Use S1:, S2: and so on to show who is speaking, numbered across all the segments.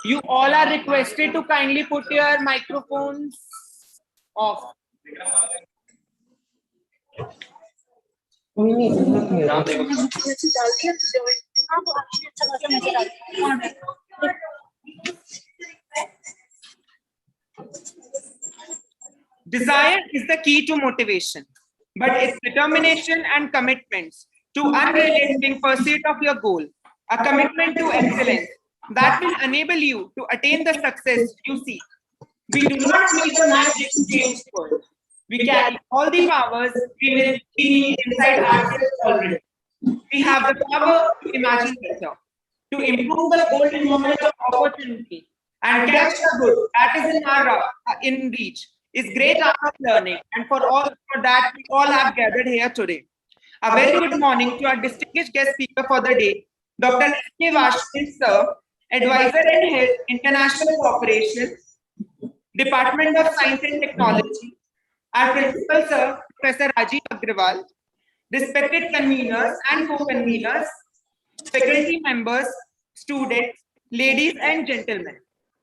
S1: You all are requested to kindly put your microphones off. Desire is the key to motivation, but it's determination and commitments to unrelenting pursuit of your goal, a commitment to excellence that will enable you to attain the success you seek. We do not need the magic to change the world. We carry all the powers we need inside ourselves already. We have the power to imagine better, to improve the golden moment of opportunity, and catch the good that is in reach. Is great art of learning, and for that we all have gathered here today. A very good morning to our distinguished guest speaker for the day, Dr. S.K. Vashishth Sir, Advisor and Head, International Cooperation, Department of Science and Technology, our Principal Sir, Professor Rajiv Agrawal, respected conveners and co-conveners, faculty members, students, ladies and gentlemen.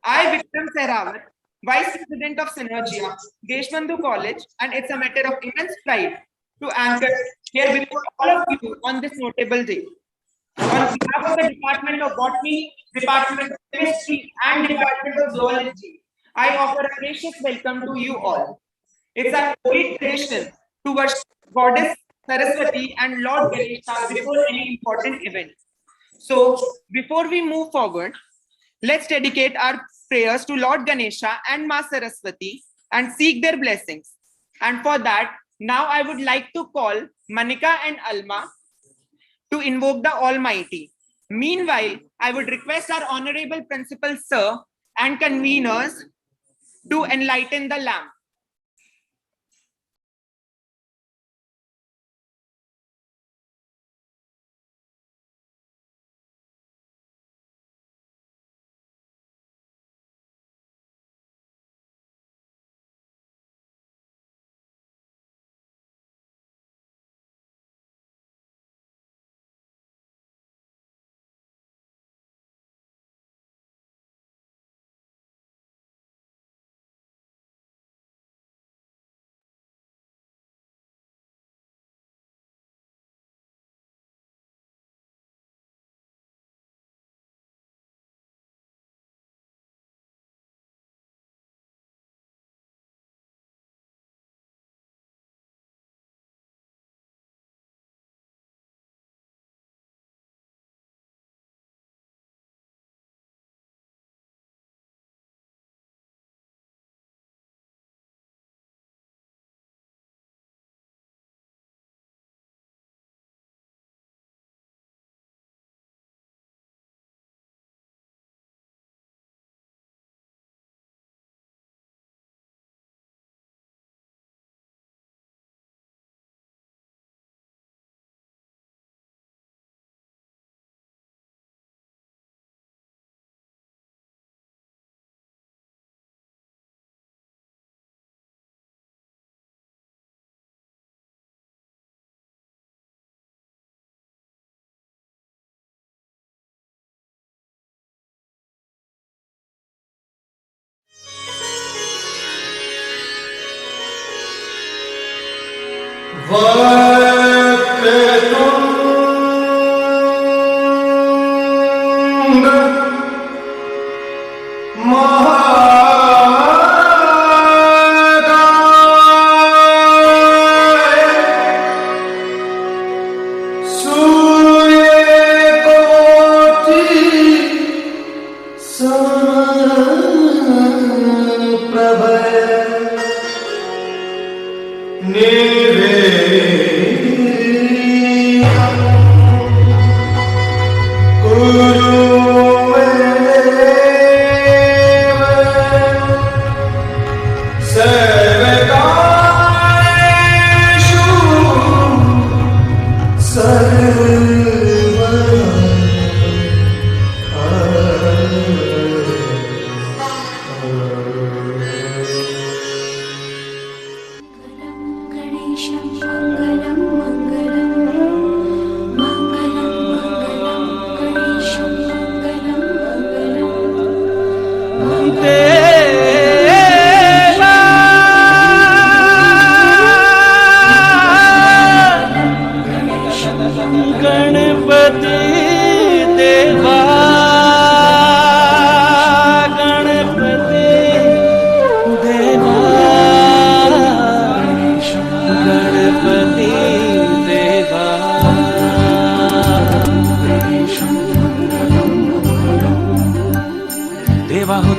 S1: I, Vikram Sehrawat, Vice President of Synergia, Deshbandhu College, and it's a matter of immense pride to anchor here before all of you on this notable day. On behalf of the Department of Botany, Department of Chemistry, and Department of Zoology, I offer a gracious welcome to you all. It's a holy tradition to worship Goddess Saraswati and Lord Ganesha before any important event. So, before we move forward, let's dedicate our prayers to Lord Ganesha and Ma Saraswati and seek their blessings. And for that, now I would like to call Manika and Alma to invoke the Almighty. Meanwhile, I would request our Honorable Principal Sir and conveners to enlighten the lamp.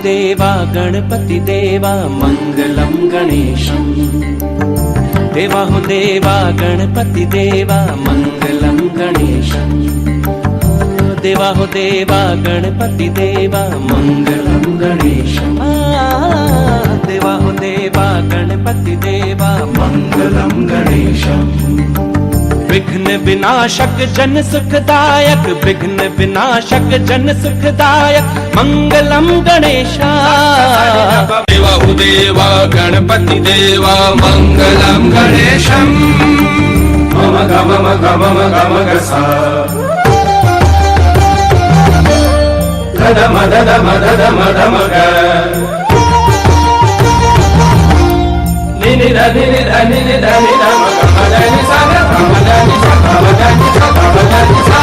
S2: देवा गणपति देवा मंगलम गणेशम। देवा हो देवा गणपति देवा मंगलम गणेशम। देवा हो देवा गणपति देवा मंगलम गणेशम। देवा हो देवा गणपति देवा मंगलम गणेशम। विघ्न विनाशक जन सुखदायक, विघ्न विनाशक जन सुखदायक मंगलम गणेशा।
S3: देवा हो देवा गणपति देवा मंगलम गणेशम। मम गम गम गम गसा धद मदद मदद मद मग निनि धनि धनि धनि धम गम धनि सा गम धनि सा गम धनि सा गम धनि सा।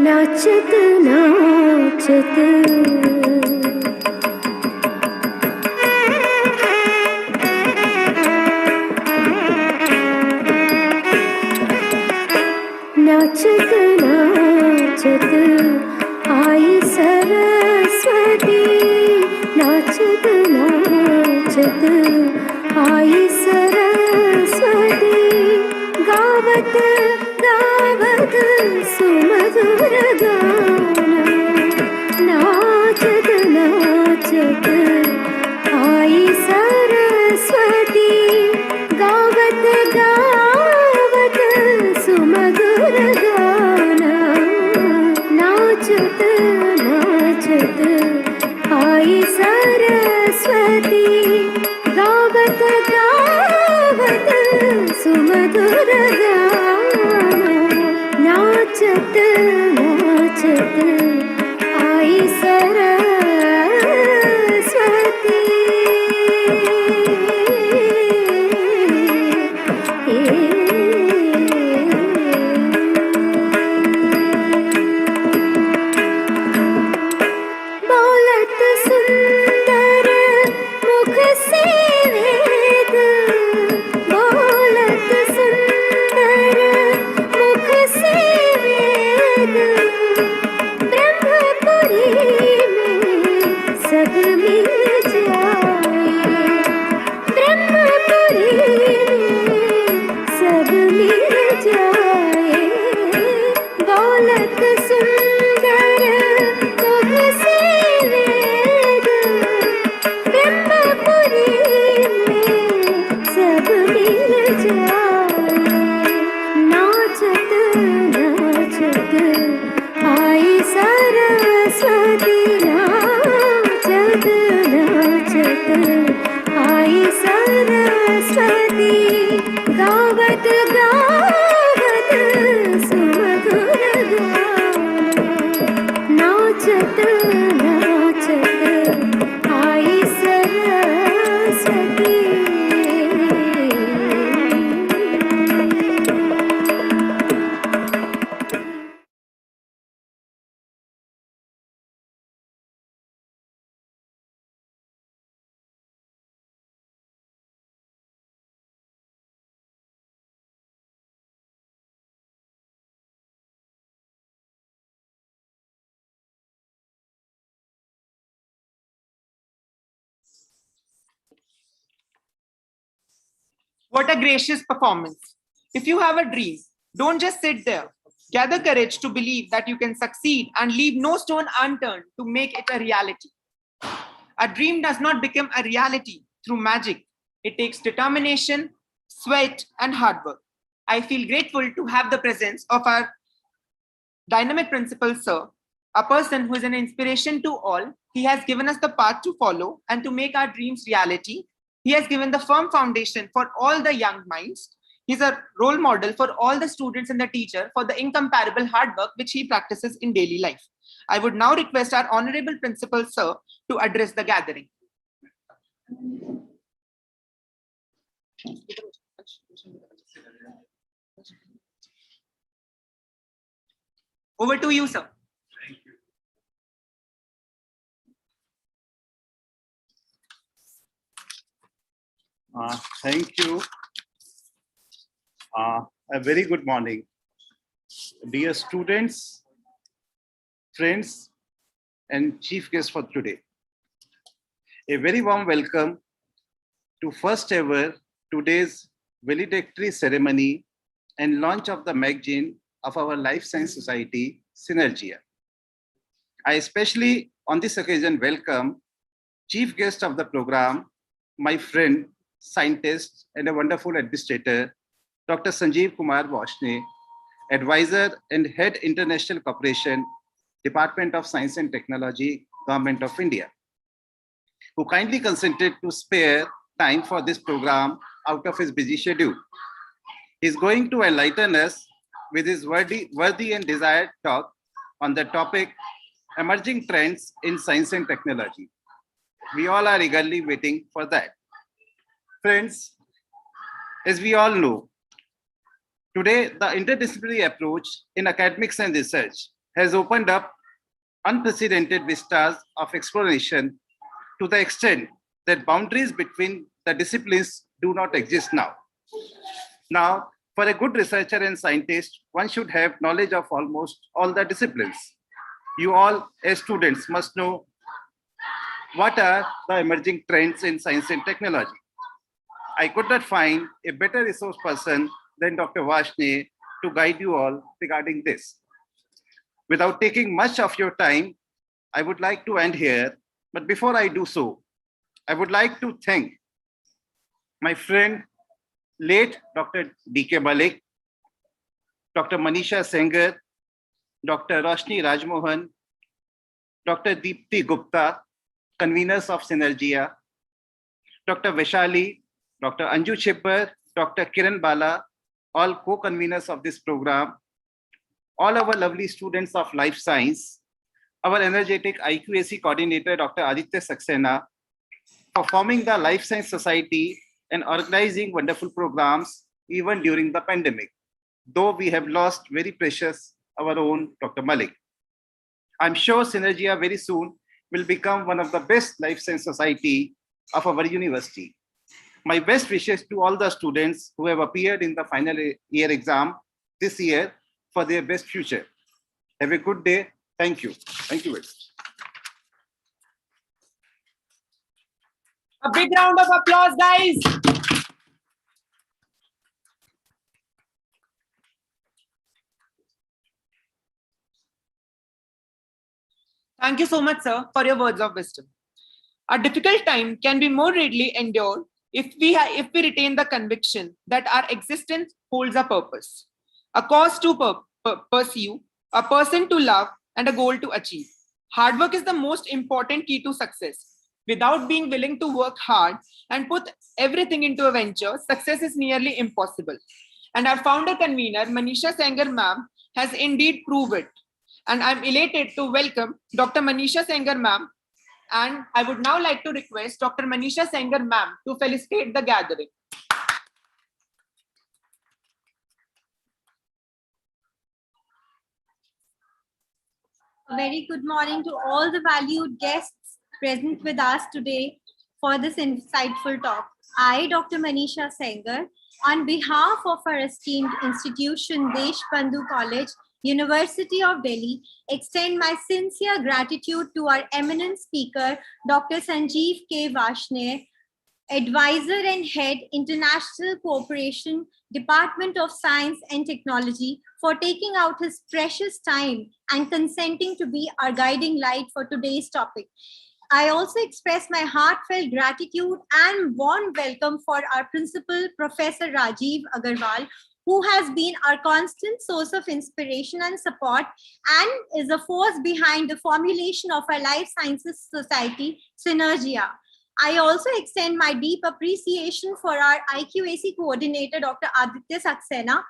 S4: नाचत नाचत नाचत नाचत आई सरस्वती। नाचत नाचत आई सरस्वती। गावत गावत सुमधुर गाना। नाचत नाचत आई सरस्वती। गावत गावत सुमधुर गाना। नाचत नाचत आई सरस्वती। गावत गावत सुमधुर गाना। नाचत नाचत आई सरस्वती। बोलत सुंदर मुख से वेद। बोलत सुंदर मुख से वेद। ब्रह्मपुरी में सब मिल जाए। ब्रह्मपुरी में सब मिल जाए। बोलत सुंदर मुख से वेद। ब्रह्मपुरी में सब मिल जाए। नाचत नाचत आई सरस्वती। नाचत नाचत आई सरस्वती। गावत गावत
S1: What a gracious performance. If you have a dream, don't just sit there. Gather courage to believe that you can succeed and leave no stone unturned to make it a reality. A dream does not become a reality through magic. It takes determination, sweat, and hard work. I feel grateful to have the presence of our dynamic principal, sir, a person who is an inspiration to all. He has given us the path to follow and to make our dreams reality. He has given the firm foundation for all the young minds. He's a role model for all the students and the teacher for the incomparable hard work which he practices in daily life. I would now request our honorable principal, sir, to address the gathering. Over to you, sir.
S5: Thank you. A very good morning. Dear students, friends, and chief guests for today. A very warm welcome to first ever today's valedictory ceremony and launch of the magazine of our Life Science Society, Synergia. I especially on this occasion welcome chief guest of the program, my friend, scientist, and a wonderful administrator, Dr. Sanjeev Kumar Varshney, advisor and head International Cooperation, Department of Science and Technology, Government of India, who kindly consented to spare time for this program out of his busy schedule. He's going to enlighten us with his worthy and desired talk on the topic emerging trends in science and technology. We all are eagerly waiting for that. Friends, as we all know, today the interdisciplinary approach in academics and research has opened up unprecedented vistas of exploration to the extent that boundaries between the disciplines do not exist now. Now, for a good researcher and scientist, one should have knowledge of almost all the disciplines. You all, as students, must know what are the emerging trends in science and technology. I could not find a better resource person than Dr. Varshney to guide you all regarding this. Without taking much of your time, I would like to end here. But before I do so, I would like to thank my friend, late Dr. D.K. Malik, Dr. Manisha Sengar, Dr. Roshni Rajmohan, Dr. Deepti Gupta, conveners of Synergia, Dr. Vaishali, Dr. Anju Chipper, Dr. Kiran Bala, all co-conveners of this program, all our lovely students of life science, our energetic IQAC coordinator, Dr. Aditya Saxena, for forming the Life Science Society and organizing wonderful programs even during the pandemic, though we have lost very precious our own Dr. Malik. I'm sure Synergia very soon will become one of the best life science society of our university. My best wishes to all the students who have appeared in the final year exam this year for their best future. Have a good day. Thank you. Thank you very much.
S1: A big round of applause, guys. Thank you so much, sir, for your words of wisdom. A difficult time can be more readily endured if we retain the conviction that our existence holds a purpose, a cause to pursue, a person to love, and a goal to achieve. Hard work is the most important key to success. Without being willing to work hard and put everything into a venture, success is nearly impossible. And our founder convener, Manisha Sengar ma'am, has indeed proved it. And I'm elated to welcome Dr. Manisha Sengar ma'am. And I would now like to request Dr. Manisha Sengar ma'am to felicitate the gathering.
S6: A very good morning to all the valued guests present with us today for this insightful talk. I, Dr. Manisha Sengar, on behalf of our esteemed institution, Deshbandhu College, University of Delhi, extend my sincere gratitude to our eminent speaker, Dr. Sanjeev K. Varshney, Advisor and Head, International Cooperation, Department of Science and Technology, for taking out his precious time and consenting to be our guiding light for today's topic. I also express my heartfelt gratitude and warm welcome for our principal, Professor Rajiv Agarwal, who has been our constant source of inspiration and support and is a force behind the formulation of our Life Sciences Society, Synergia. I also extend my deep appreciation for our IQAC coordinator, Dr. Aditya Saxena,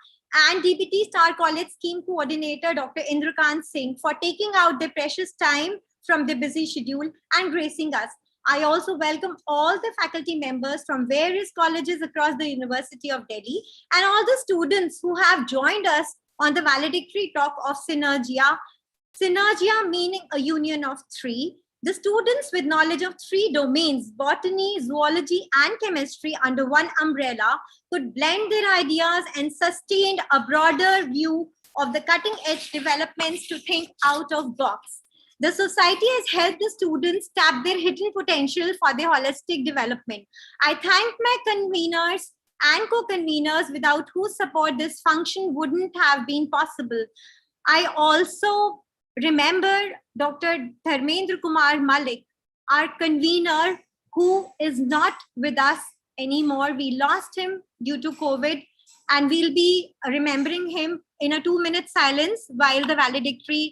S6: and DBT Star College Scheme Coordinator, Dr. Indrakant Singh, for taking out their precious time from their busy schedule and gracing us. I also welcome all the faculty members from various colleges across the University of Delhi and all the students who have joined us on the valedictory talk of Synergia. Synergia meaning a union of three. The students with knowledge of three domains, botany, zoology, and chemistry under one umbrella could blend their ideas and sustain a broader view of the cutting edge developments to think out of box. The society has helped the students tap their hidden potential for their holistic development. I thank my conveners and co-conveners without whose support this function wouldn't have been possible. I also remember Dr. Dharmendra Kumar Malik, our convener, who is not with us anymore. We lost him due to COVID, and we'll be remembering him in a 2-minute silence while the valedictory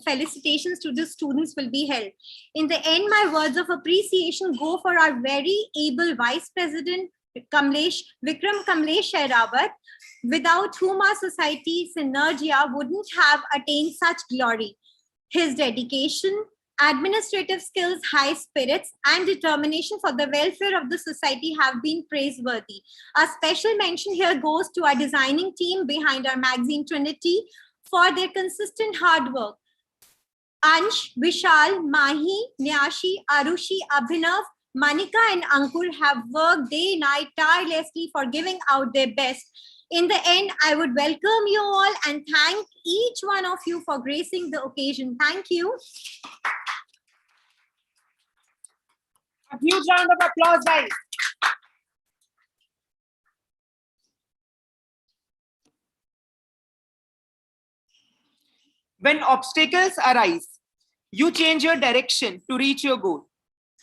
S6: felicitations to the students will be held. In the end, my words of appreciation go for our very able Vice President, Vikram Kamlesh Shairawat, without whom our society, Synergia, wouldn't have attained such glory. His dedication, administrative skills, high spirits, and determination for the welfare of the society have been praiseworthy. A special mention here goes to our designing team behind our magazine Trinity for their consistent hard work. Ansh, Vishal, Mahi, Nyashi, Arushi, Abhinav, Manika, and Ankur have worked day and night tirelessly for giving out their best. In the end, I would welcome you all and thank each one of you for gracing the occasion. Thank you.
S1: A huge round of applause, guys. When obstacles arise, you change your direction to reach your goal.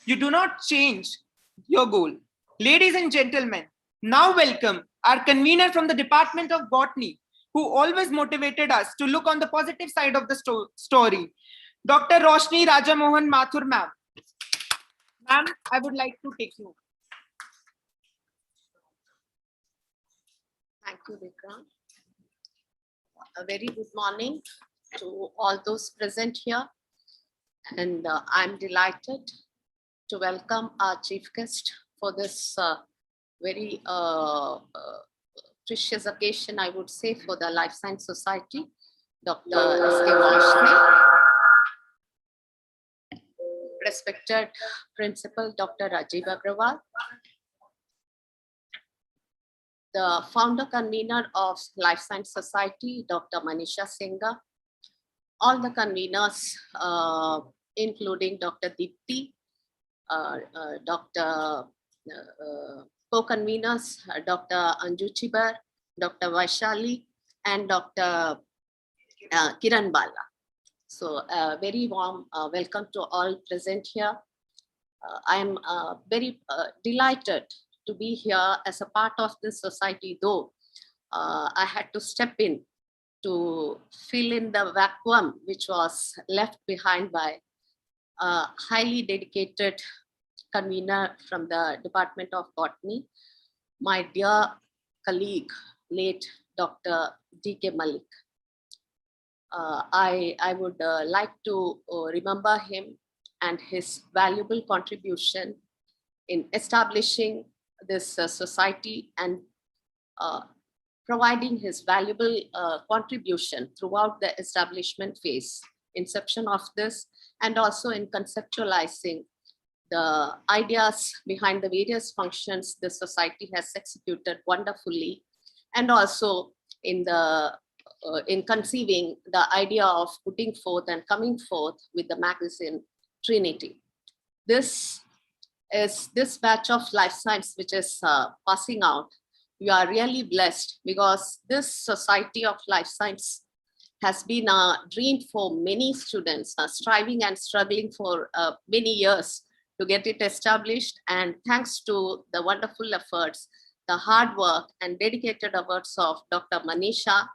S1: You do not change your goal. Ladies and gentlemen, now welcome our convener from the Department of Botany, who always motivated us to look on the positive side of the story, Dr. Roshni Rajamohan Mathur ma'am. Ma'am, I would like to take you.
S7: Thank you, Vikram. A very good morning to all those present here. And I'm delighted to welcome our chief guest for this very precious occasion, I would say, for the Life Science Society, Dr. S.K. Varshney. Respected Principal Dr. Rajiv Agarwal, the founder convener of Life Science Society, Dr. Manisha Singha, all the conveners, including Dr. Deepti, Dr. co-conveners, Dr. Anju Chibar, Dr. Vaishali, and Dr. Kiran Bala. So very warm welcome to all present here. I am very delighted to be here as a part of this society, though I had to step in to fill in the vacuum which was left behind by a highly dedicated convener from the Department of Botany, my dear colleague, late Dr. D.K. Malik. I would like to remember him and his valuable contribution in establishing this society and providing his valuable contribution throughout the establishment phase, inception of this, and also in conceptualizing the ideas behind the various functions the society has executed wonderfully, and also in the in conceiving the idea of putting forth and coming forth with the magazine Trinity. This is this batch of life science which is passing out. You are really blessed because this society of life science has been a dream for many students, striving and struggling for many years to get it established. And thanks to the wonderful efforts, the hard work and dedicated efforts of Dr. Manisha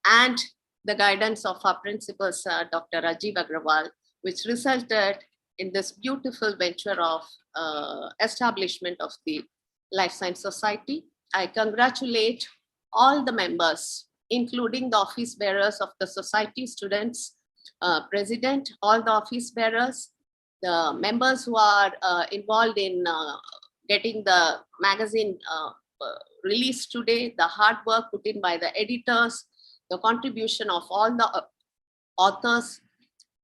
S7: and the guidance of our principal, sir, Dr. Rajiv Agrawal, which resulted in this beautiful venture of establishment of the Life Science Society. I congratulate all the members, including the office bearers of the society, students, president, all the office bearers, the members who are involved in getting the magazine released today, the hard work put in by the editors, the contribution of all the authors,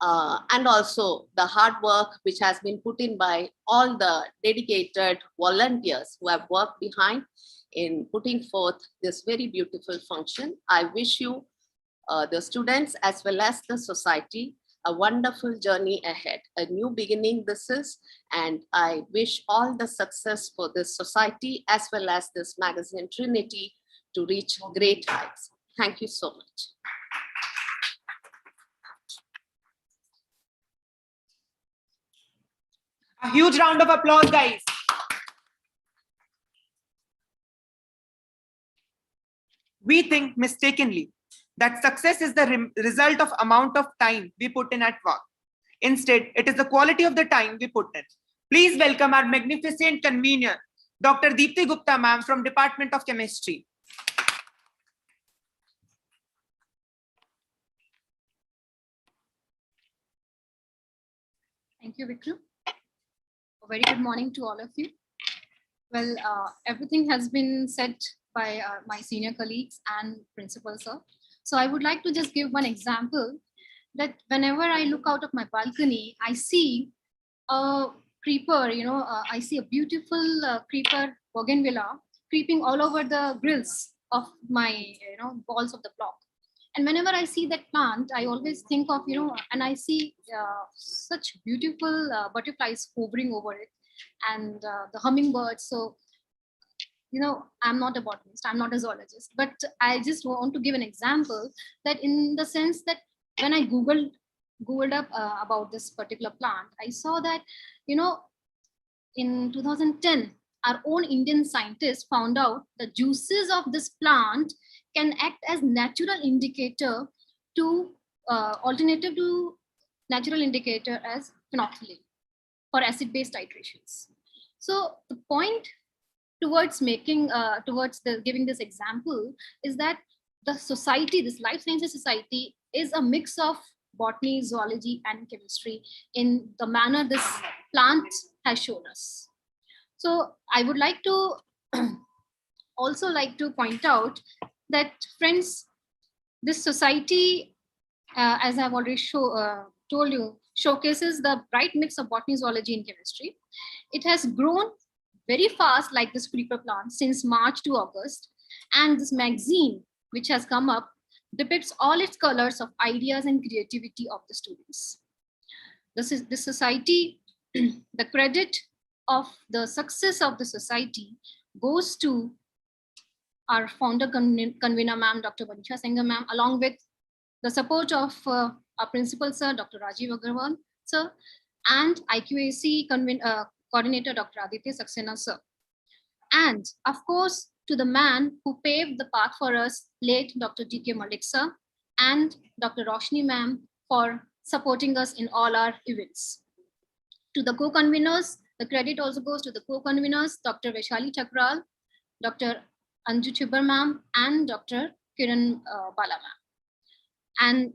S7: and also the hard work which has been put in by all the dedicated volunteers who have worked behind in putting forth this very beautiful function. I wish you, the students as well as the society, a wonderful journey ahead. A new beginning this is, and I wish all the success for this society as well as this magazine Trinity to reach great heights. Thank you so much.
S1: A huge round of applause, guys. We think mistakenly that success is the result of amount of time we put in at work. Instead, it is the quality of the time we put in. Please welcome our magnificent convener, Dr. Deepti Gupta ma'am from Department of Chemistry.
S8: Thank you, Vikram. A very good morning to all of you. Well, everything has been said by my senior colleagues and principal, sir. So I would like to just give one example that whenever I look out of my balcony, I see a creeper, I see a beautiful creeper bougainvillea creeping all over the grills of my, walls of the block. And whenever I see that plant, I always think of, and I see such beautiful butterflies hovering over it and the hummingbirds. So, I'm not a botanist, I'm not a zoologist, but I just want to give an example that in the sense that when I Googled up about this particular plant, I saw that, in 2010, our own Indian scientists found out the juices of this plant can act as natural indicator to alternative to natural indicator as phenolphthalein for acid-base titrations. So the point towards making giving this example is that the society, this life sciences society, is a mix of botany, zoology, and chemistry in the manner this plant has shown us. So I would like to also like to point out that, friends, this society, as I've already told you, showcases the bright mix of botany, zoology, and chemistry. It has grown very fast, like this creeper plant, since March to August. And this magazine, which has come up, depicts all its colors of ideas and creativity of the students. This society, the credit of the success of the society goes to our founder convener, ma'am, Dr. Manisha Senggar, ma'am, along with the support of our principal, sir, Dr. Rajiv Agrawal, sir, and IQAC coordinator, Dr. Aditya Saxena, sir. And of course, to the man who paved the path for us, late Dr. D.K. Malik, sir, and Dr. Roshni, ma'am, for supporting us in all our events. To the co-conveners, the credit also goes to the co-conveners, Dr. Vaishali Chakral, Dr. Anju Chibar, ma'am, and Dr. Kiran Bala, ma'am. And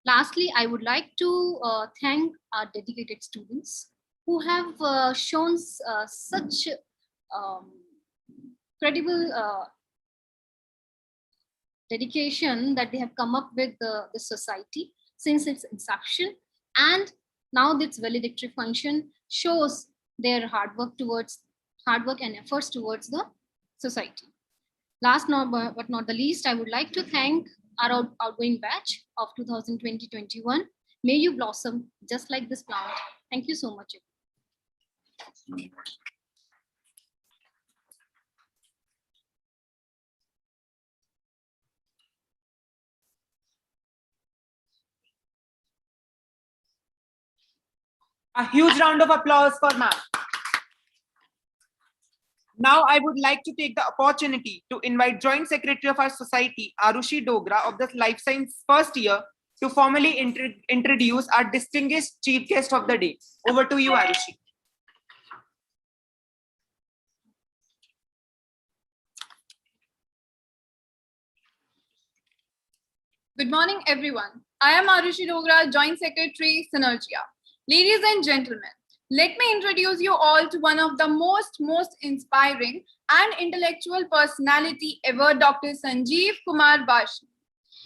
S8: lastly, I would like to thank our dedicated students who have shown such credible dedication that they have come up with the society since its inception, and now this valedictory function shows their hard work and efforts towards the society. Last but not the least, I would like to thank our outgoing batch of 2020-21. May you blossom just like this plant. Thank you so much.
S1: A huge round of applause for ma'am. Now I would like to take the opportunity to invite Joint Secretary of our society, Arushi Dogra of the Life Science first year, to formally introduce our distinguished chief guest of the day. Over to you, Arushi.
S9: Good morning, everyone. I am Arushi Dogra, Joint Secretary, Synergia. Ladies and gentlemen, let me introduce you all to one of the most inspiring and intellectual personality ever, Dr. Sanjeev Kumar Varshney.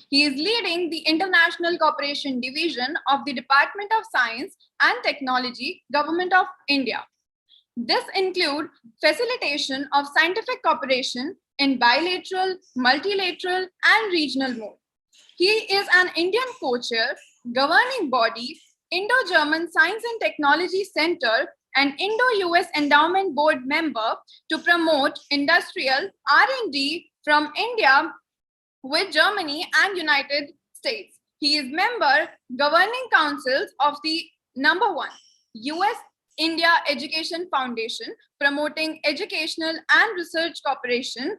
S9: He is leading the International Cooperation Division of the Department of Science and Technology, Government of India. This includes facilitation of scientific cooperation in bilateral, multilateral, and regional mode. He is an Indian co-chair, governing body, Indo-German Science and Technology Center, and Indo-US Endowment Board member to promote industrial R&D from India with Germany and United States. He is member governing councils of the number 1 US India Education Foundation, promoting educational and research cooperation,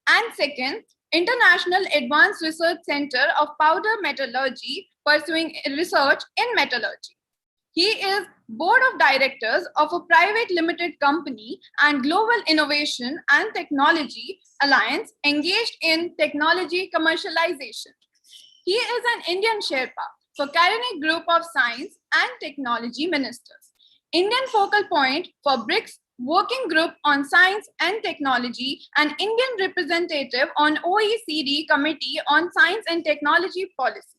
S9: and second, International Advanced Research Center of Powder Metallurgy, pursuing research in metallurgy. He is board of directors of a private limited company and Global Innovation and Technology Alliance engaged in technology commercialization. He is an Indian Sherpa for Caronic Group of Science and Technology Ministers, Indian focal point for BRICS Working Group on Science and Technology, and Indian representative on OECD Committee on Science and Technology Policy,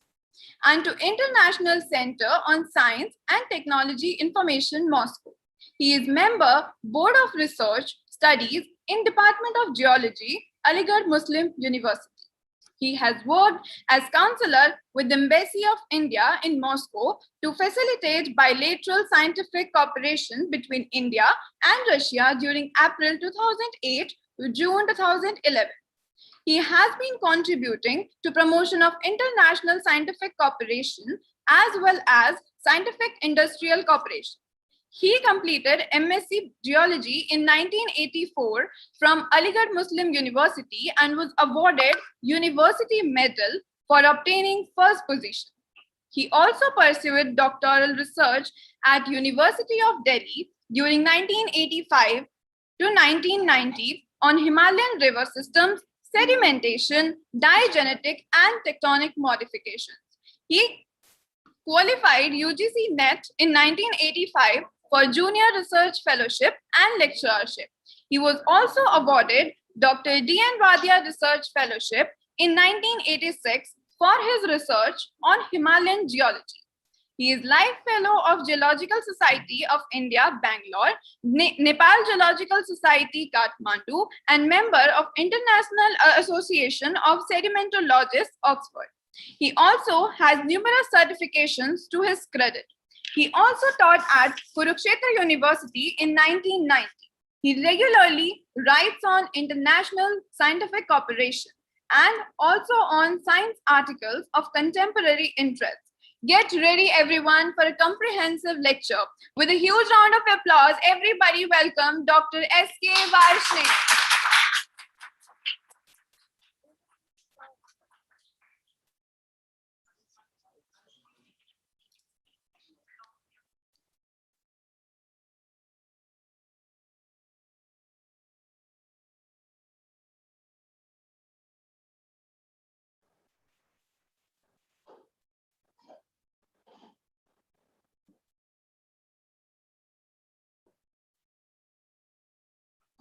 S9: and to International Center on Science and Technology Information, Moscow. He is member Board of Research Studies in Department of Geology, Aligarh Muslim University. He has worked as counselor with the Embassy of India in Moscow to facilitate bilateral scientific cooperation between India and Russia during April 2008 to June 2011. He has been contributing to promotion of international scientific cooperation as well as scientific industrial cooperation. He completed MSc Geology in 1984 from Aligarh Muslim University and was awarded University Medal for obtaining first position. He also pursued doctoral research at University of Delhi during 1985 to 1990 on Himalayan river systems, sedimentation, diagenetic, and tectonic modifications. He qualified UGC NET in 1985 for Junior Research Fellowship and Lecturership. He was also awarded Dr. D.N. Vadia Research Fellowship in 1986 for his research on Himalayan geology. He is Life Fellow of Geological Society of India, Bangalore, Nepal Geological Society, Kathmandu, and member of International Association of Sedimentologists, Oxford. He also has numerous certifications to his credit. He also taught at Kurukshetra University in 1990. He regularly writes on international scientific cooperation and also on science articles of contemporary interest. Get ready, everyone, for a comprehensive lecture. With a huge round of applause, everybody welcome Dr. S.K. Varshney.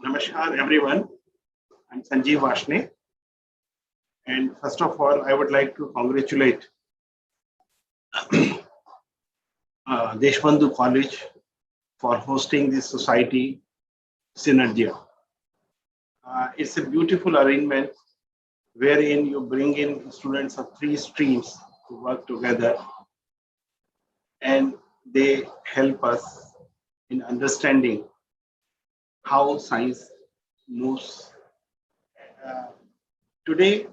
S10: Namaskar, everyone. I'm Sanjeev Varshney. And first of all, I would like to congratulate Deshbandhu College for hosting this society, Synergia. It's a beautiful arrangement wherein you bring in students of 3 streams to work together, and they help us in understanding how science moves. Today,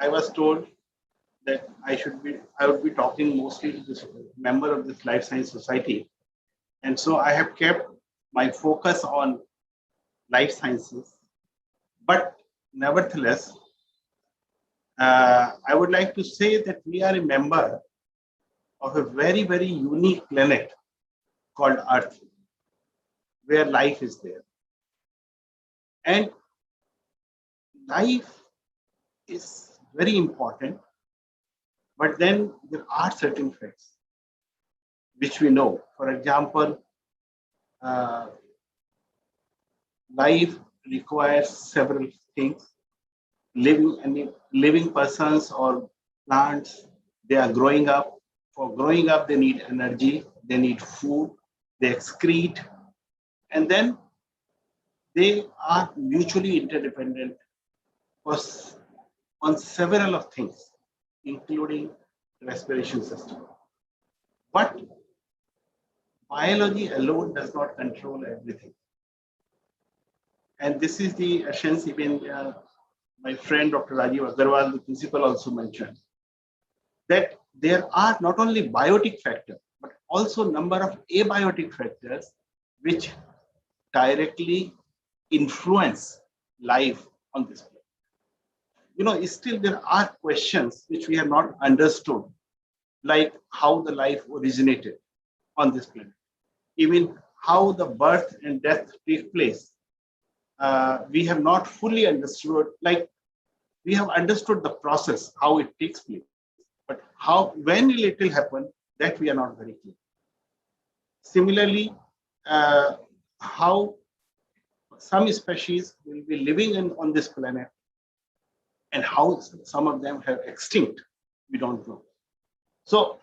S10: I was told that I would be talking mostly to this member of this Life Science Society, And so I have kept my focus on life sciences. But nevertheless, I would like to say that we are a member of a very, very unique planet called Earth, where life is there. And life is very important, but then there are certain facts which we know. For example, life requires several things. Living persons or plants, they are growing up. For growing up, they need energy, they need food, they excrete, and then they are mutually interdependent on several of things, including respiration system. But biology alone does not control everything. And this is the essence, even my friend Dr. Rajiv Agarwal, the principal, also mentioned, that there are not only biotic factors, but also number of abiotic factors which directly influence life on this planet. You know, still there are questions which we have not understood, like how the life originated on this planet, even how the birth and death take place. We have not fully understood, like we have understood the process, how it takes place, but when it will happen, that we are not very clear. Similarly, how some species will be living on this planet and how some of them have extinct, we don't know. So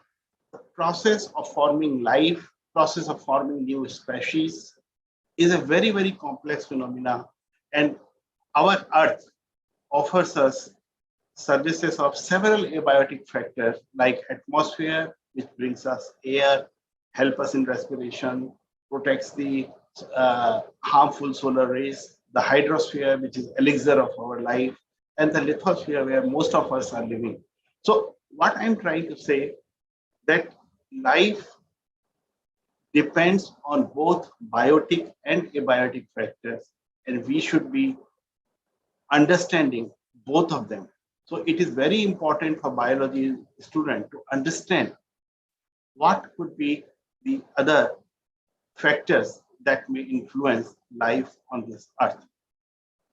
S10: the process of forming life, process of forming new species is a very, very complex phenomena, and our Earth offers us services of several abiotic factors like atmosphere, which brings us air, help us in respiration, protects the harmful solar rays, the hydrosphere, which is elixir of our life, and the lithosphere, where most of us are living. So what I'm trying to say, that life depends on both biotic and abiotic factors, and we should be understanding both of them. So it is very important for biology student to understand what could be the other factors that may influence life on this earth.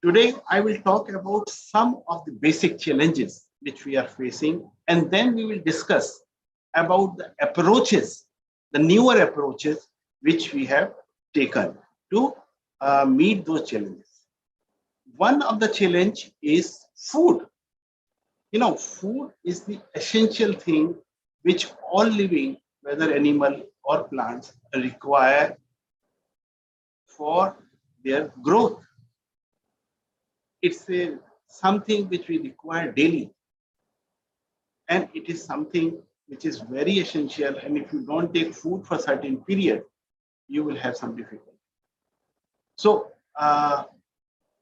S10: Today, I will talk about some of the basic challenges which we are facing, and then we will discuss about the approaches, the newer approaches which we have taken to meet those challenges. One of the challenge is food. You know, food is the essential thing which all living, whether animal or plants, require for their growth. It's something which we require daily. And it is something which is very essential. And if you don't take food for a certain period, you will have some difficulty. So,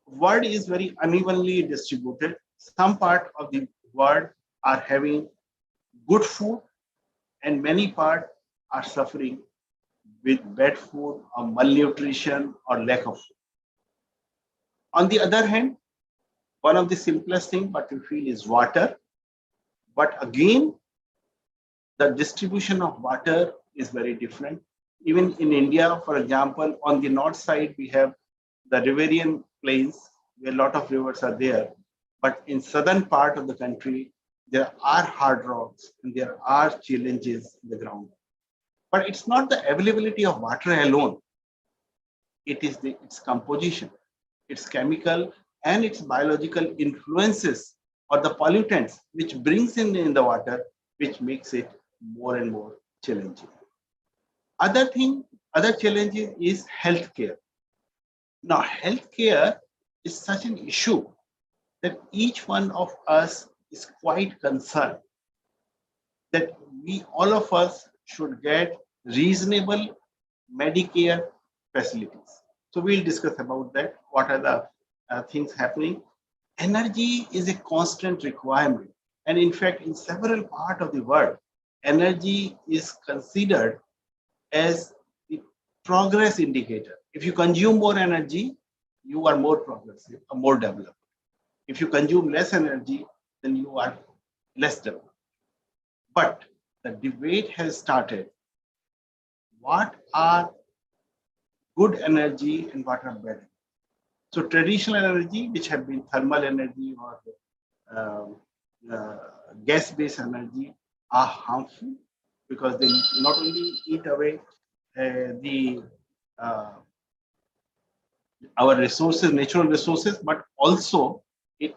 S10: world is very unevenly distributed. Some part of the world are having good food, and many part are suffering with bad food or malnutrition or lack of food. On the other hand, one of the simplest thing what we feel is water. But again, the distribution of water is very different. Even in India, for example, on the north side, we have the riverian plains where a lot of rivers are there. But in southern part of the country, there are hard rocks and there are challenges in the ground. But it's not the availability of water alone. It is its composition, its chemical and its biological influences or the pollutants which brings in the water, which makes it more and more challenging. Other challenge is healthcare. Now, healthcare is such an issue that each one of us is quite concerned that all of us should get reasonable Medicare facilities. So we'll discuss about that. What are the things happening? Energy is a constant requirement. And in fact, in several parts of the world, energy is considered as the progress indicator. If you consume more energy, you are more progressive, or more developed. If you consume less energy, then you are less developed. But the debate has started. What are good energy and what are bad? So traditional energy, which have been thermal energy or gas-based energy, are harmful because they not only eat away our resources, natural resources, but also it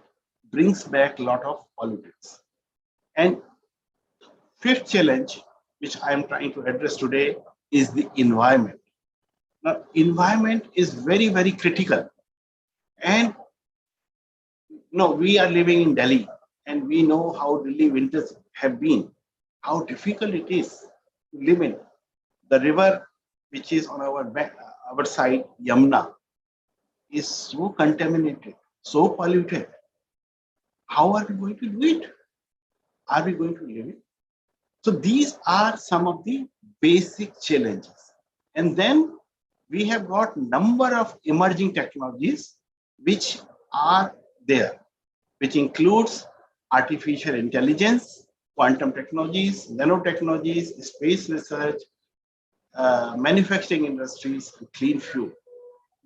S10: brings back a lot of pollutants. And fifth challenge, which I am trying to address today, is the environment. Now, environment is very, very critical. And we are living in Delhi, and we know how Delhi winters have been, how difficult it is to live in. The river, which is on our side, Yamuna, is so contaminated, so polluted. How are we going to do it? Are we going to live it? So these are some of the basic challenges. And then we have got number of emerging technologies which are there, which includes artificial intelligence, quantum technologies, nanotechnologies, space research, manufacturing industries, and clean fuel.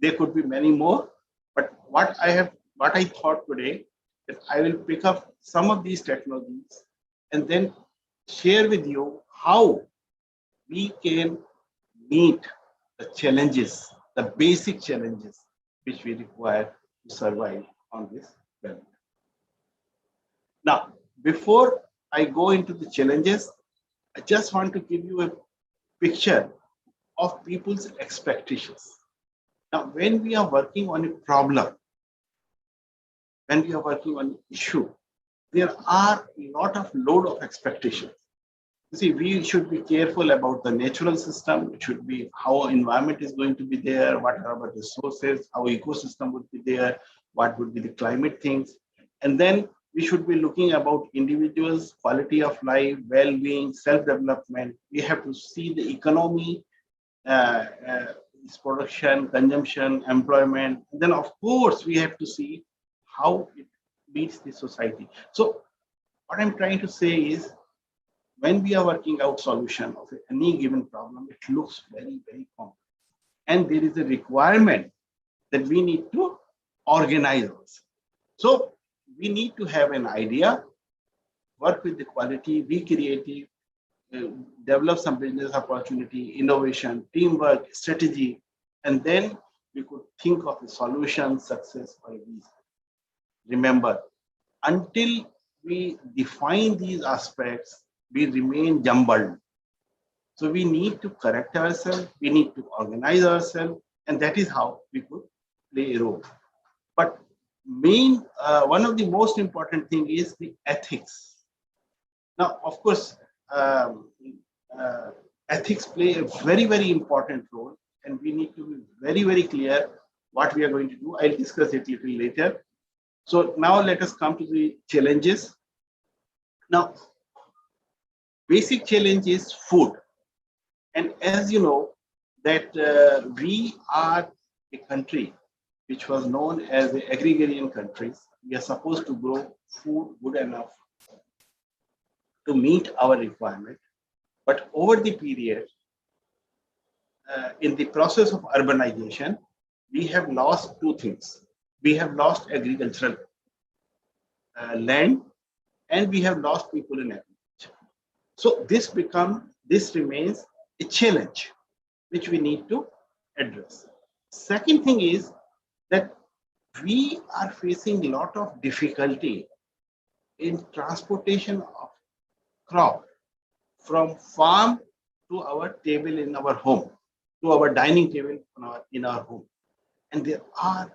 S10: There could be many more, but what I thought today, that I will pick up some of these technologies and then share with you how we can meet the challenges, the basic challenges which we require to survive on this planet. Now, before I go into the challenges, I just want to give you a picture of people's expectations. Now, when we are working on a problem, when we are working on an issue, there are a lot of load of expectations. You see, we should be careful about the natural system. It should be how environment is going to be there, what are our resources, how ecosystem would be there, what would be the climate things. And then we should be looking about individuals, quality of life, well-being, self-development. We have to see the economy, its production, consumption, employment. And then, of course, we have to see how it meets the society. So what I'm trying to say is, when we are working out solution of any given problem, it looks very, very complex. And there is a requirement that we need to organize ourselves. So we need to have an idea, work with the quality, be creative, develop some business opportunity, innovation, teamwork, strategy, and then we could think of a solution, success, or a reason. Remember, until we define these aspects, we remain jumbled. So we need to correct ourselves, we need to organize ourselves, and that is how we could play a role. But one of the most important thing is the ethics. Now, of course, ethics play a very, very important role, and we need to be very, very clear what we are going to do. I'll discuss it a little later. So now let us come to the challenges. Now, basic challenge is food. And as you know, that we are a country which was known as the agrarian countries. We are supposed to grow food good enough to meet our requirement. But over the period, in the process of urbanization, we have lost two things. We have lost agricultural land, and we have lost people in agriculture. So this remains a challenge which we need to address. Second thing is that we are facing a lot of difficulty in transportation of crop from farm to our table in our home, to our dining table in our home. And there are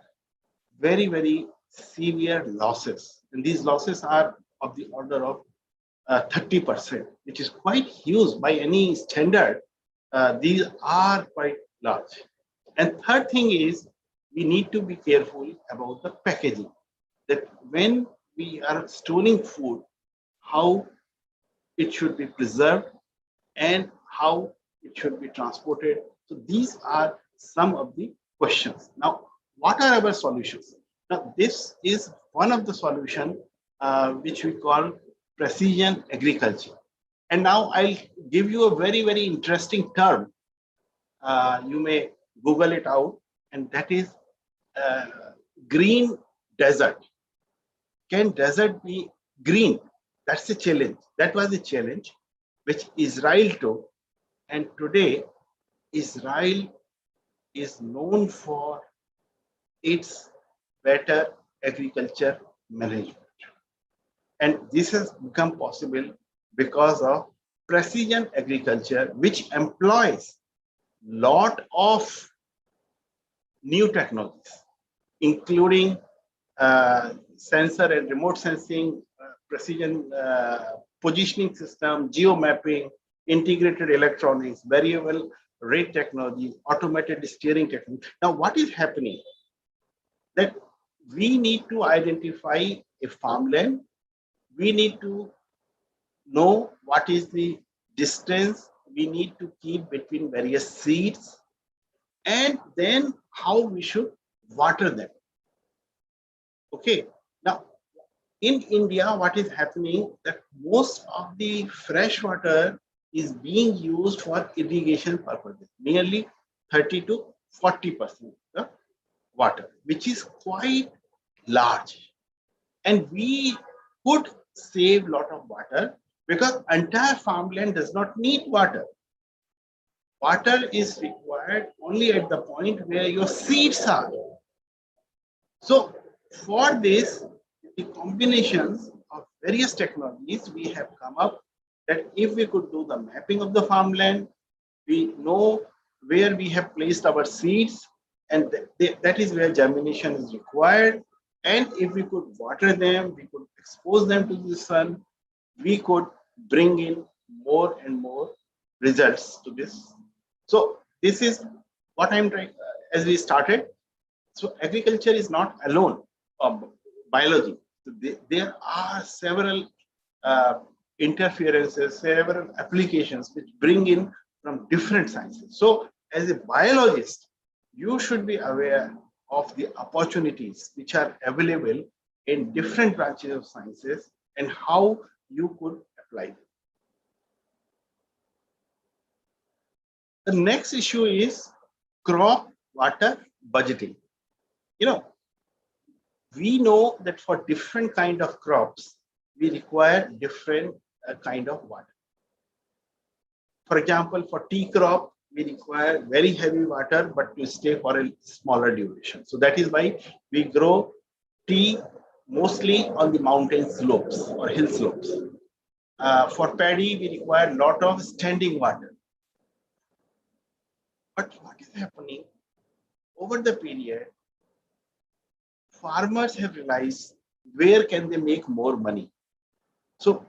S10: very, very severe losses. And these losses are of the order of 30%, which is quite huge by any standard. These are quite large. And third thing is, we need to be careful about the packaging, that when we are storing food, how it should be preserved and how it should be transported So these are some of the questions. Now, what are our solutions? Now, this is one of the solution which we call precision agriculture. And now I'll give you a very, very interesting term. You may Google it out, and that is green desert. Can desert be green? That's the challenge. That was the challenge which Israel took. And today, Israel is known for its better agriculture management. And this has become possible because of precision agriculture, which employs lot of new technologies, including sensor and remote sensing, precision positioning system, geo-mapping, integrated electronics, variable rate technology, automated steering technology. Now, what is happening? That we need to identify a farmland. We need to know what is the distance we need to keep between various seeds, and then how we should water them. Okay. Now, in India, what is happening that most of the fresh water is being used for irrigation purposes, nearly 30 to 40% the water, which is quite large. And we could save a lot of water because entire farmland does not need water. Water is required only at the point where your seeds are. So for this, the combinations of various technologies, we have come up that if we could do the mapping of the farmland, we know where we have placed our seeds, and that is where germination is required. And if we could water them, we could expose them to the sun, we could bring in more and more results to this. So this is what I'm trying, as we started. So agriculture is not alone of biology. So there are several interferences, several applications which bring in from different sciences. So as a biologist, you should be aware of the opportunities which are available in different branches of sciences and how you could apply them. The next issue is crop water budgeting. You know, we know that for different kind of crops, we require different kind of water. For example, for tea crop, we require very heavy water, but to stay for a smaller duration. So that is why we grow tea mostly on the mountain slopes or hill slopes. For paddy, we require a lot of standing water. But what is happening over the period? Farmers have realized where can they make more money. So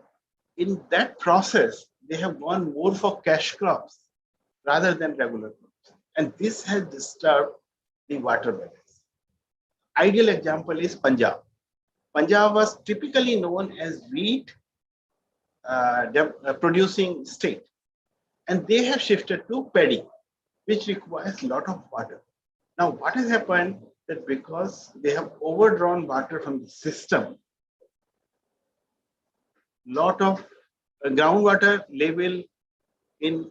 S10: in that process, they have gone more for cash crops rather than regular crops. And this has disturbed the water balance. Ideal example is Punjab. Punjab was typically known as wheat producing state. And they have shifted to paddy, which requires a lot of water. Now, what has happened that because they have overdrawn water from the system, lot of groundwater level in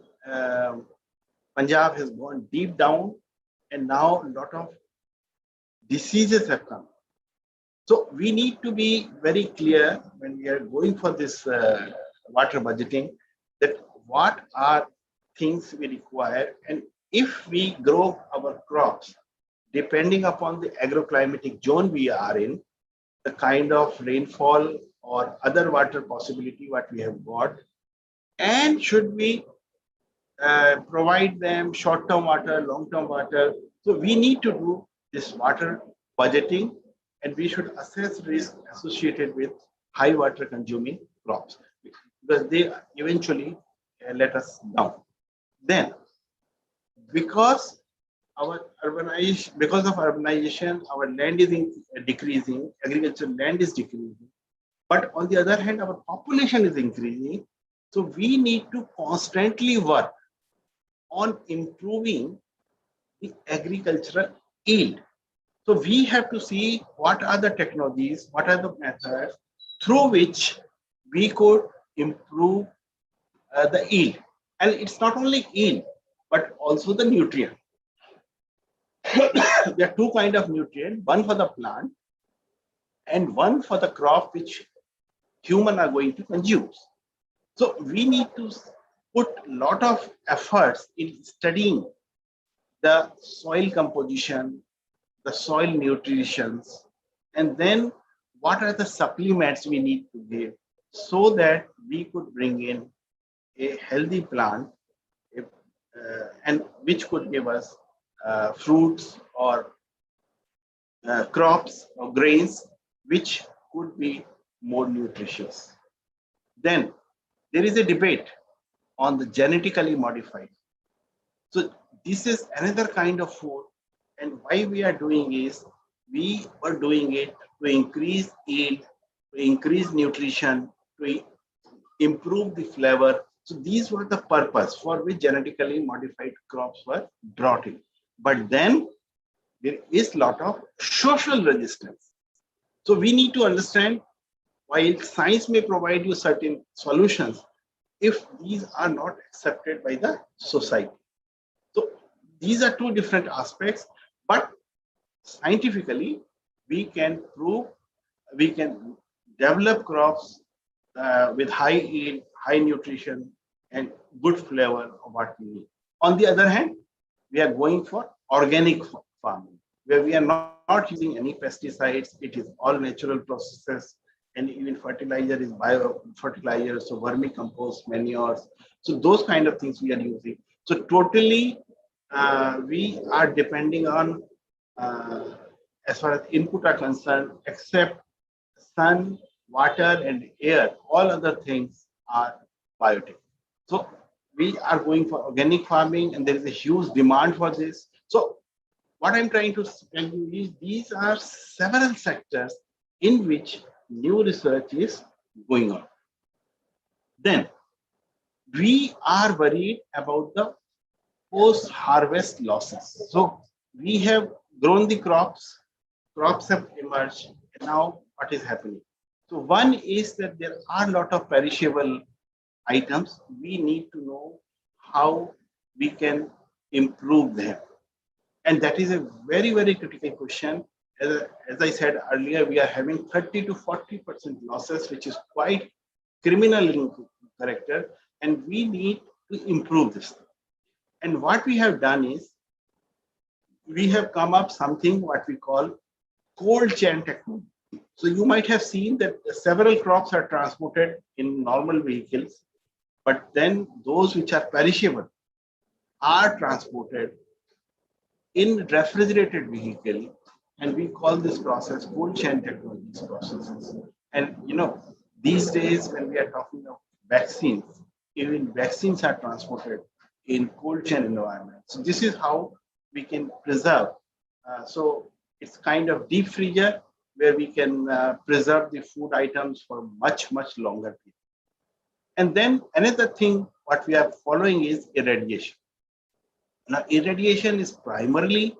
S10: Punjab has gone deep down, and now a lot of diseases have come. So we need to be very clear when we are going for this water budgeting that what are things we require, and if we grow our crops depending upon the agroclimatic zone we are in, the kind of rainfall or other water possibility what we have got, and should we provide them short-term water, long-term water. So we need to do this water budgeting, and we should assess risk associated with high water consuming crops because they eventually let us down. Then, because of urbanization, our land is decreasing, agricultural land is decreasing. But on the other hand, our population is increasing. So we need to constantly work on improving the agricultural yield. So we have to see what are the technologies, what are the methods through which we could improve the yield. And it's not only yield, but also the nutrient. There are two kinds of nutrient, one for the plant and one for the crop which human are going to consume. So we need to put a lot of efforts in studying the soil composition, the soil nutrition, and then what are the supplements we need to give so that we could bring in a healthy plant and which could give us fruits or crops or grains which could be more nutritious. Then there is a debate on the genetically modified. So this is another kind of food, and why we are doing is we are doing it to increase yield, to increase nutrition, to improve the flavor. So these were the purpose for which genetically modified crops were brought in. But then there is a lot of social resistance. So we need to understand, while science may provide you certain solutions, if these are not accepted by the society. So these are two different aspects, but scientifically we can prove, we can develop crops with high yield, high nutrition, and good flavor of what we need. On the other hand, we are going for organic farming, where we are not using any pesticides. It is all natural processes, and even fertilizer is bio fertilizer, so vermicompost, manures. So those kind of things we are using. So totally, we are depending on, as far as input are concerned, except sun, water, and air, all other things are biotic. So we are going for organic farming, and there is a huge demand for this. So what I'm trying to tell you is these are several sectors in which new research is going on. Then we are worried about the post-harvest losses. So we have grown the crops have emerged, and now what is happening? So one is that there are a lot of perishable items. We need to know how we can improve them. And that is a very, very critical question. As I said earlier, we are having 30 to 40% losses, which is quite criminal in character, and we need to improve this. And what we have done is, we have come up something what we call cold chain technology. So you might have seen that several crops are transported in normal vehicles, but then those which are perishable are transported in refrigerated vehicle, and we call this process cold chain technologies processes. And these days when we are talking of vaccines, even vaccines are transported in cold chain environment. So this is how we can preserve. So it's kind of deep freezer where we can preserve the food items for much, much longer period. And then another thing what we are following is irradiation. Now, irradiation is primarily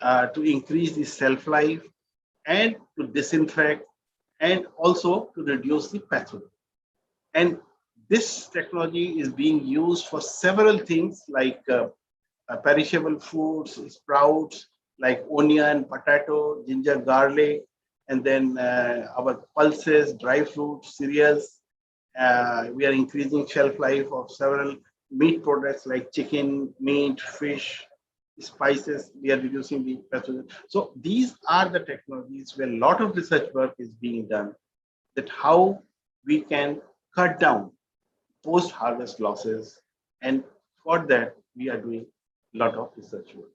S10: to increase the shelf life and to disinfect and also to reduce the pathogen. And this technology is being used for several things like perishable foods, sprouts like onion, potato, ginger, garlic, and then our pulses, dry fruits, cereals. We are increasing shelf life of several meat products like chicken, meat, fish, spices. We are reducing the pathogen. So these are the technologies where a lot of research work is being done, that how we can cut down post-harvest losses. And for that, we are doing a lot of research work.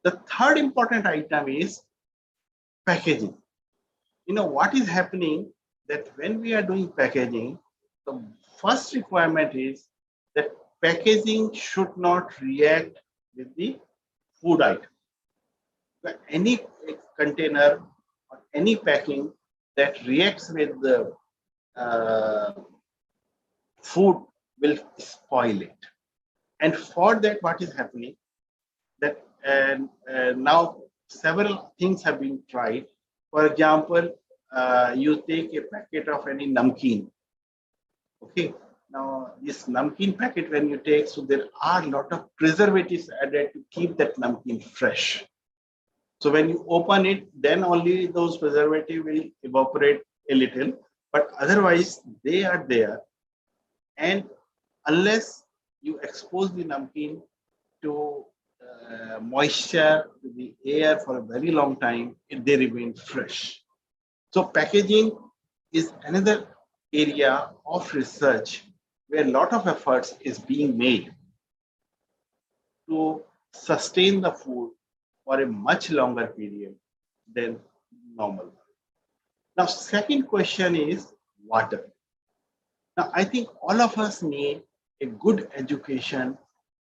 S10: The third important item is packaging. What is happening that when we are doing packaging, the first requirement is that packaging should not react with the food item. Any container or any packing that reacts with the food will spoil it. And for that, what is happening? That now several things have been tried. For example, you take a packet of any namkeen. Okay. Now this namkeen packet, when you take, so there are a lot of preservatives added to keep that namkeen fresh. So when you open it, then only those preservatives will evaporate a little, but otherwise they are there. And unless you expose the namkeen to moisture, to the air for a very long time, they remain fresh. So packaging is another area of research where a lot of efforts is being made to sustain the food for a much longer period than normal. Now, second question is water. Now, I think all of us need a good education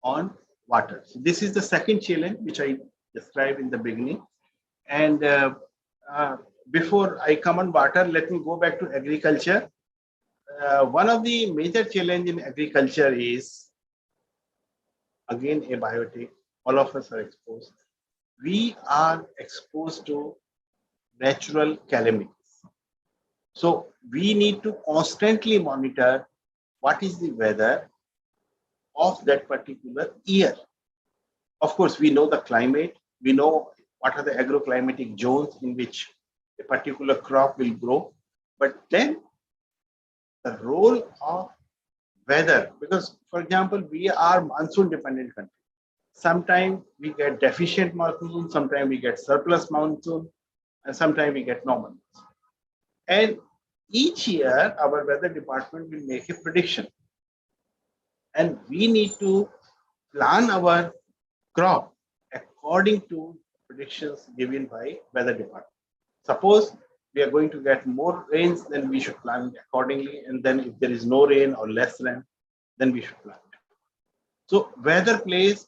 S10: on water. So this is the second challenge which I described in the beginning. And before I come on water, let me go back to agriculture. One of the major challenge in agriculture is, again, abiotic. All of us are exposed. We are exposed to natural calamities. So we need to constantly monitor what is the weather of that particular year. Of course, we know the climate, we know what are the agroclimatic zones in which a particular crop will grow, but then the role of weather, because for example, we are monsoon dependent country. Sometimes we get deficient monsoon, sometimes we get surplus monsoon, and sometimes we get normal monsoon. And each year, our weather department will make a prediction. And we need to plan our crop according to predictions given by weather department. Suppose we are going to get more rains, then we should plan accordingly. And then if there is no rain or less rain, then we should plan. So weather plays,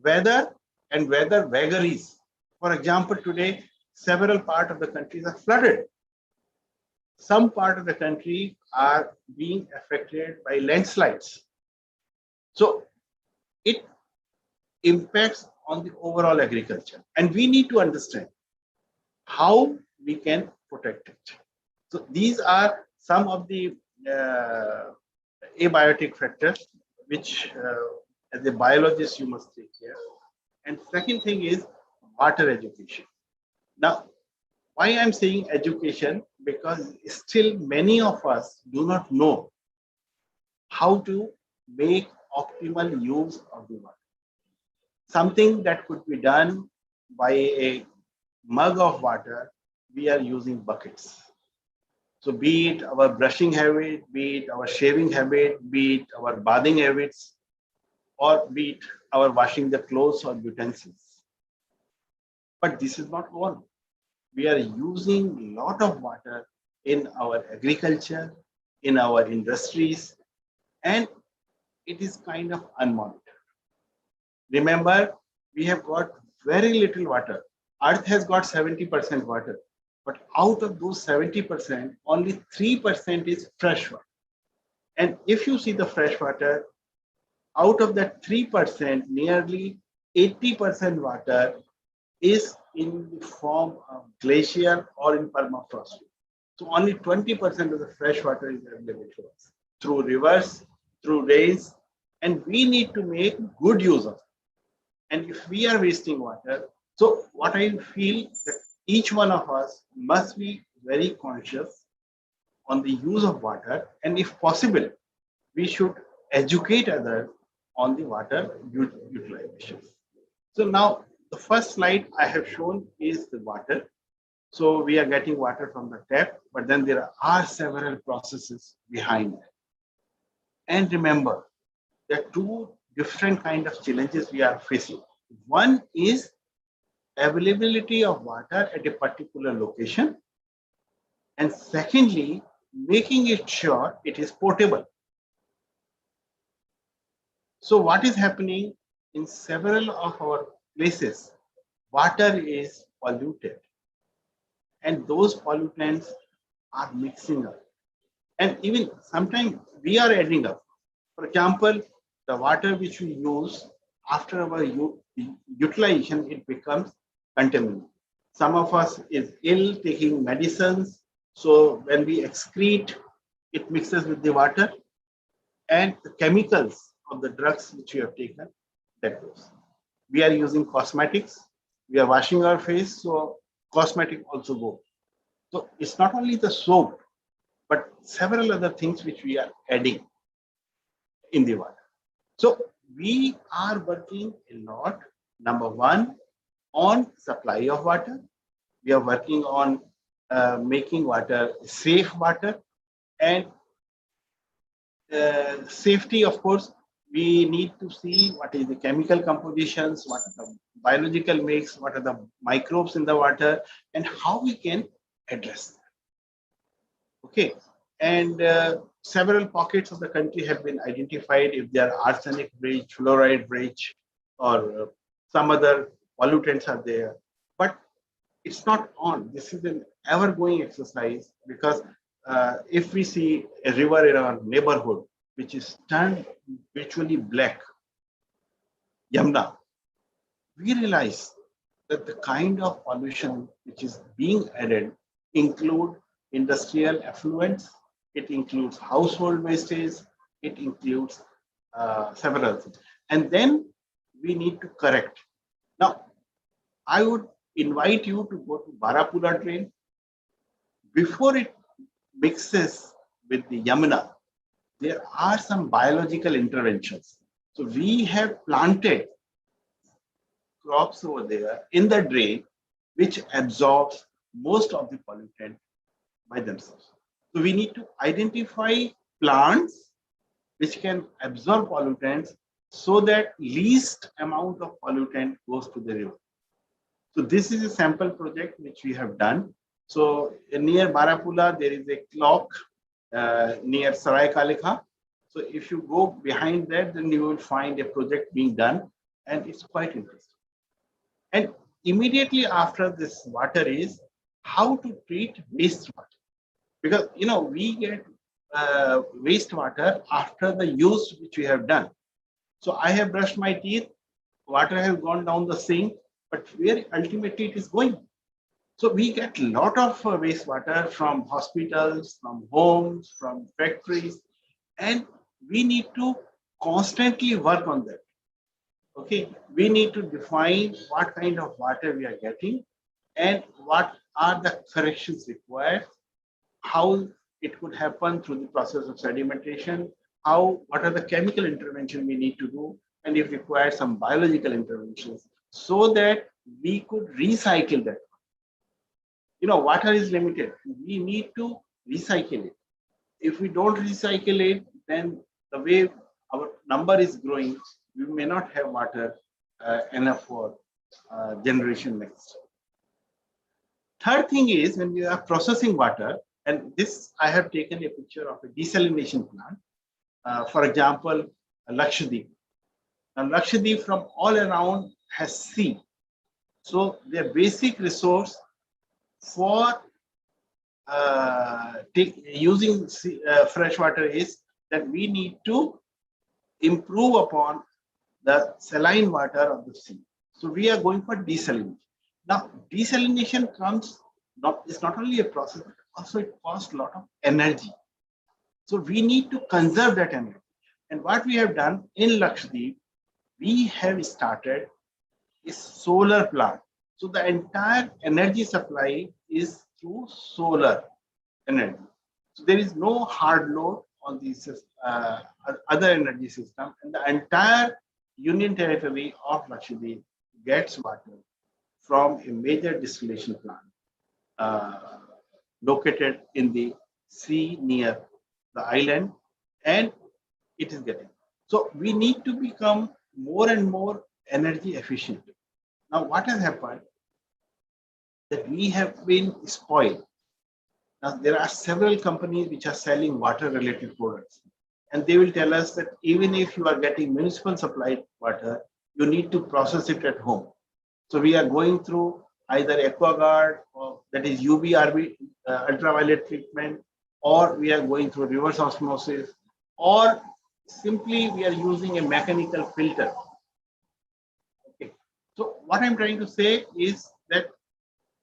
S10: weather and weather vagaries. For example, today, several parts of the country are flooded. Some part of the country are being affected by landslides. So it impacts on the overall agriculture. And we need to understand how we can protect it. So these are some of the abiotic factors which as a biologist you must take care. And second thing is water education. Now, why I'm saying education? Because still many of us do not know how to make optimal use of the water. Something that could be done by a mug of water, we are using buckets. So be it our brushing habit, be it our shaving habit, be it our bathing habits, or be it our washing the clothes or utensils. But this is not all. We are using a lot of water in our agriculture, in our industries, and it is kind of unmonitored. Remember, we have got very little water. Earth has got 70% water, but out of those 70%, only 3% is fresh water. And if you see the fresh water, out of that 3%, nearly 80% water is in the form of glacier or in permafrost. So only 20% of the fresh water is available to us through rivers, through rains, and we need to make good use of it. And if we are wasting water, so what I feel that each one of us must be very conscious on the use of water, and if possible, we should educate others on the water utilization. So now the first slide I have shown is the water. So we are getting water from the tap, but then there are several processes behind that. And remember, there are two different kind of challenges we are facing. One is availability of water at a particular location. And secondly, making it sure it is potable. So what is happening in several of our places, water is polluted. And those pollutants are mixing up. And even sometimes we are adding up. For example, the water which we use after our utilization, it becomes contaminated. Some of us is ill taking medicines. So when we excrete, it mixes with the water and the chemicals of the drugs which we have taken, that goes. We are using cosmetics. We are washing our face. So cosmetic also go. So it's not only the soap, but several other things which we are adding in the water. So we are working a lot, number one, on supply of water. We are working on making water safe water, and safety, of course, we need to see what is the chemical compositions, what are the biological mix, what are the microbes in the water, and how we can address them. Okay, and several pockets of the country have been identified if they are arsenic rich, fluoride rich, or some other pollutants are there. But it's not on. This is an ever-going exercise, because if we see a river in our neighborhood which is turned virtually black, Yamuna, we realize that the kind of pollution which is being added include industrial effluents, it includes household wastage, it includes several things. And then we need to correct. Now, I would invite you to go to Barapula drain. Before it mixes with the Yamuna, there are some biological interventions. So we have planted crops over there in the drain, which absorbs most of the pollutant by themselves. So we need to identify plants which can absorb pollutants so that least amount of pollutant goes to the river. So this is a sample project which we have done. So near Barapula, there is a clock near Sarai Kalikha. So if you go behind that, then you will find a project being done, and it's quite interesting. And immediately after this water is how to treat wastewater. Because, you know, we get wastewater after the use which we have done. So I have brushed my teeth, water has gone down the sink, but where ultimately it is going. So we get a lot of wastewater from hospitals, from homes, from factories, and we need to constantly work on that. Okay, we need to define what kind of water we are getting and what are the corrections required, how it could happen through the process of sedimentation, what are the chemical intervention we need to do, and if required, some biological interventions, so that we could recycle that. You know, water is limited. We need to recycle it. If we don't recycle it, then the way our number is growing, we may not have water enough for generation next. Third thing is, when we are processing water, and this I have taken a picture of a desalination plant. For example, Lakshadweep. Now, Lakshadweep from all around has sea. So their basic resource for using fresh water is that we need to improve upon the saline water of the sea. So we are going for desalination. Now, desalination it's not only a process, but also it costs a lot of energy. So we need to conserve that energy. And what we have done in Lakshadweep, we have started a solar plant. So the entire energy supply is through solar energy. So there is no hard load on these other energy system, and the entire union territory of Lakshadweep gets water from a major distillation plant located in the sea near the island, and it is getting. So we need to become more and more energy efficient. Now, what has happened? That we have been spoiled. Now, there are several companies which are selling water-related products, and they will tell us that even if you are getting municipal supplied water, you need to process it at home. So we are going through either AquaGuard, or that is UVRB ultraviolet treatment, or we are going through reverse osmosis, or simply we are using a mechanical filter. Okay. So what I'm trying to say is that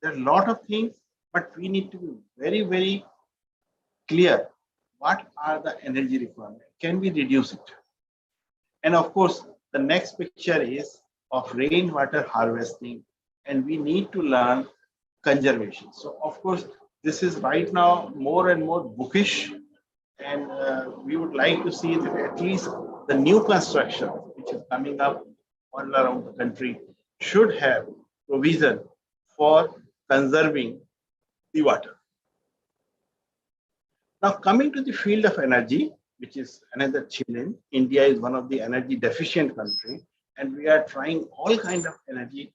S10: there are a lot of things, but we need to be very, very clear. What are the energy requirements? Can we reduce it? And of course, the next picture is of rainwater harvesting, and we need to learn conservation. So of course, this is right now more and more bookish, and we would like to see that at least the new construction which is coming up all around the country should have provision for conserving the water. Now coming to the field of energy, which is another challenge. India is one of the energy deficient country, and we are trying all kinds of energy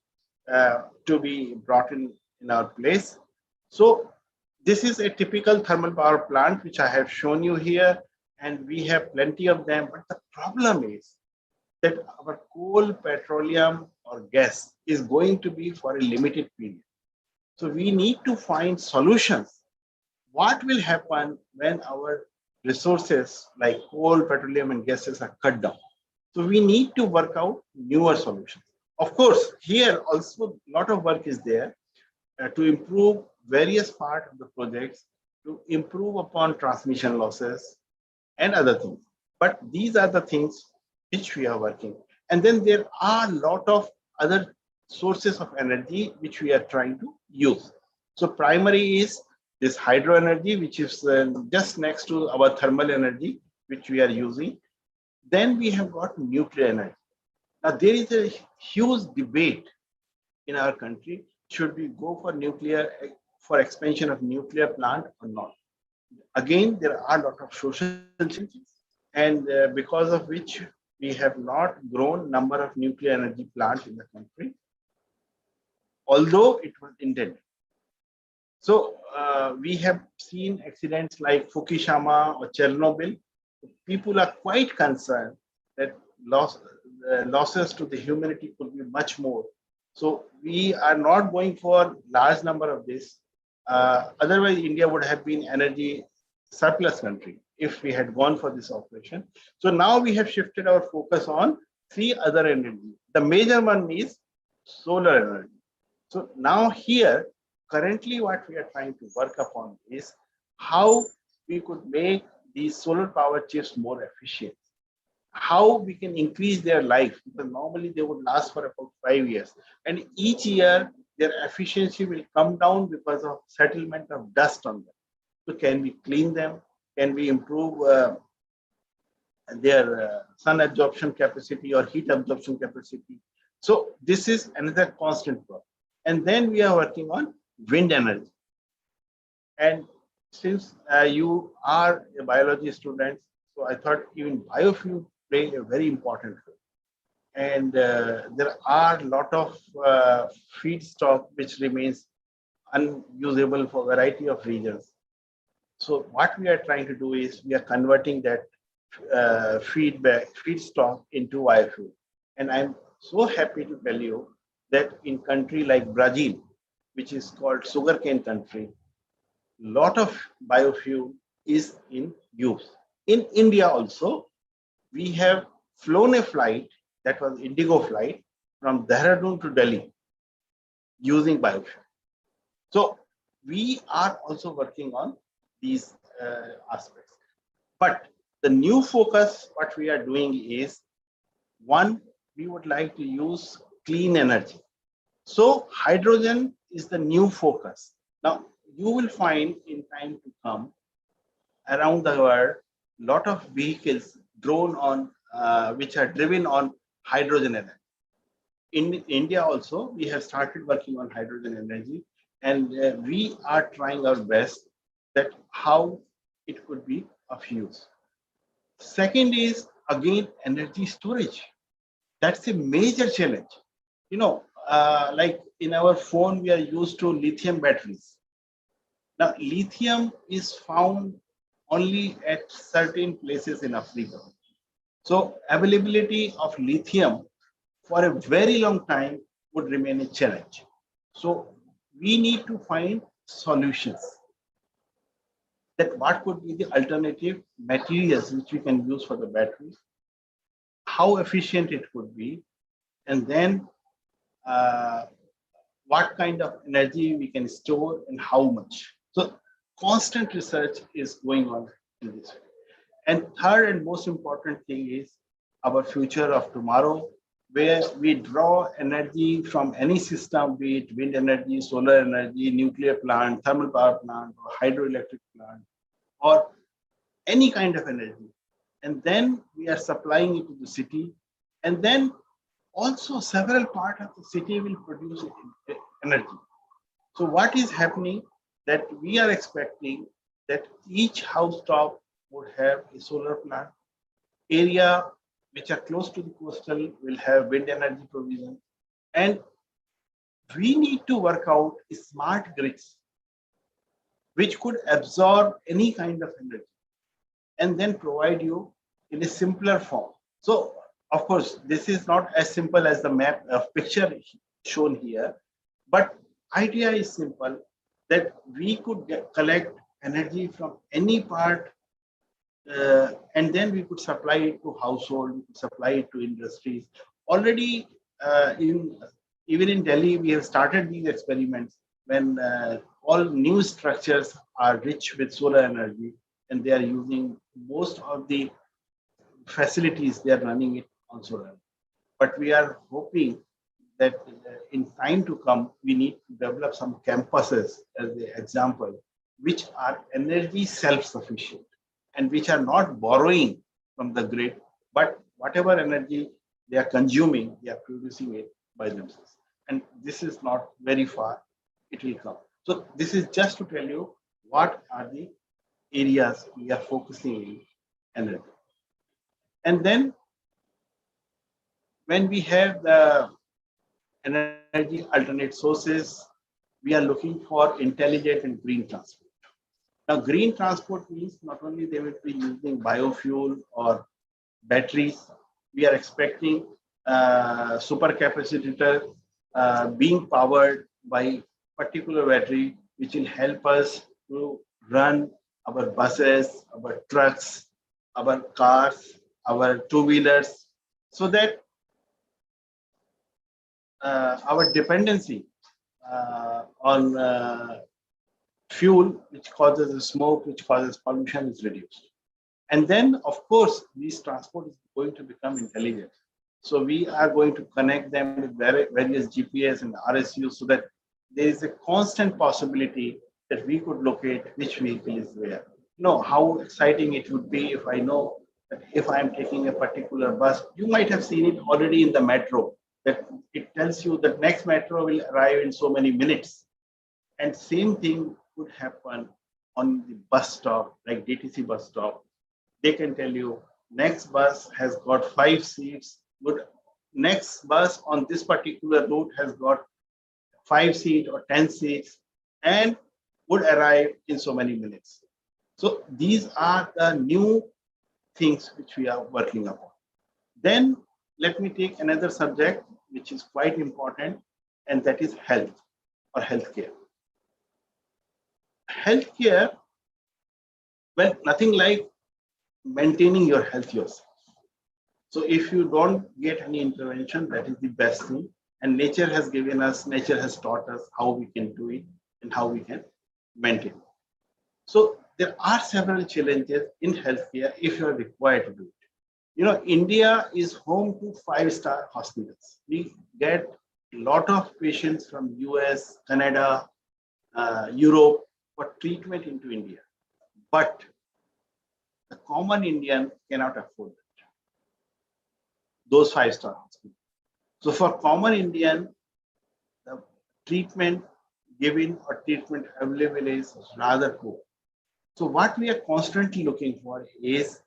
S10: to be brought in our place. So this is a typical thermal power plant, which I have shown you here, and we have plenty of them. But the problem is that our coal, petroleum, or gas is going to be for a limited period. So we need to find solutions. What will happen when our resources like coal, petroleum, and gases are cut down? So we need to work out newer solutions. Of course, here also a lot of work is there to improve various parts of the projects, to improve upon transmission losses and other things. But these are the things which we are working. And then there are a lot of other sources of energy which we are trying to use. So primary is this hydro energy, which is just next to our thermal energy, which we are using. Then we have got nuclear energy. Now there is a huge debate in our country. Should we go for nuclear, for expansion of nuclear plant or not? Again, there are a lot of social changes, and because of which we have not grown number of nuclear energy plants in the country, although it was intended. So we have seen accidents like Fukushima or Chernobyl. People are quite concerned that losses to the humanity could be much more. So we are not going for large number of this. Otherwise, India would have been energy surplus country if we had gone for this operation. So now we have shifted our focus on 3 other energy. The major one is solar energy. So now here, currently what we are trying to work upon is how we could make these solar power chips more efficient. How we can increase their life, because normally they would last for about 5 years. And each year their efficiency will come down because of settlement of dust on them. So can we clean them? Can we improve their sun absorption capacity or heat absorption capacity? So this is another constant work. And then we are working on wind energy. And since you are a biology student, so I thought even biofuel play a very important role. And there are a lot of feedstock which remains unusable for a variety of reasons. So what we are trying to do is we are converting that feedstock into biofuel. And I'm so happy to tell you that in country like Brazil, which is called sugarcane country, lot of biofuel is in use. In India also, we have flown a flight that was Indigo flight from Dehradun to Delhi using biofuel. So we are also working on these aspects. But the new focus, what we are doing is, one, we would like to use clean energy. So hydrogen is the new focus. Now, you will find in time to come around the world, lot of vehicles drawn on, which are driven on hydrogen energy. In India also, we have started working on hydrogen energy, and we are trying our best that how it could be of use. Second is, again, energy storage. That's a major challenge. You know, like in our phone, we are used to lithium batteries. Now, lithium is found only at certain places in Africa. So availability of lithium for a very long time would remain a challenge. So we need to find solutions. that what could be the alternative materials which we can use for the batteries, how efficient it could be, and then what kind of energy we can store and how much. So constant research is going on in this. And third and most important thing is our future of tomorrow, where we draw energy from any system, be it wind energy, solar energy, nuclear plant, thermal power plant, or hydroelectric plant, or any kind of energy. And then we are supplying it to the city. And then also several parts of the city will produce energy. So what is happening that we are expecting that each housetop would have a solar plant. Area which are close to the coastal will have wind energy provision. And we need to work out smart grids which could absorb any kind of energy and then provide you in a simpler form. So of course, this is not as simple as the map of picture shown here, but idea is simple that we could collect energy from any part and then we could supply it to household, we could supply it to industries. Already even in Delhi, we have started these experiments when all new structures are rich with solar energy and they are using most of the facilities, they are running it on solar. But we are hoping that in time to come, we need to develop some campuses as an example, which are energy self-sufficient and which are not borrowing from the grid, but whatever energy they are consuming, they are producing it by themselves. And this is not very far, it will come. So this is just to tell you what are the areas we are focusing in energy. And then when we have the energy alternate sources, we are looking for intelligent and green transport. Now, green transport means not only they will be using biofuel or batteries, we are expecting supercapacitor being powered by particular battery, which will help us to run our buses, our trucks, our cars, our two-wheelers, so that our dependency on fuel, which causes smoke, which causes pollution, is reduced. And then, of course, this transport is going to become intelligent. So we are going to connect them with various GPS and RSUs so that there is a constant possibility that we could locate which vehicle is where. You know how exciting it would be if I know that if I am taking a particular bus, you might have seen it already in the metro, that it tells you that next metro will arrive in so many minutes. And same thing could happen on the bus stop, like DTC bus stop. They can tell you next bus has got 5 seats, but next bus on this particular route has got 5 seats or 10 seats and would arrive in so many minutes. So these are the new things which we are working upon. Then let me take another subject which is quite important, and that is health or healthcare. Healthcare, well, nothing like maintaining your health yourself. So if you don't get any intervention, that is the best thing. And nature has given us, nature has taught us how we can do it and how we can maintain it. So there are several challenges in healthcare if you are required to do it. You know, India is home to 5-star hospitals. We get a lot of patients from US, Canada, Europe for treatment into India. But the common Indian cannot afford it, those 5-star hospitals. So for common Indian, the treatment given or treatment available is rather poor. So what we are constantly looking for is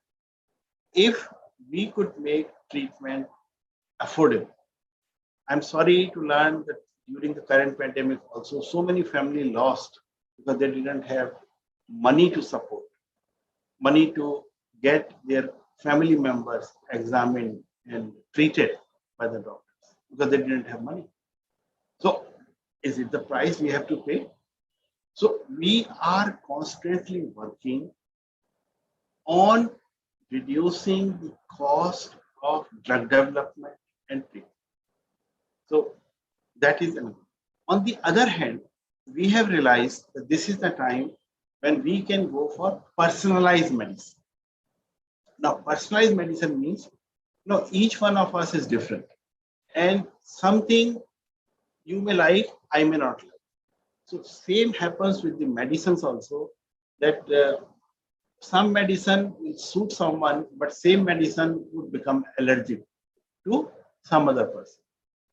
S10: if we could make treatment affordable. I'm sorry to learn that during the current pandemic also so many families lost because they didn't have money to support, money to get their family members examined and treated by the doctors because they didn't have money. So is it the price we have to pay? So we are constantly working on reducing the cost of drug development and treatment. So that is another. On the other hand, we have realized that this is the time when we can go for personalized medicine. Now, personalized medicine means, each one of us is different, and something you may like, I may not like. So same happens with the medicines also, that some medicine will suit someone, but same medicine would become allergic to some other person.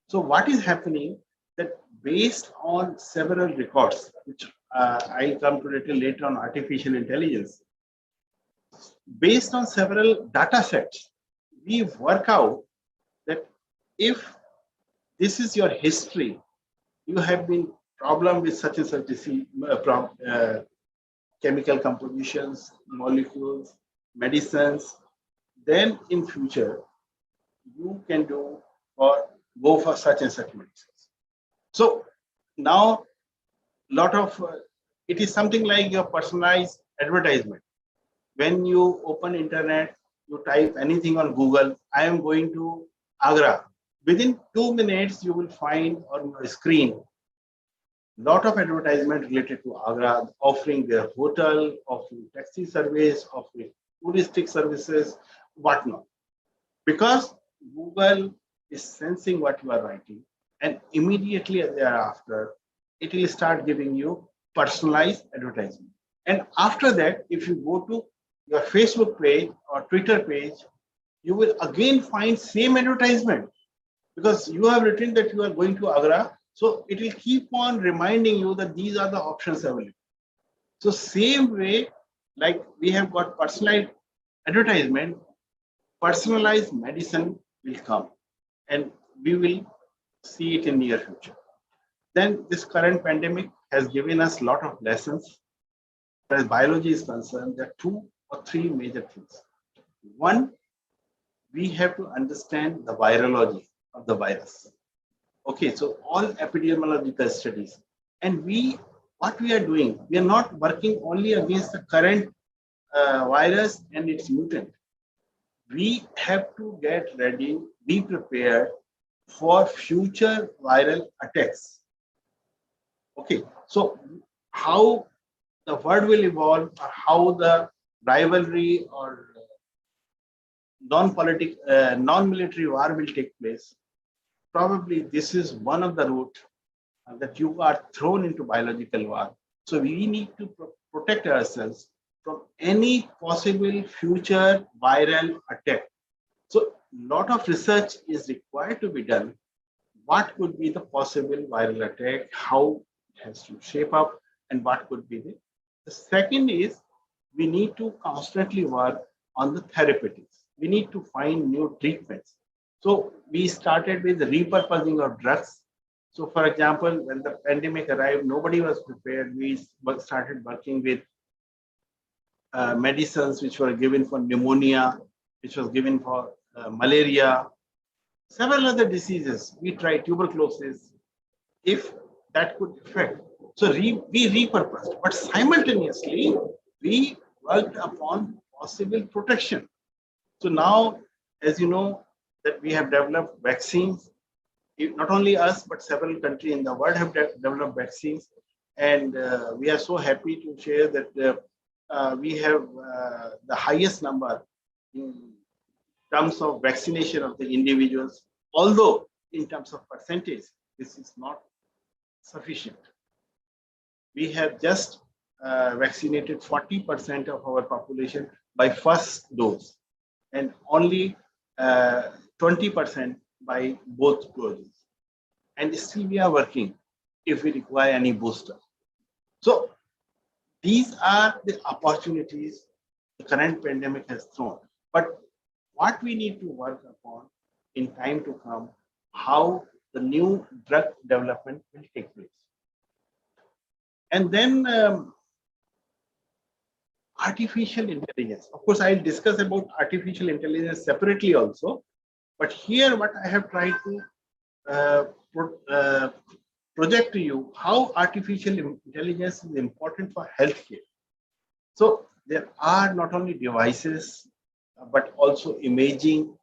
S10: So what is happening, that based on several records, which I'll come to a little later on artificial intelligence, based on several data sets, we work out that if this is your history, you have been problem with such and such disease, chemical compositions, molecules, medicines, then in future you can go for such and such medicines. So now it is something like your personalized advertisement. When you open internet, you type anything on Google, I am going to Agra. Within 2 minutes, you will find on your screen lot of advertisement related to Agra, offering their hotel, offering taxi service, offering touristic services, whatnot. Because Google is sensing what you are writing, and immediately thereafter, it will start giving you personalized advertisement. And after that, if you go to your Facebook page or Twitter page, you will again find same advertisement, because you have written that you are going to Agra. So it will keep on reminding you that these are the options available. So same way, like we have got personalized advertisement, personalized medicine will come, and we will see it in near future. Then this current pandemic has given us a lot of lessons. As biology is concerned, there are 2 or 3 major things. One, we have to understand the virology of the virus. Okay, so all epidemiological studies. And what we are doing, we are not working only against the current virus and its mutant. We have to get ready, be prepared for future viral attacks. Okay, so how the world will evolve, or how the rivalry or non-military war will take place. Probably this is one of the route that you are thrown into biological war. So we need to protect ourselves from any possible future viral attack. So a lot of research is required to be done. What could be the possible viral attack, how it has to shape up, and what could be the second is, we need to constantly work on the therapeutics. We need to find new treatments. So we started with the repurposing of drugs. So for example, when the pandemic arrived, nobody was prepared. We started working with medicines which were given for pneumonia, which was given for malaria, several other diseases. We tried tuberculosis, if that could affect. So we repurposed, but simultaneously we worked upon possible protection. So now, as you know, that we have developed vaccines. Not only us, but several countries in the world have developed vaccines. And we are so happy to share that we have the highest number in terms of vaccination of the individuals. Although in terms of percentage, this is not sufficient. We have just vaccinated 40% of our population by first dose, and only 20% by both doses. And still we are working if we require any booster. So these are the opportunities the current pandemic has thrown. But what we need to work upon in time to come, how the new drug development will take place. And then artificial intelligence. Of course, I'll discuss about artificial intelligence separately also. But here what I have tried to project to you how artificial intelligence is important for healthcare. So there are not only devices, but also imaging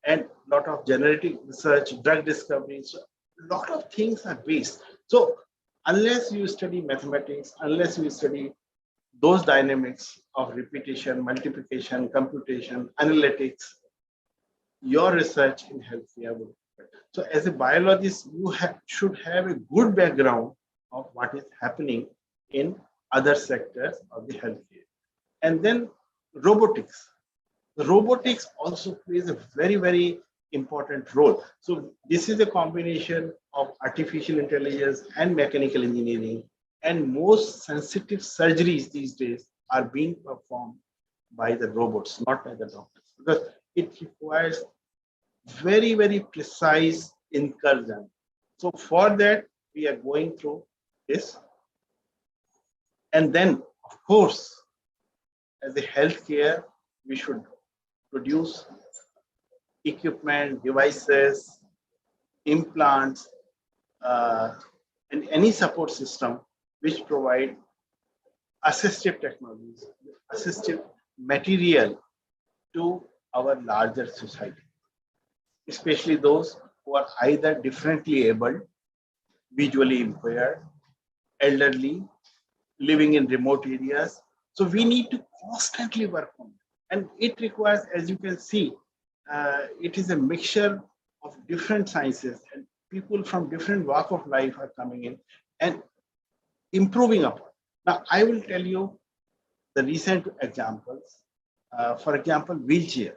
S10: and lot of genetic research, drug discovery. So a lot of things are based. So unless you study mathematics, unless you study those dynamics of repetition, multiplication, computation, analytics, your research in healthcare will. So as a biologist, you should have a good background of what is happening in other sectors of the healthcare. And then robotics. The robotics also plays a very, very important role. So this is a combination of artificial intelligence and mechanical engineering. And most sensitive surgeries these days are being performed by the robots, not by the doctors, because it requires very, very precise incursion. So for that, we are going through this. And then, of course, as a healthcare, we should produce equipment, devices, implants, and any support system which provide assistive technologies, assistive material to our larger society, especially those who are either differently abled, visually impaired, elderly, living in remote areas. So we need to constantly work on it. And it requires, as you can see, it is a mixture of different sciences, and people from different walk of life are coming in and improving upon. Now, I will tell you the recent examples. For example, wheelchair.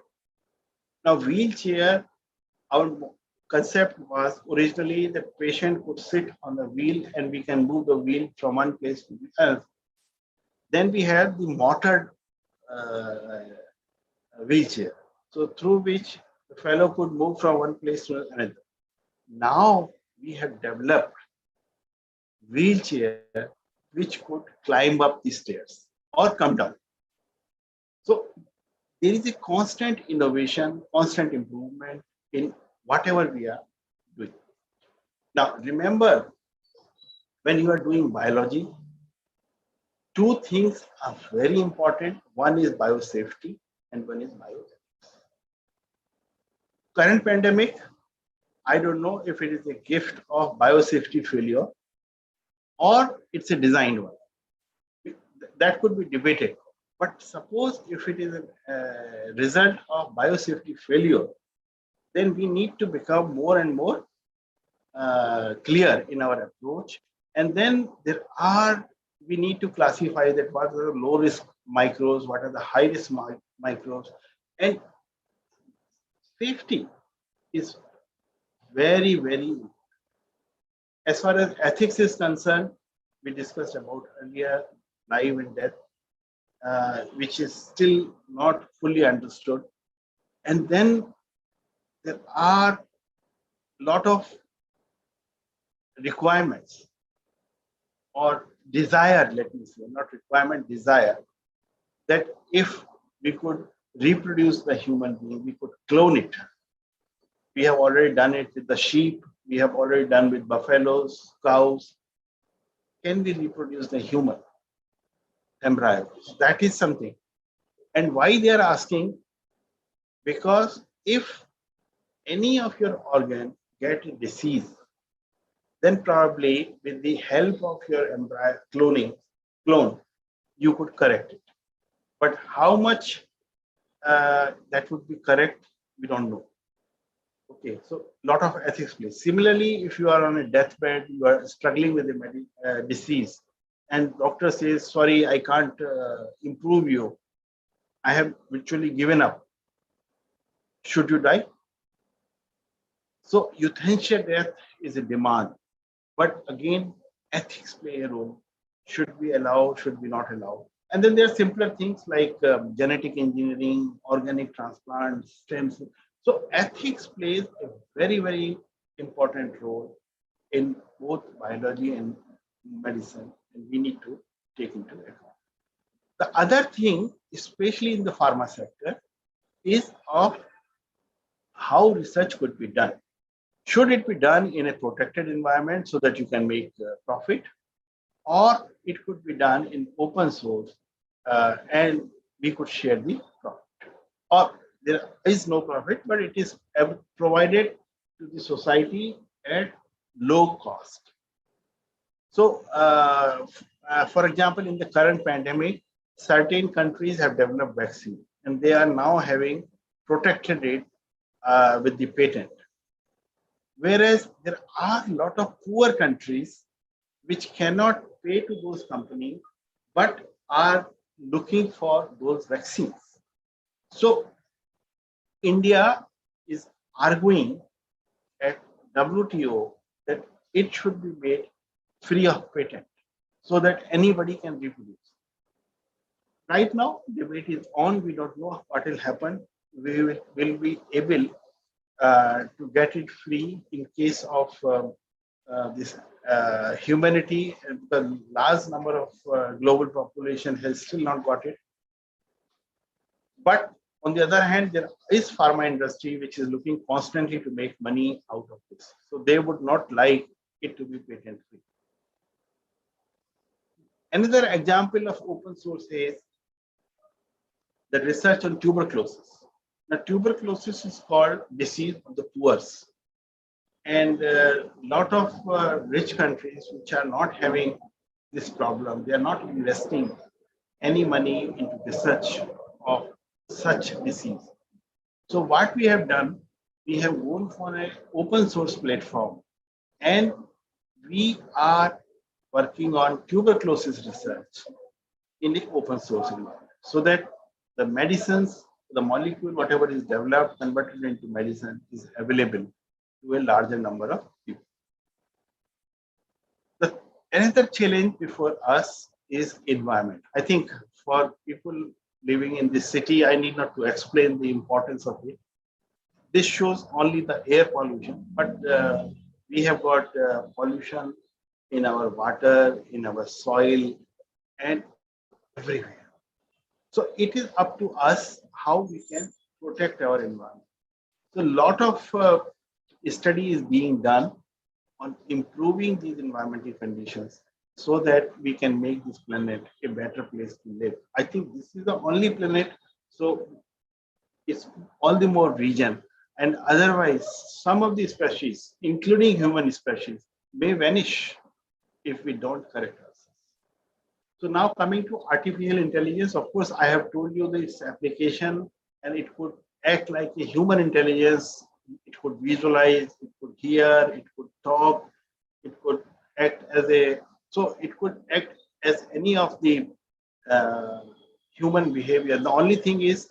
S10: Now, wheelchair, our concept was originally the patient could sit on the wheel and we can move the wheel from one place to the other. Then we had the motored wheelchair, so through which the fellow could move from one place to another. Now we have developed wheelchair which could climb up the stairs or come down. So there is a constant innovation, constant improvement in whatever we are doing. Now remember, when you are doing biology, two things are very important. One is biosafety and one is bioethics. Current pandemic, I don't know if it is a gift of biosafety failure or it's a designed one. That could be debated. But suppose if it is a result of biosafety failure, then we need to become more and more clear in our approach. And then we need to classify that what are the low risk microbes, what are the high risk microbes. And safety is very, very important. As far as ethics is concerned, we discussed about earlier life and death, which is still not fully understood. And then there are a lot of requirements or desire, let me say, not requirement, desire, that if we could reproduce the human being, we could clone it. We have already done it with the sheep. We have already done with buffaloes, cows. Can we reproduce the human embryo? That is something. And why they are asking? Because if any of your organ get a disease, then probably with the help of your embryo clone, you could correct it. But how much that would be correct, we don't know. Okay, so a lot of ethics plays. Similarly, if you are on a deathbed, you are struggling with a disease, and doctor says, sorry, I can't improve you. I have virtually given up. Should you die? So euthanasia death is a demand. But again, ethics play a role. Should we allow, should we not allow? And then there are simpler things like genetic engineering, organic transplants, stem cells. So ethics plays a very, very important role in both biology and medicine, and we need to take into account. The other thing, especially in the pharma sector, is of how research could be done. Should it be done in a protected environment so that you can make profit, or it could be done in open source and we could share the profit? Or there is no profit, but it is provided to the society at low cost. So, for example, in the current pandemic, certain countries have developed vaccine and they are now having protected it with the patent. Whereas there are a lot of poor countries which cannot pay to those companies, but are looking for those vaccines. So India is arguing at WTO that it should be made free of patent so that anybody can reproduce. Right now, debate is on. We don't know what will happen. We will be able to get it free in case of this humanity. The large number of global population has still not got it. But on the other hand, there is pharma industry which is looking constantly to make money out of this. So they would not like it to be patent free. Another example of open source is the research on tuberculosis. Now, tuberculosis is called disease of the poor. And a lot of rich countries which are not having this problem, they are not investing any money into research of such disease. So what we have done, we have gone for an open source platform and we are working on tuberculosis research in the open source environment so that the medicines, the molecule, whatever is developed, converted into medicine is available to a larger number of people. Another challenge before us is environment. I think for people living in this city, I need not to explain the importance of it. This shows only the air pollution, but we have got pollution in our water, in our soil, and everywhere. So it is up to us how we can protect our environment. So a lot of study is being done on improving these environmental conditions so that we can make this planet a better place to live. I think this is the only planet, so it's all the more region. And otherwise, some of the species, including human species, may vanish if we don't correct ourselves. So now coming to artificial intelligence, of course, I have told you this application and it could act like a human intelligence. It could visualize, it could hear, it could talk, it could act as a, so it could act as any of the human behavior. The only thing is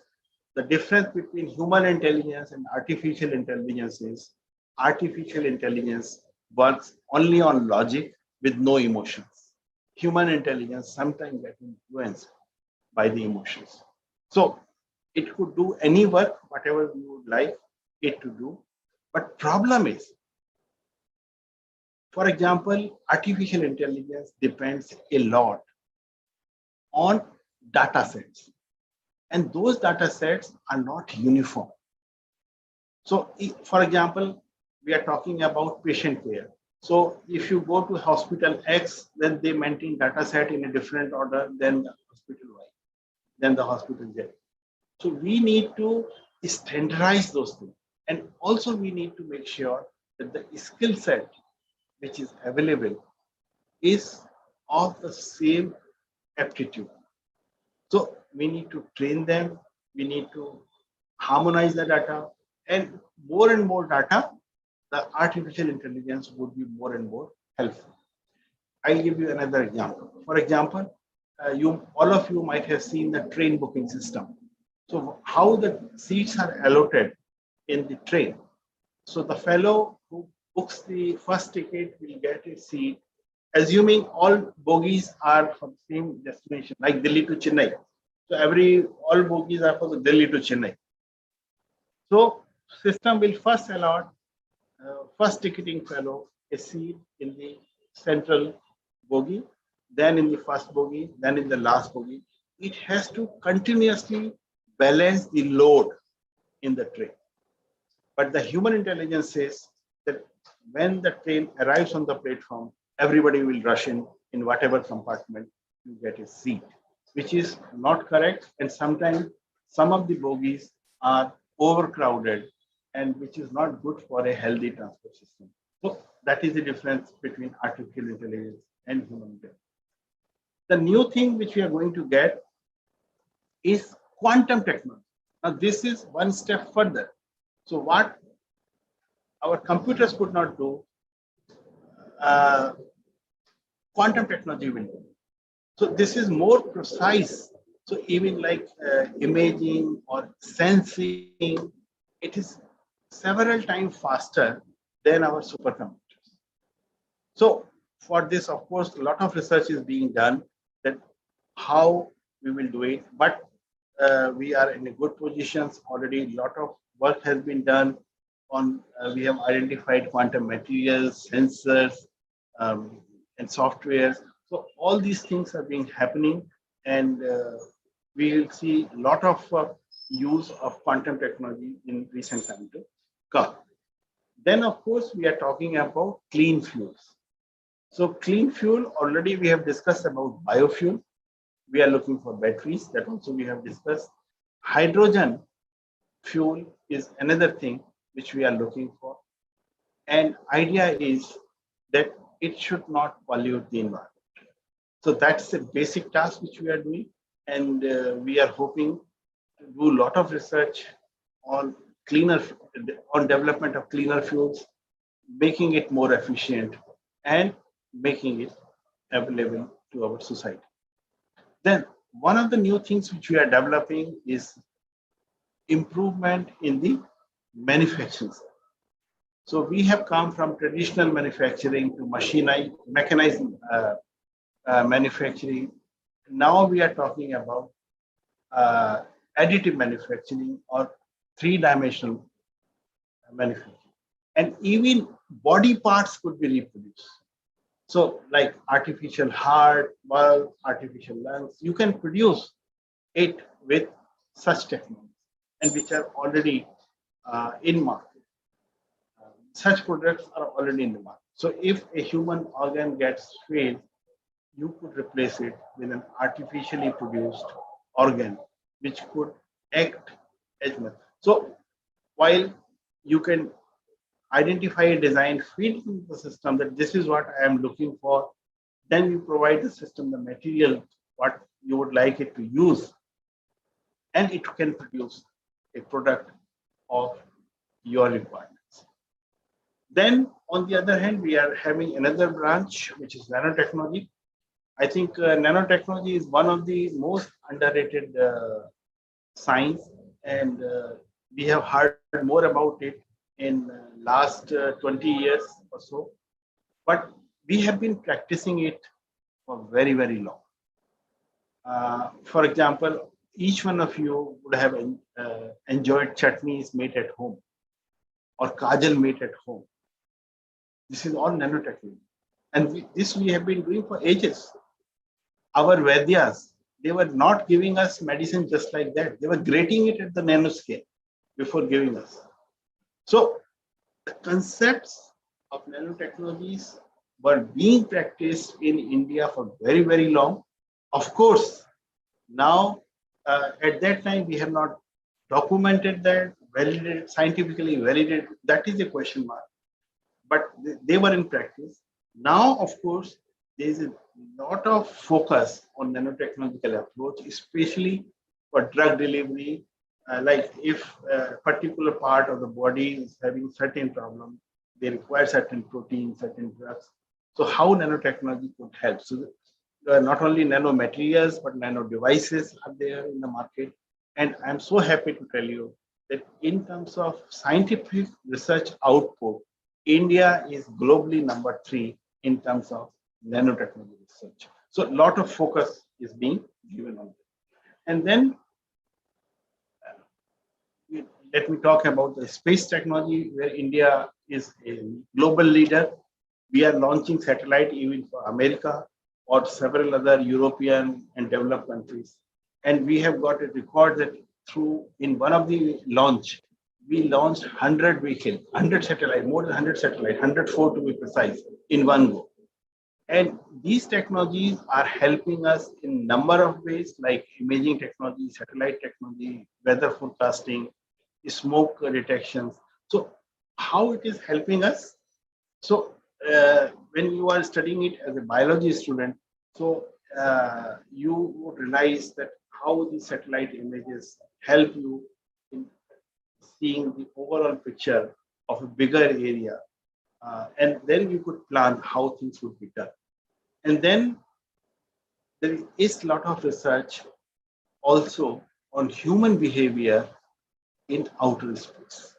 S10: the difference between human intelligence and artificial intelligence is artificial intelligence works only on logic with no emotions. Human intelligence sometimes gets influenced by the emotions. So it could do any work, whatever you would like it to do. But problem is, for example, artificial intelligence depends a lot on data sets. And those data sets are not uniform. So for example, we are talking about patient care. So if you go to hospital X, then they maintain data set in a different order than the hospital Y, than the hospital Z. So we need to standardize those things. And also we need to make sure that the skill set which is available is of the same aptitude. So we need to train them, we need to harmonize the data, and more data, the artificial intelligence would be more and more helpful. I'll give you another example. For example, all of you might have seen the train booking system. So how the seats are allotted in the train. So the fellow who books the first ticket will get a seat, assuming all bogies are from the same destination, like Delhi to Chennai. So all bogies are for the Delhi to Chennai. So system will first allot first ticketing fellow a seat in the central bogie, then in the first bogie, then in the last bogie. It has to continuously balance the load in the train. But the human intelligence says that when the train arrives on the platform, everybody will rush in whatever compartment to get a seat, which is not correct. And sometimes some of the bogies are overcrowded, and which is not good for a healthy transport system. So that is the difference between artificial intelligence and human intelligence. The new thing which we are going to get is quantum technology. Now, this is one step further. So what our computers could not do, quantum technology will do. So this is more precise. So even like imaging or sensing, it is several times faster than our supercomputers. So for this, of course, a lot of research is being done that how we will do it, but we are in a good positions already. A lot of work has been done on, we have identified quantum materials, sensors, and software. So all these things are being happening, and we will see a lot of use of quantum technology in recent time to come. Then, of course, we are talking about clean fuels. So clean fuel, already we have discussed about biofuel. We are looking for batteries, that also we have discussed. Hydrogen fuel is another thing which we are looking for. And idea is that it should not pollute the environment. So that's the basic task which we are doing. And we are hoping to do a lot of research on development of cleaner fuels, making it more efficient and making it available to our society. Then one of the new things which we are developing is improvement in the manufacturing. So we have come from traditional manufacturing to mechanized manufacturing. Now we are talking about additive manufacturing or three-dimensional manufacturing. And even body parts could be reproduced. So like artificial heart, valve, artificial lungs, you can produce it with such technology, and which are already in market. Such products are already in the market. So if a human organ gets failed, you could replace it with an artificially produced organ, which could act as well. So while you can identify a design, feed into the system that this is what I am looking for, then you provide the system the material, what you would like it to use, and it can produce a product of your requirements. Then on the other hand, we are having another branch, which is nanotechnology. I think nanotechnology is one of the most underrated science, and we have heard more about it in last 20 years or so, but we have been practicing it for very, very long. For example, each one of you would have enjoyed chutneys made at home or kajal made at home. This is all nanotechnology, and this we have been doing for ages. Our Vaidyas, they were not giving us medicine just like that. They were grading it at the nanoscale before giving us. So the concepts of nanotechnologies were being practiced in India for very, very long. Of course, now at that time we have not documented that, validated, scientifically validated. That is a question mark. But they were in practice. Now, of course, there is a lot of focus on nanotechnological approach, especially for drug delivery. Like if a particular part of the body is having certain problem, they require certain proteins, certain drugs. So how nanotechnology could help? So not only nanomaterials, but nano devices are there in the market. And I'm so happy to tell you that in terms of scientific research output, India is globally number 3 in terms of nanotechnology research. So a lot of focus is being given on it. And then let me talk about the space technology, where India is a global leader. We are launching satellite even for America or several other European and developed countries. And we have got a record that in one of the launch, we launched 100 vehicles, 100 satellite, more than 100 satellite, 104 to be precise, in one go. And these technologies are helping us in number of ways, like imaging technology, satellite technology, weather forecasting, smoke detections. So how it is helping us? So when you are studying it as a biology student, so you would realize that how the satellite images help you in seeing the overall picture of a bigger area. And then you could plan how things would be done. And then there is a lot of research also on human behavior in outer space.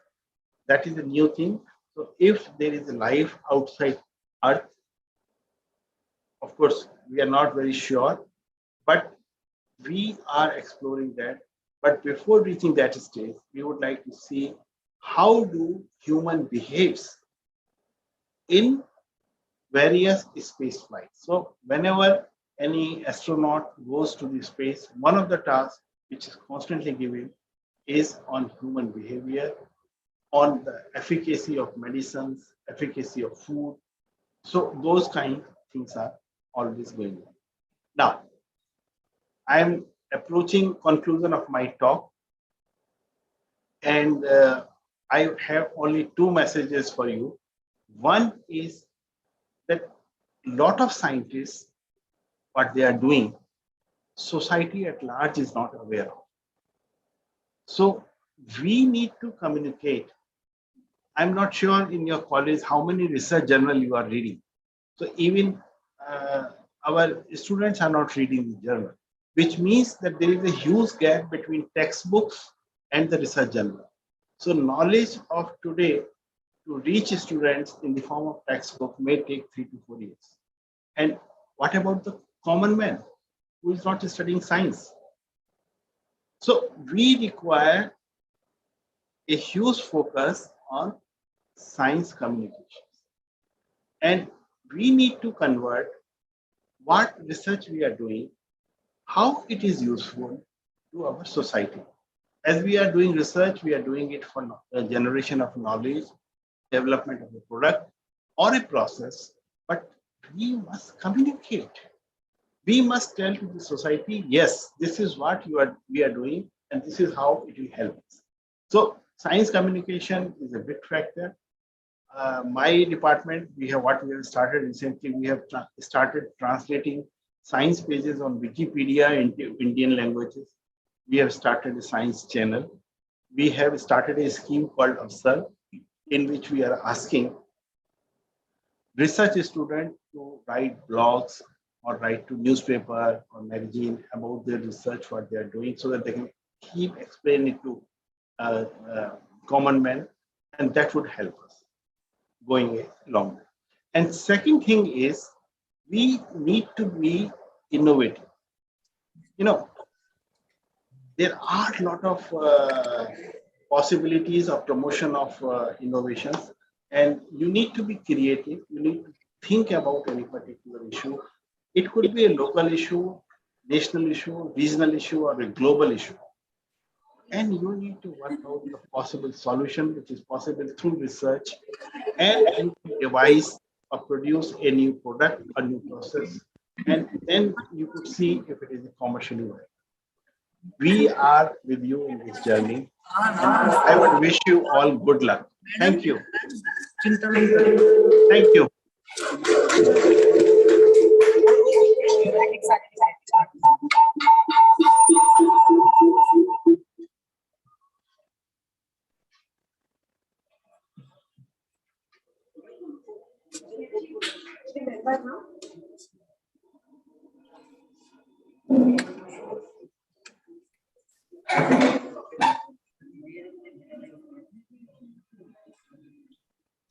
S10: That is a new thing. So if there is a life outside Earth, of course, we are not very sure, but we are exploring that. But before reaching that stage, we would like to see how do human behaves in various space flights. So whenever any astronaut goes to the space, one of the tasks which is constantly given is on human behavior, on the efficacy of medicines, efficacy of food. So those kind of things are always going on. Now, I am approaching conclusion of my talk, and I have only two messages for you. One is that a lot of scientists, what they are doing, society at large is not aware of. So we need to communicate. I'm not sure in your college how many research journal you are reading. So even our students are not reading the journal, which means that there is a huge gap between textbooks and the research journal. So knowledge of today to reach students in the form of textbook may take 3 to 4 years. And what about the common man who is not studying science? So we require a huge focus on science communications. And we need to convert what research we are doing, how it is useful to our society. As we are doing research, we are doing it for a generation of knowledge, development of a product or a process, but we must communicate. We must tell to the society, yes, this is what we are doing, and this is how it will help us. So science communication is a big factor. My department, we have started recently. We have started translating science pages on Wikipedia into Indian languages. We have started a science channel. We have started a scheme called Avsar, in which we are asking research students to write blogs or write to newspaper or magazine about their research, what they are doing, so that they can keep explaining it to common men, and that would help us going a long way. And second thing is, we need to be innovative. You know, there are a lot of possibilities of promotion of innovations, and you need to be creative. You need to think about any particular issue. It could be a local issue, national issue, regional issue, or a global issue. And you need to work out the possible solution, which is possible through research, and you can devise or produce a new product, a new process, and then you could see if it is commercially viable. We are with you in this journey. And I would wish you all good luck. Thank you. Thank you.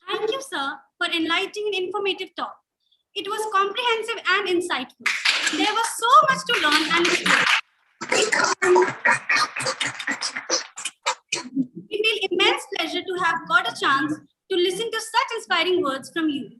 S4: Thank you, sir, for enlightening and informative talk. It was comprehensive and insightful. There was so much to learn and explore. We feel immense pleasure to have got a chance to listen to such inspiring words from you.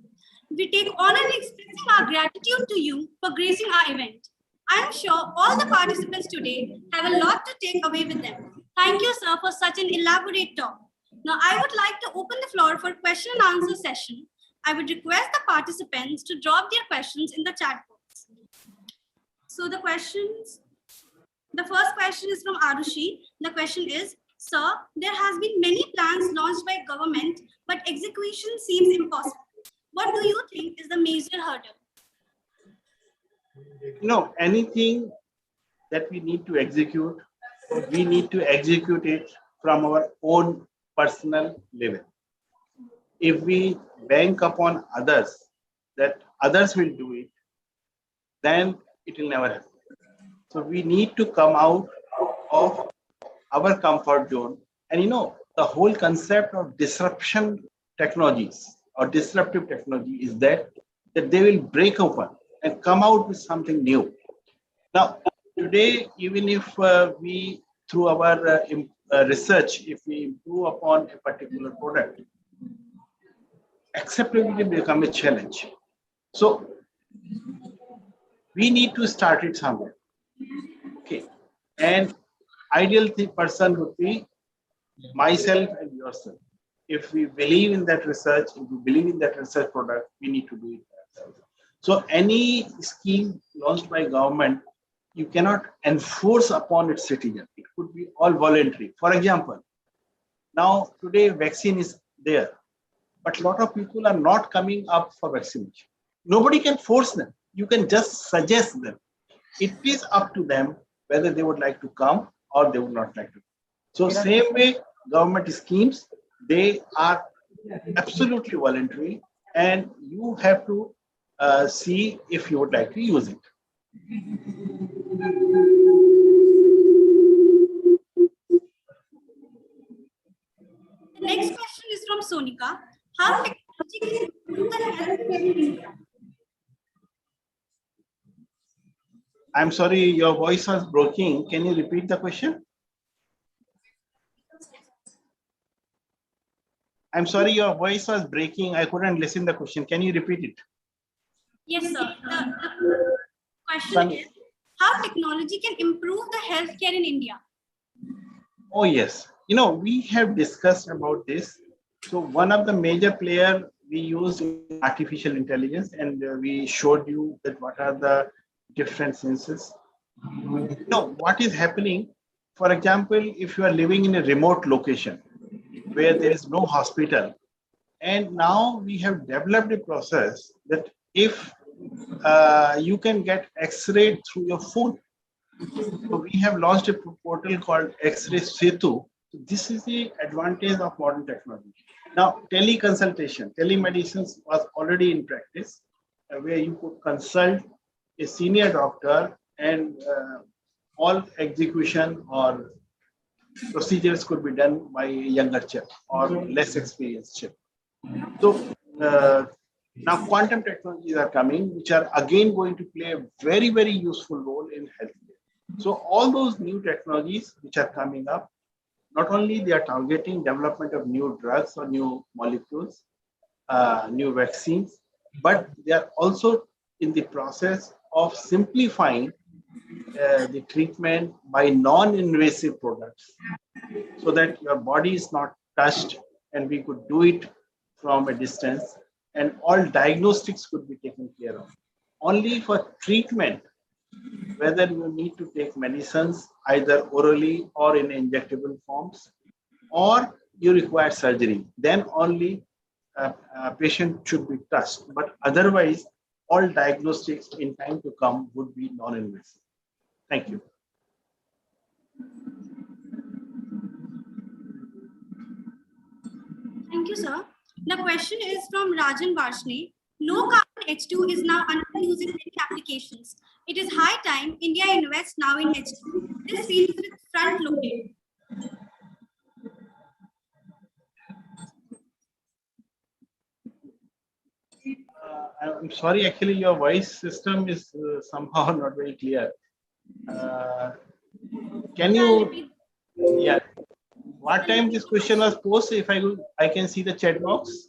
S4: We take honor in expressing our gratitude to you for gracing our event. I am sure all the participants today have a lot to take away with them. Thank you, sir, for such an elaborate talk. Now, I would like to open the floor for question and answer session. I would request the participants to drop their questions in the chat box. So the first question is from Arushi. The question is, sir, there has been many plans launched by government, but execution seems impossible. What do you think is the major hurdle?
S10: Anything that we need to execute, we need to execute it from our own personal level. If we bank upon others, that others will do it, then it will never happen. So we need to come out of our comfort zone. And the whole concept of disruption technologies or disruptive technology is that they will break open and come out with something new. Now, today, even if we, through our research, if we improve upon a particular product, acceptability will become a challenge. So we need to start it somewhere. Okay. And ideal person would be myself and yourself. If we believe in that research, if we believe in that research product, we need to do it ourselves. So any scheme launched by government, you cannot enforce upon its citizen. It could be all voluntary. For example, now today vaccine is there, but a lot of people are not coming up for vaccination. Nobody can force them. You can just suggest them. It is up to them whether they would like to come or they would not like to. So same way, government schemes, they are absolutely voluntary, and you have to see if you would like to use it.
S4: The next question is from Sonika. How technology can improve the healthcare in India?
S10: I'm sorry, your voice was breaking. Can you repeat the question? I'm sorry, your voice was breaking. I couldn't listen to the question. Can you repeat it?
S4: Yes, sir. The question is, how technology can improve the healthcare in India?
S10: Oh, yes. We have discussed about this. So one of the major players we use artificial intelligence, and we showed you that what are the different senses. What is happening, for example, if you are living in a remote location where there is no hospital, and now we have developed a process that if you can get X-ray through your phone. So we have launched a portal called X-Ray Setu. This is the advantage of modern technology. Now, teleconsultation, telemedicine was already in practice, where you could consult a senior doctor and all execution or procedures could be done by a younger chip or less experienced chip. So now quantum technologies are coming, which are again going to play a very, very useful role in healthcare. So all those new technologies which are coming up, not only they are targeting development of new drugs or new molecules, new vaccines, but they are also in the process of simplifying the treatment by non-invasive products so that your body is not touched and we could do it from a distance and all diagnostics could be taken care of. Only for treatment, whether you need to take medicines either orally or in injectable forms, or you require surgery, then only a patient should be touched. But otherwise, all diagnostics in time to come would be non-invasive. Thank you.
S4: Thank you, sir. The question is from Rajan Varshne. Low carbon H2 is now underused in many applications. It is high time India invests now in H2. This feels front loaded.
S10: I'm sorry, actually, your voice system is somehow not very clear. Can you, yeah, what time this question was posted? If I can see the chat box.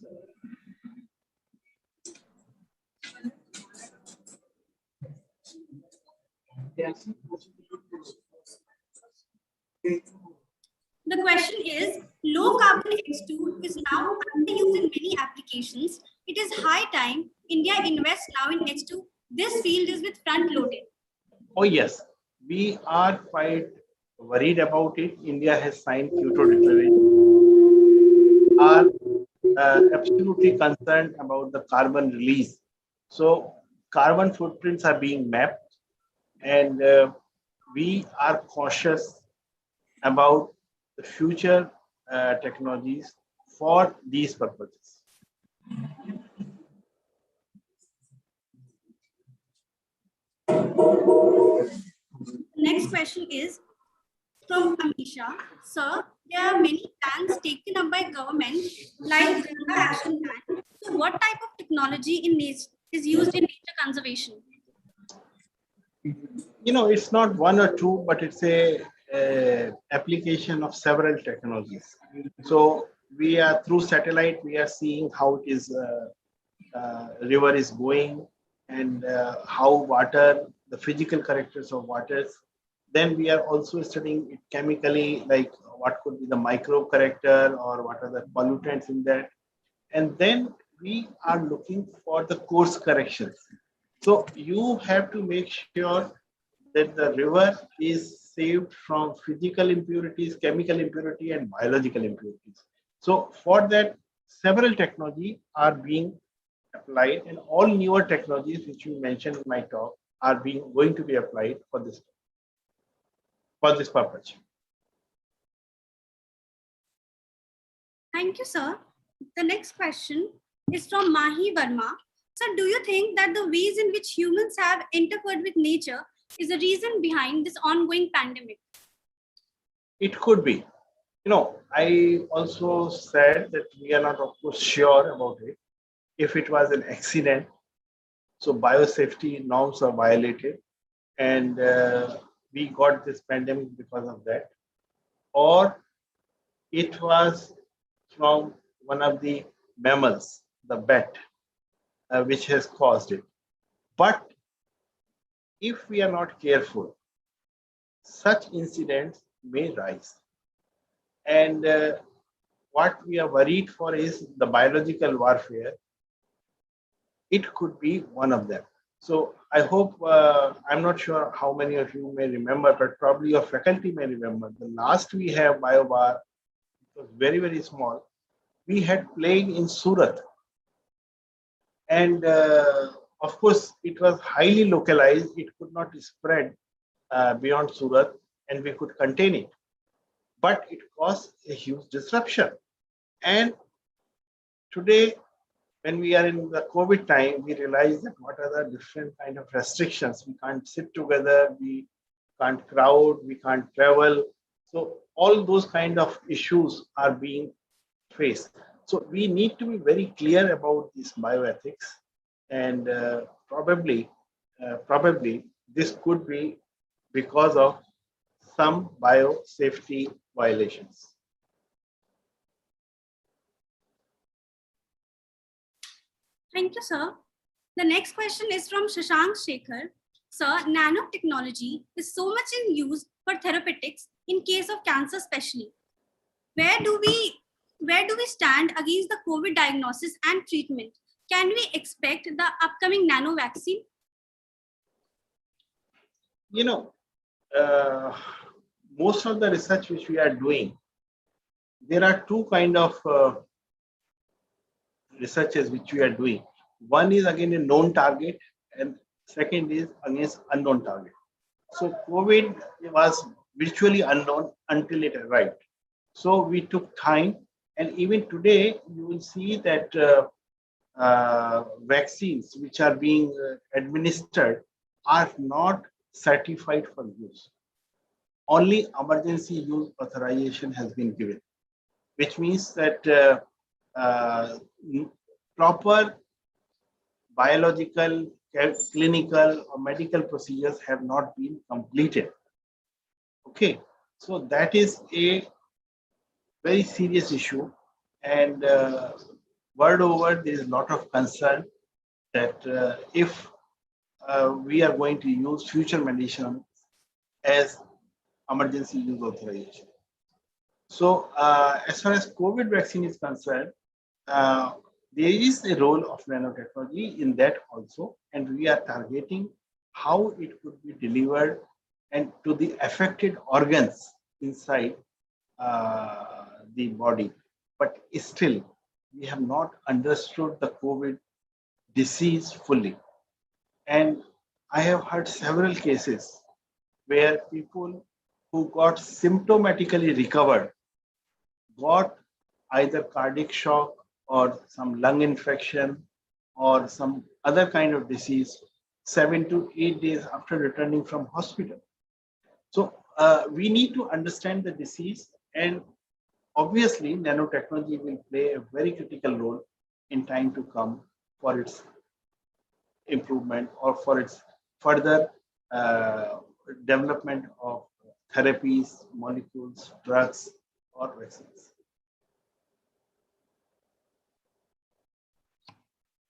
S4: The question is, Low carbon H2 is now underused in many applications. It is high time India invests now in H2. This field is with front loaded.
S10: Oh, yes, we are quite worried about it. India has signed Kyoto Declaration. Are absolutely concerned about the carbon release. So, carbon footprints are being mapped, and we are cautious about the future technologies for these purposes.
S4: Next question is from Amisha. Sir, there are many plans taken up by government like Ganga Action Plan. So what type of technology in nature is used in nature conservation?
S10: You know, it's not one or two, but it's a application of several technologies. So we are through satellite, we are seeing how it is river is going and how water, the physical characters of waters. Then we are also studying it chemically, like what could be the microbe character or what are the pollutants in that. And then we are looking for the course corrections. So you have to make sure that the river is saved from physical impurities, chemical impurity, and biological impurities. So for that, several technologies are being applied, and all newer technologies which you mentioned in my talk are going to be applied for this purpose.
S4: Thank you, sir. The next question is from Mahi Verma. Sir, do you think that the ways in which humans have interfered with nature is the reason behind this ongoing pandemic?
S10: It could be. You know, I also said that we are not, of course, sure about it. If it was an accident, so biosafety norms are violated, and we got this pandemic because of that, or it was from one of the mammals, the bat, which has caused it. But if we are not careful, such incidents may rise. And what we are worried for is the biological warfare. It could be one of them. So I hope, I'm not sure how many of you may remember, but probably your faculty may remember. The last we have BioBar, it was very, very small. We had plague in Surat. And of course, it was highly localized. It could not spread beyond Surat, and we could contain it. But it caused a huge disruption. And today, when we are in the COVID time, we realize that what are the different kind of restrictions. We can't sit together, we can't crowd, we can't travel. So all those kind of issues are being faced. So we need to be very clear about this bioethics, and probably this could be because of some biosafety violations.
S4: Thank you, sir. The next question is from Shashank Shekhar. Sir, nanotechnology is so much in use for therapeutics in case of cancer especially. Where do we stand against the COVID diagnosis and treatment? Can we expect the upcoming nano vaccine?
S10: You know, most of the research which we are doing, there are two kind of researches which we are doing. One is again a known target, and second is against unknown target. So COVID was virtually unknown until it arrived. So we took time, and even today you will see that vaccines which are being administered are not certified for use. Only emergency use authorization has been given, which means that proper biological, clinical, or medical procedures have not been completed. Okay, so that is a very serious issue, and world over there is a lot of concern that if we are going to use future medicine as emergency use authorization. So as far as COVID vaccine is concerned, there is a role of nanotechnology in that also, and we are targeting how it could be delivered and to the affected organs inside the body. But still, we have not understood the COVID disease fully. And I have heard several cases where people who got symptomatically recovered got either cardiac shock or some lung infection or some other kind of disease 7 to 8 days after returning from hospital. So we need to understand the disease, and obviously nanotechnology will play a very critical role in time to come for its improvement or for its further development of therapies, molecules, drugs, or vaccines.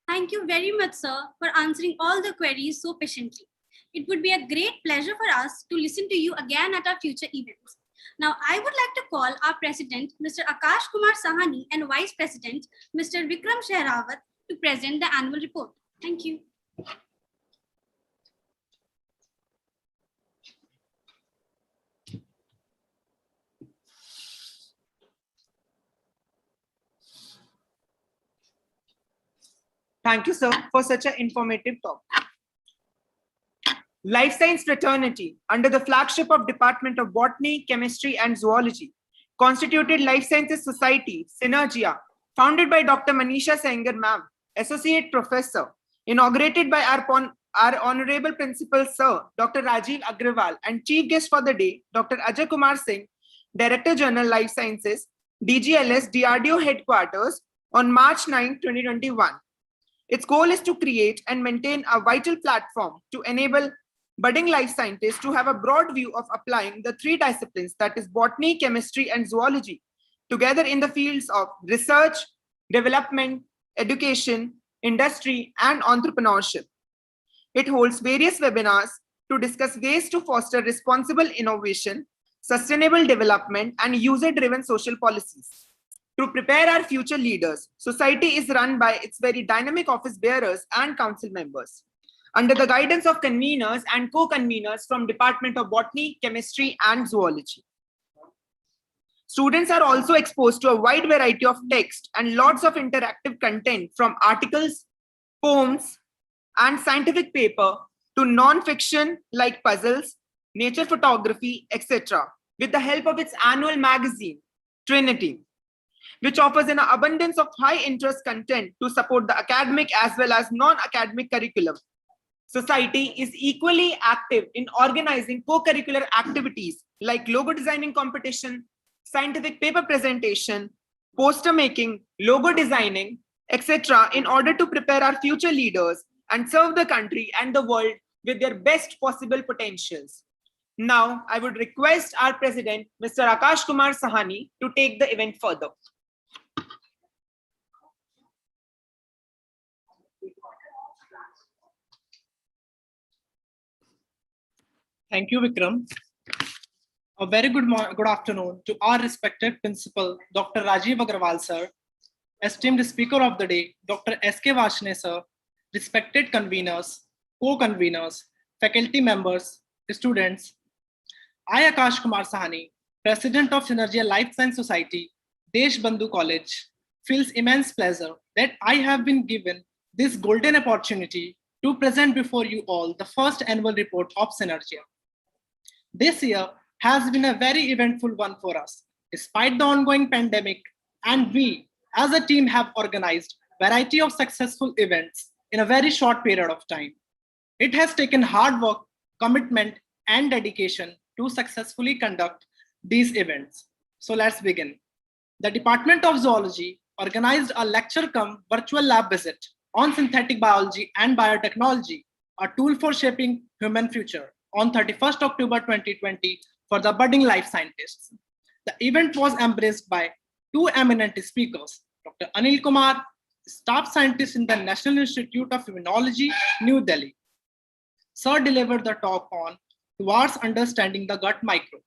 S4: Thank you very much, sir, for answering all the queries so patiently. It would be a great pleasure for us to listen to you again at our future events. Now, I would like to call our President, Mr. Akash Kumar Sahani, and Vice President, Mr. Vikram Shehrawat, to present the annual report. Thank you.
S1: Thank you, sir, for such an informative talk. Life Science Fraternity, under the flagship of Department of Botany, Chemistry, and Zoology, constituted Life Sciences Society, Synergia, founded by Dr. Manisha Sengar, Ma'am, Associate Professor, inaugurated by our Honorable Principal, Sir, Dr. Rajiv Agrawal, and Chief Guest for the day, Dr. Ajay Kumar Singh, Director General Life Sciences, DGLS, DRDO Headquarters, on March 9, 2021. Its goal is to create and maintain a vital platform to enable budding life scientists to have a broad view of applying the three disciplines, that is botany, chemistry, and zoology, together in the fields of research, development, education, industry, and entrepreneurship. It holds various webinars to discuss ways to foster responsible innovation, sustainable development, and user-driven social policies. To prepare our future leaders, society is run by its very dynamic office bearers and council members, under the guidance of conveners and co-conveners from Department of Botany, Chemistry, and Zoology. Students are also exposed to a wide variety of text and lots of interactive content, from articles, poems, and scientific paper to non-fiction like puzzles, nature photography, etc., with the help of its annual magazine, Trinity, which offers an abundance of high-interest content to support the academic as well as non-academic curriculum. Society is equally active in organizing co-curricular activities like logo designing competition, scientific paper presentation, poster making, logo designing, etc., in order to prepare our future leaders and serve the country and the world with their best possible potentials. Now, I would request our President, Mr. Akash Kumar Sahani, to take the event further.
S11: Thank you, Vikram. A very good afternoon to our respected principal, Dr. Rajiv Agrawal, sir, esteemed speaker of the day, Dr. S.K. Vashne, sir, respected conveners, co-conveners, faculty members, students. I, Akash Kumar Sahani, President of Synergia Life Science Society, Desh Bandhu College, feels immense pleasure that I have been given this golden opportunity to present before you all the first annual report of Synergia. This year has been a very eventful one for us, despite the ongoing pandemic, and we as a team have organized a variety of successful events in a very short period of time. It has taken hard work, commitment, and dedication to successfully conduct these events. So let's begin. The Department of Zoology organized a lecture-cum virtual lab visit on synthetic biology and biotechnology, a tool for shaping human future, on 31st October 2020 for the budding life scientists. The event was embraced by two eminent speakers, Dr. Anil Kumar, staff scientist in the National Institute of Immunology, New Delhi. Sir delivered the talk on Towards Understanding the Gut Microbe,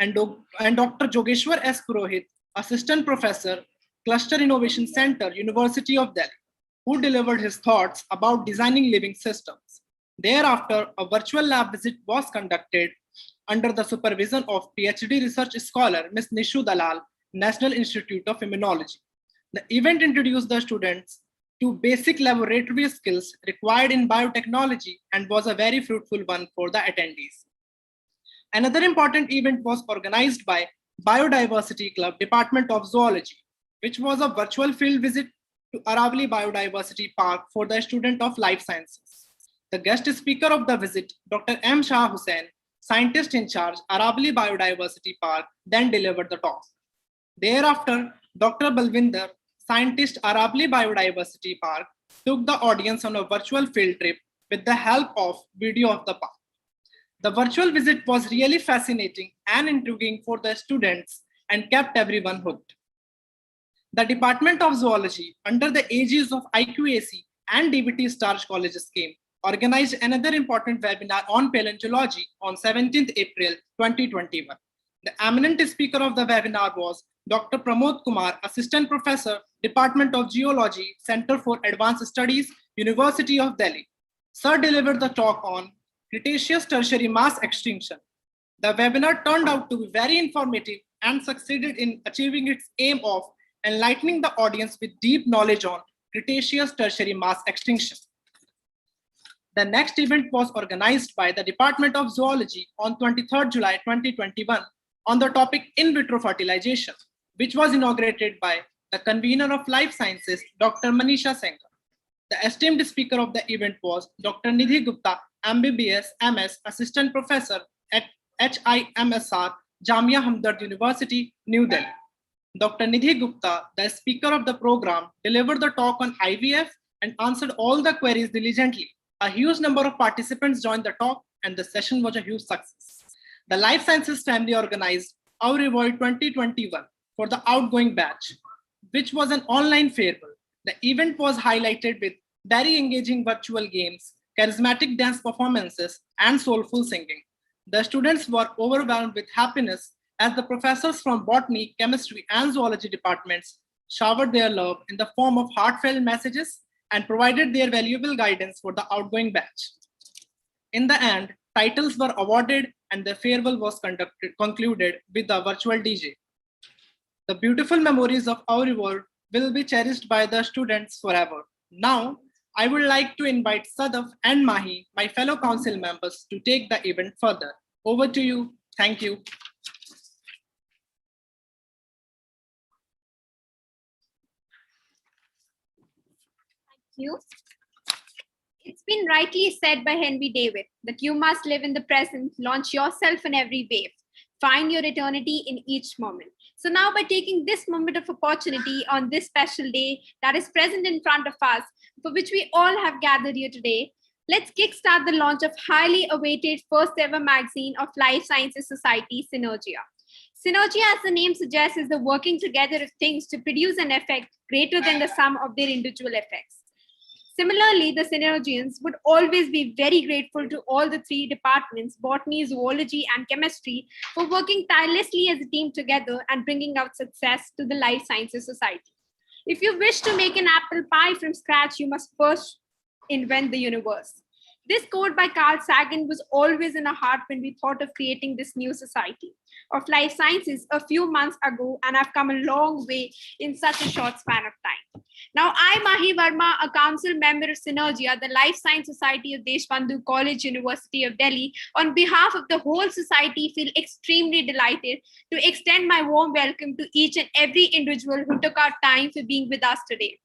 S11: and Dr. Jogeshwar S. Purohit, Assistant Professor, Cluster Innovation Center, University of Delhi, who delivered his thoughts about designing living systems. Thereafter, a virtual lab visit was conducted under the supervision of PhD research scholar Ms. Nishu Dalal, National Institute of Immunology. The event introduced the students to basic laboratory skills required in biotechnology and was a very fruitful one for the attendees. Another important event was organized by Biodiversity Club, Department of Zoology, which was a virtual field visit to Aravali Biodiversity Park for the student of life sciences. The guest speaker of the visit, Dr. M. Shah Hussain, scientist in charge, Aravali Biodiversity Park, then delivered the talk. Thereafter, Dr. Balvinder, scientist, Aravali Biodiversity Park, took the audience on a virtual field trip with the help of video of the park. The virtual visit was really fascinating and intriguing for the students and kept everyone hooked. The Department of Zoology, under the aegis of IQAC and DBT Starch College scheme, organized another important webinar on paleontology on 17th April 2021. The eminent speaker of the webinar was Dr. Pramod Kumar, Assistant Professor, Department of Geology, Center for Advanced Studies, University of Delhi. Sir delivered the talk on Cretaceous Tertiary Mass Extinction. The webinar turned out to be very informative and succeeded in achieving its aim of enlightening the audience with deep knowledge on Cretaceous Tertiary Mass Extinction. The next event was organized by the Department of Zoology on 23rd July 2021 on the topic in vitro fertilization, which was inaugurated by the convener of life sciences, Dr. Manisha Sengar. The esteemed speaker of the event was Dr. Nidhi Gupta, MBBS, MS, Assistant Professor at HIMSR, Jamia Hamdard University, New Delhi. Dr. Nidhi Gupta, the speaker of the program, delivered the talk on IVF and answered all the queries diligently. A huge number of participants joined the talk and the session was a huge success. The Life Sciences family organized Our Revolt 2021 for the outgoing batch, which was an online farewell. The event was highlighted with very engaging virtual games, charismatic dance performances, and soulful singing. The students were overwhelmed with happiness as the professors from botany, chemistry, and zoology departments showered their love in the form of heartfelt messages and provided their valuable guidance for the outgoing batch. In the end, titles were awarded and the farewell was concluded with a virtual DJ. The beautiful memories of our reward will be cherished by the students forever. Now, I would like to invite Sadaf and Mahi, my fellow council members, to take the event further. Over to you. Thank you.
S6: You. It's been rightly said by Henry David that you must live in the present, launch yourself in every wave, find your eternity in each moment. So now, by taking this moment of opportunity on this special day that is present in front of us, for which we all have gathered here today, let's kickstart the launch of highly awaited first ever magazine of Life Sciences Society, Synergia. Synergia, as the name suggests, is the working together of things to produce an effect greater than the sum of their individual effects. Similarly, the Synergians would always be very grateful to all the three departments, botany, zoology, and chemistry, for working tirelessly as a team together and bringing out success to the Life Sciences Society. If you wish to make an apple pie from scratch, you must first invent the universe. This quote by Carl Sagan was always in our heart when we thought of creating this new society of life sciences a few months ago, and I've come a long way in such a short span of time. Now, I, Mahi Verma, a council member of Synergia, the Life Science Society of Deshbandhu College, University of Delhi, on behalf of the whole society, feel extremely delighted to extend my warm welcome to each and every individual who took out time for being with us today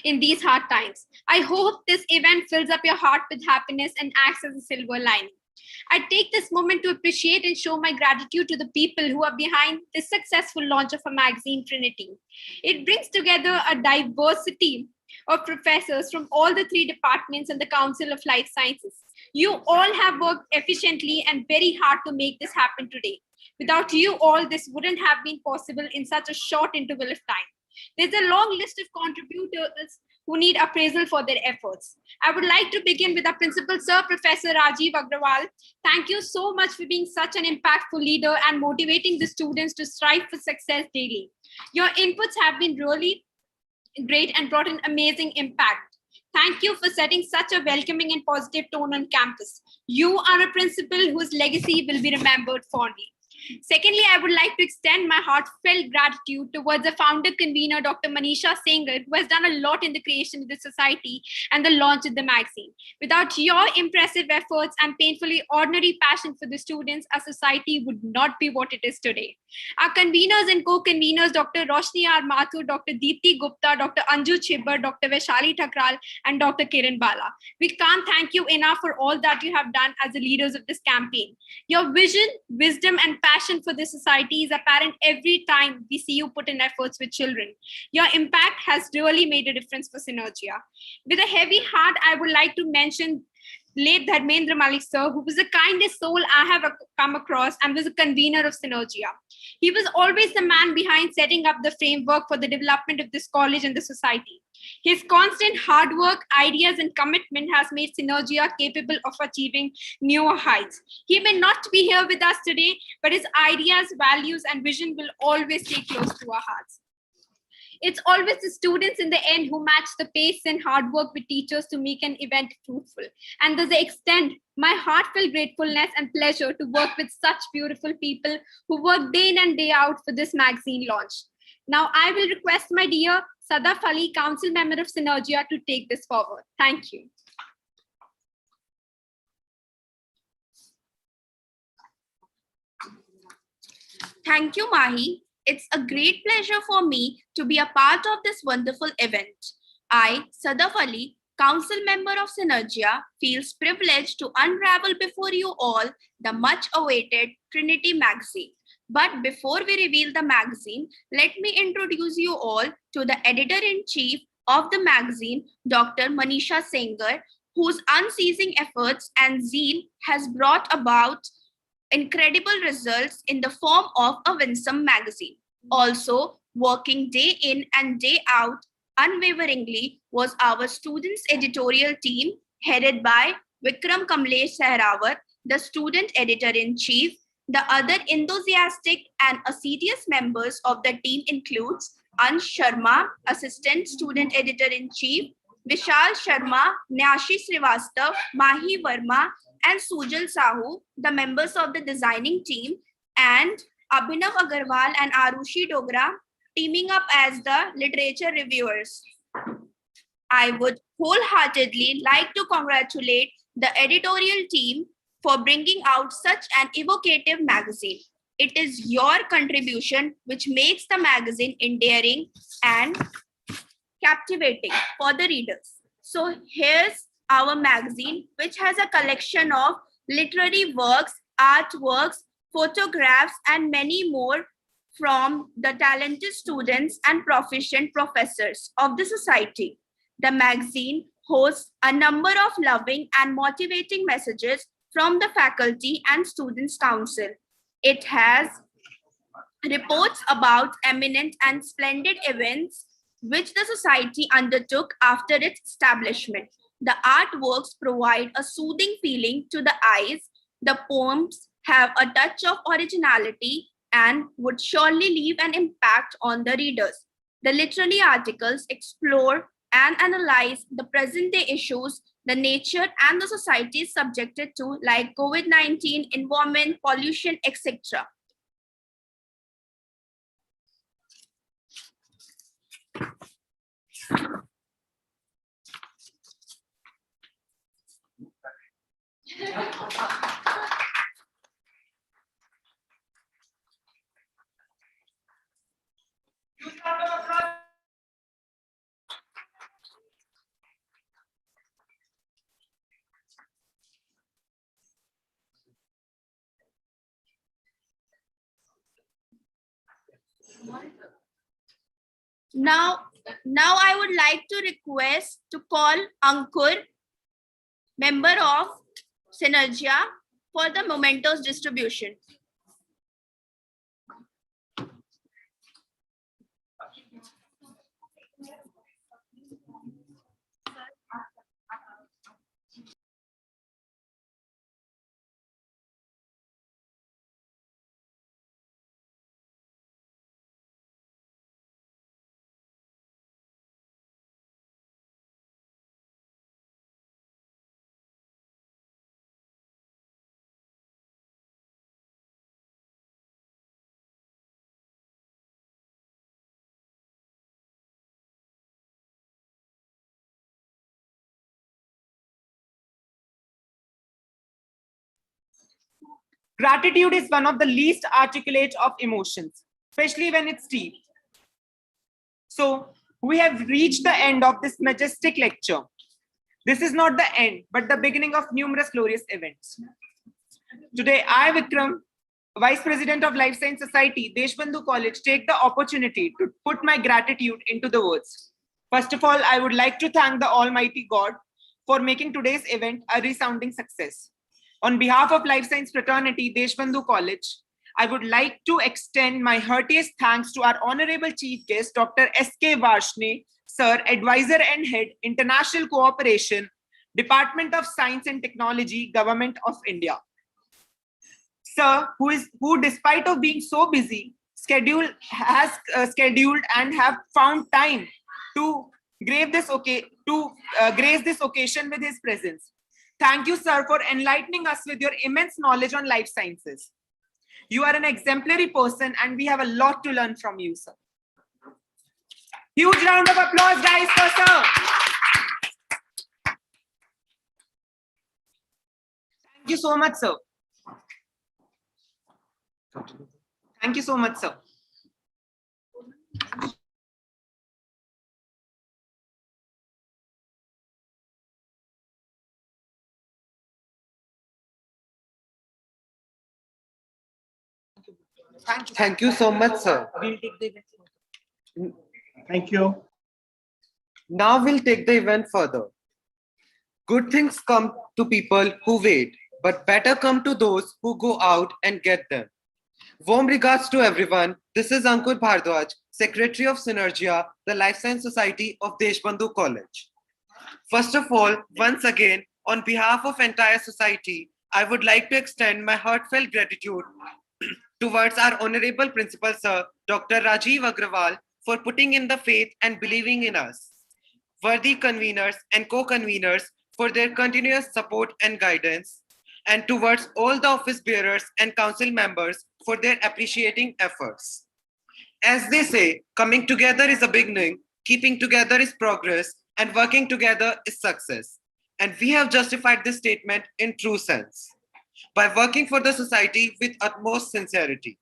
S6: in these hard times. I hope this event fills up your heart with happiness and acts as a silver lining. I take this moment to appreciate and show my gratitude to the people who are behind this successful launch of a magazine, Trinity. It brings together a diversity of professors from all the three departments and the Council of Life Sciences. You all have worked efficiently and very hard to make this happen today. Without you all, this wouldn't have been possible in such a short interval of time. There's a long list of contributors
S12: who need appraisal for their efforts. I would like to begin with our principal, Sir Professor Rajiv Agrawal. Thank you so much for being such an impactful leader and motivating the students to strive for success daily. Your inputs have been really great and brought an amazing impact. Thank you for setting such a welcoming and positive tone on campus. You are a principal whose legacy will be remembered fondly. Secondly, I would like to extend my heartfelt gratitude towards the founder convener, Dr. Manisha Sengar, who has done a lot in the creation of the society and the launch of the magazine. Without your impressive efforts and painfully ordinary passion for the students, our society would not be what it is today. Our conveners and co-conveners, Dr. Roshni R. Mathur, Dr. Deepti Gupta, Dr. Anju Chibbar, Dr. Vaishali Thakral, and Dr. Kiran Bala. We can't thank you enough for all that you have done as the leaders of this campaign. Your vision, wisdom, and passion for this society is apparent every time we see you put in efforts with children. Your impact has really made a difference for Synergia. With a heavy heart, I would like to mention late Dharmendra Malik sir, who was the kindest soul I have come across and was a convener of Synergia. He was always the man behind setting up the framework for the development of this college and the society. His constant hard work, ideas, and commitment has made Synergia capable of achieving newer heights. He may not be here with us today, but his ideas, values, and vision will always stay close to our hearts. It's always the students in the end who match the pace and hard work with teachers to make an event fruitful. And thus I extend my heartfelt gratefulness and pleasure to work with such beautiful people who work day in and day out for this magazine launch. Now I will request my dear Sadaf Ali, Council Member of Synergia, to take this forward. Thank you.
S13: Thank you, Mahi. It's a great pleasure for me to be a part of this wonderful event. I, Sadaf Ali, Council Member of Synergia, feels privileged to unravel before you all the much-awaited Trinity magazine. But before we reveal the magazine, let me introduce you all to the editor-in-chief of the magazine, Dr. Manisha Sengar, whose unceasing efforts and zeal has brought about incredible results in the form of a winsome magazine. Also, working day in and day out unwaveringly was our students' editorial team headed by Vikram Kamlesh Sehrawat, the student editor-in-chief. The other enthusiastic and assiduous members of the team includes Ansh Sharma, Assistant Student Editor-in-Chief, Vishal Sharma, Nyashi Srivastav, Mahi Verma, and Sujal Sahu, the members of the designing team, and Abhinav Agarwal and Arushi Dogra, teaming up as the literature reviewers. I would wholeheartedly like to congratulate the editorial team for bringing out such an evocative magazine. It is your contribution which makes the magazine endearing and captivating for the readers. So here's our magazine, which has a collection of literary works, artworks, photographs, and many more from the talented students and proficient professors of the society. The magazine hosts a number of loving and motivating messages from the faculty and students' council. It has reports about eminent and splendid events which the society undertook after its establishment. The artworks provide a soothing feeling to the eyes. The poems have a touch of originality and would surely leave an impact on the readers. The literary articles explore and analyze the present day issues the nature and the society is subjected to, like COVID-19, environment, pollution, etc. Now I would like to request to call Ankur, member of Synergia, for the mementos distribution.
S1: Gratitude is one of the least articulate of emotions, especially when it's deep. So we have reached the end of this majestic lecture. This is not the end, but the beginning of numerous glorious events. Today, I, Vikram, Vice President of Life Science Society, Deshbandhu College, take the opportunity to put my gratitude into the words. First of all, I would like to thank the Almighty God for making today's event a resounding success. On behalf of Life Science Fraternity, Deshbandhu College, I would like to extend my heartiest thanks to our Honorable Chief Guest, Dr. S.K. Varshney, Sir, Advisor and Head, International Cooperation, Department of Science and Technology, Government of India. Sir, who despite of being so busy, has scheduled and have found time to grace this occasion with his presence. Thank you, sir, for enlightening us with your immense knowledge on life sciences. You are an exemplary person and we have a lot to learn from you, sir. Huge round of applause, guys, for sir. Thank you so much, sir. Thank you so much, sir.
S14: Thank you so much, sir.
S10: Thank you.
S14: Now we'll take the event further. Good things come to people who wait, but better come to those who go out and get them. Warm regards to everyone. This is Ankur Bhardwaj, Secretary of Synergia, the Life Science Society of Deshbandhu College. First of all, once again, on behalf of entire society, I would like to extend my heartfelt gratitude towards our Honorable Principal Sir, Dr. Rajiv Agrawal, for putting in the faith and believing in us. Worthy conveners and co-conveners for their continuous support and guidance, and towards all the office bearers and council members for their appreciating efforts. As they say, coming together is a beginning, keeping together is progress, and working together is success. And we have justified this statement in true sense by working for the society with utmost sincerity.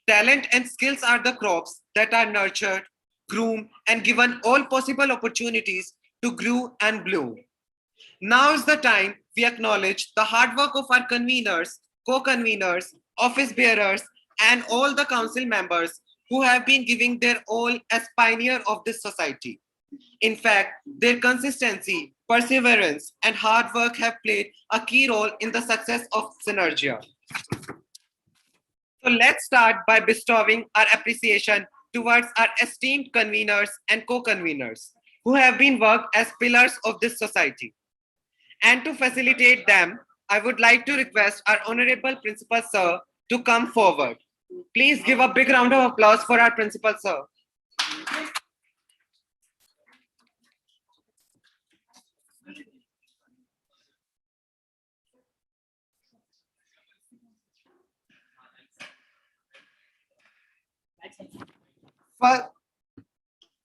S14: Talent and skills are the crops that are nurtured, groomed, and given all possible opportunities to grow and bloom. Now is the time we acknowledge the hard work of our conveners, co-conveners, office bearers, and all the council members who have been giving their all as pioneer of this society. In fact, their consistency, perseverance, and hard work have played a key role in the success of Synergia. So let's start by bestowing our appreciation towards our esteemed conveners and co-conveners who have been worked as pillars of this society. And to facilitate them, I would like to request our Honorable Principal Sir to come forward. Please give a big round of applause for our Principal Sir.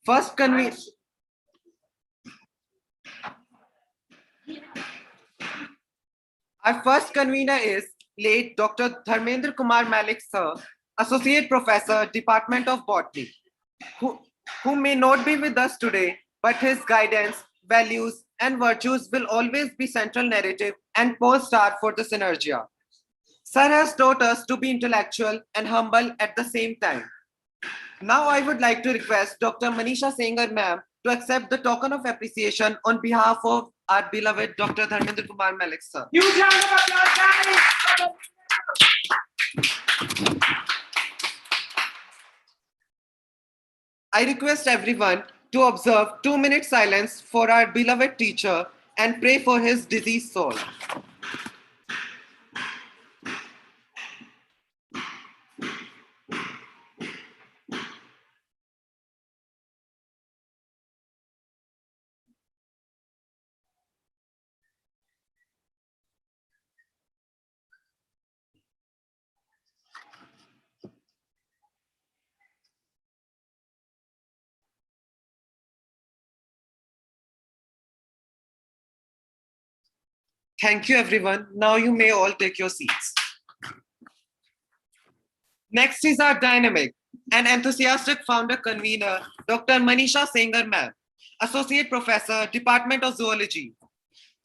S14: First convener. Our first convener is late Dr. Dharmendra Kumar Malik, sir, Associate Professor, Department of Botany, who may not be with us today, but his guidance, values, and virtues will always be central narrative and pole star for the Synergia. Sir has taught us to be intellectual and humble at the same time. Now I would like to request Dr. Manisha Sengar ma'am to accept the token of appreciation on behalf of our beloved Dr. Dharmendra Kumar Malik, sir.
S1: Huge round of applause, guys.
S14: I request everyone to observe 2-minute silence for our beloved teacher and pray for his deceased soul. Thank you, everyone. Now you may all take your seats. Next is our dynamic and enthusiastic founder convener, Dr. Manisha Sengar, ma'am, Associate Professor, Department of Zoology.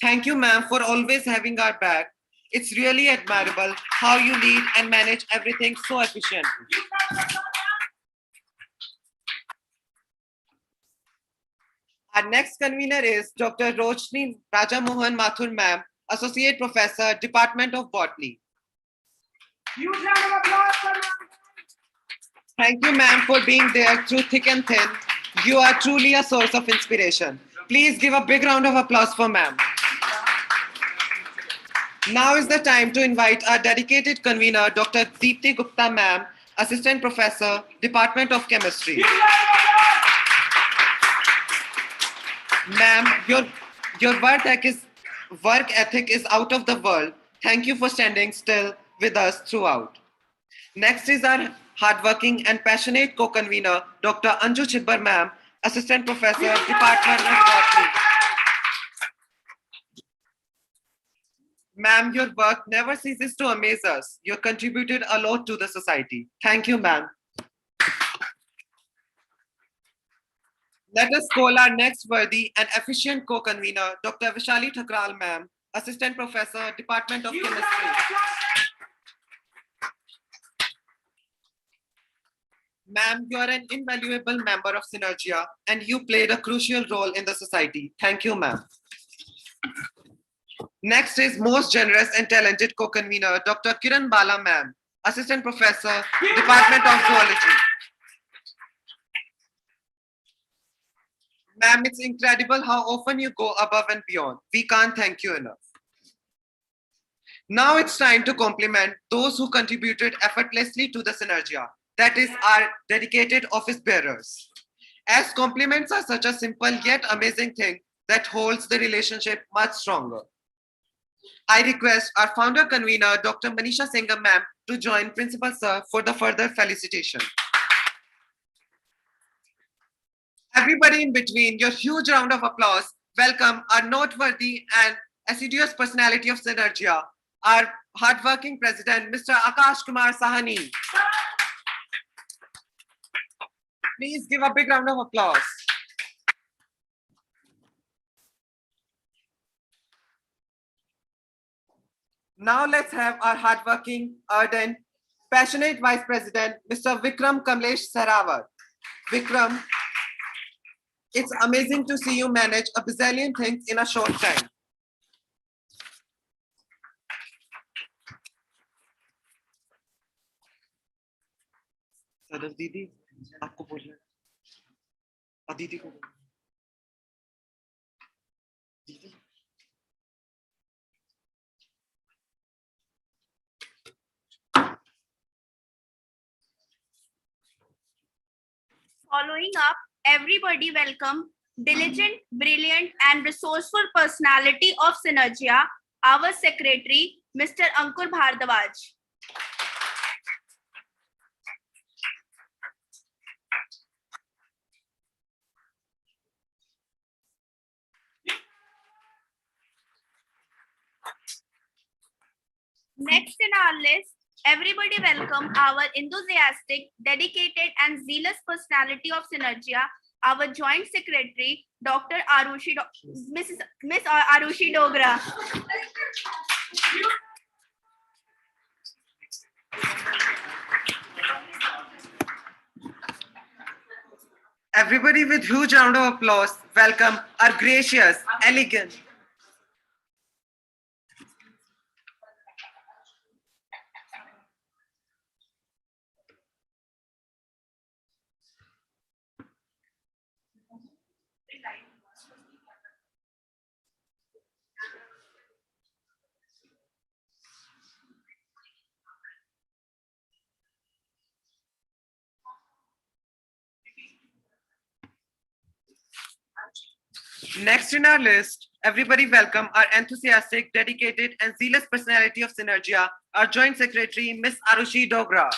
S14: Thank you, ma'am, for always having our back. It's really admirable how you lead and manage everything so efficiently. Our next convener is Dr. Roshni Rajamohan Mathur, ma'am, Associate Professor, Department of Botany. Thank you, ma'am, for being there through thick and thin. You are truly a source of inspiration. Please give a big round of applause for ma'am. Now is the time to invite our dedicated convener, Dr. Deepti Gupta, ma'am, Assistant Professor, Department of Chemistry. Ma'am, your work ethic is out of the world. Thank you for standing still with us throughout. Next is our hardworking and passionate co-convener, Dr. Anju Chibbar, ma'am, Assistant Professor, Department of Botany. Ma'am, your work never ceases to amaze us. You contributed a lot to the society. Thank you, ma'am. Let us call our next worthy and efficient co-convener, Dr. Vishali Thakral, ma'am, Assistant Professor, Department of Chemistry. Ma'am, you are an invaluable member of Synergia and you played a crucial role in the society. Thank you, ma'am. Next is most generous and talented co-convener, Dr. Kiran Bala, ma'am, Assistant Professor, Department of Zoology. Ma'am, it's incredible how often you go above and beyond. We can't thank you enough. Now it's time to compliment those who contributed effortlessly to the Synergia. That is our dedicated office bearers. As compliments are such a simple yet amazing thing that holds the relationship much stronger. I request our founder convener, Dr. Manisha Sengar, ma'am, to join Principal Sir for the further felicitation. Everybody in between, your huge round of applause. Welcome our noteworthy and assiduous personality of Synergia, our hardworking president, Mr. Akash Kumar Sahani. Please give a big round of applause. Now let's have our hardworking, ardent, passionate Vice President, Mr. Vikram Kamlesh Sarawat. Vikram, it's amazing to see you manage a bazillion things in a short time. Sadaf Didi, आपको बोलना है। दीदी को दीदी
S13: Following up, everybody welcome diligent, brilliant, and resourceful personality of Synergia, our secretary, Mr. Ankur Bhardwaj. Next in our list, everybody welcome our enthusiastic, dedicated, and zealous personality of Synergia, our joint secretary, Dr. Miss Arushi Dogra.
S14: Everybody with huge round of applause, welcome our gracious, elegant, Next in our list, everybody welcome our enthusiastic, dedicated, and zealous personality of Synergia, our Joint Secretary, Miss Arushi Dogra.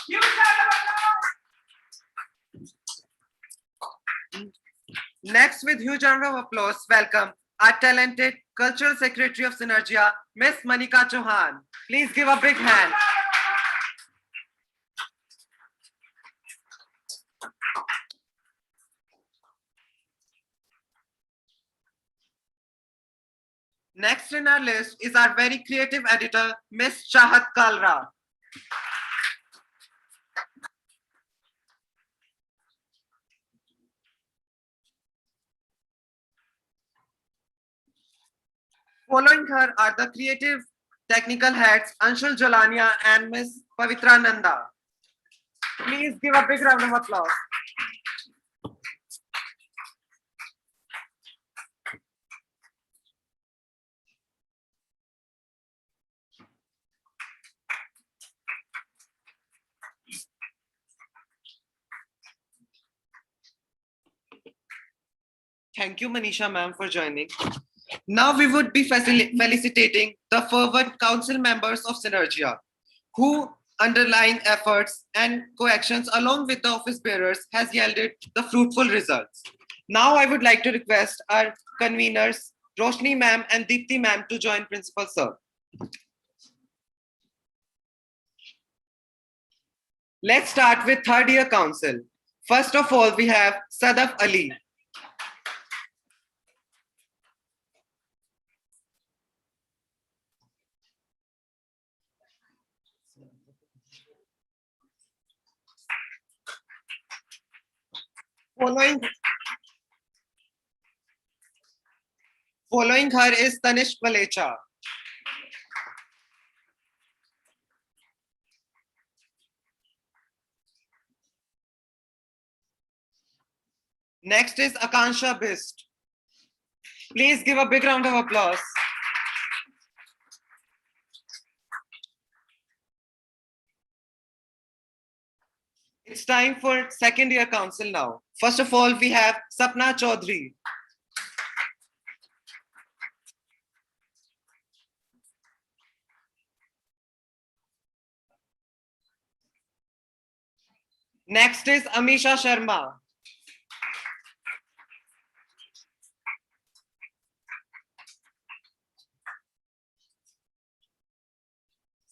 S14: Next, with huge round of applause, welcome our talented Cultural Secretary of Synergia, Miss Manika Chauhan. Please give a big hand. Next in our list is our very creative editor, Miss Chahat Kalra. Following her are the creative technical heads, Anshul Jalania and Miss Pavitra Nanda. Please give a big round of applause. Thank you, Manisha ma'am, for joining. Now we would be felicitating the fervent council members of Synergia, who underlying efforts and coactions along with the office bearers has yielded the fruitful results. Now I would like to request our conveners, Roshni ma'am and Deepti ma'am to join Principal Sir. Let's start with third year council. First of all, we have Sadaf Ali. Following her is Tanish Valecha. Next is Akansha Bist. Please give a big round of applause. It's time for second year council now. First of all, we have Sapna Chaudhary. Next is Amisha Sharma.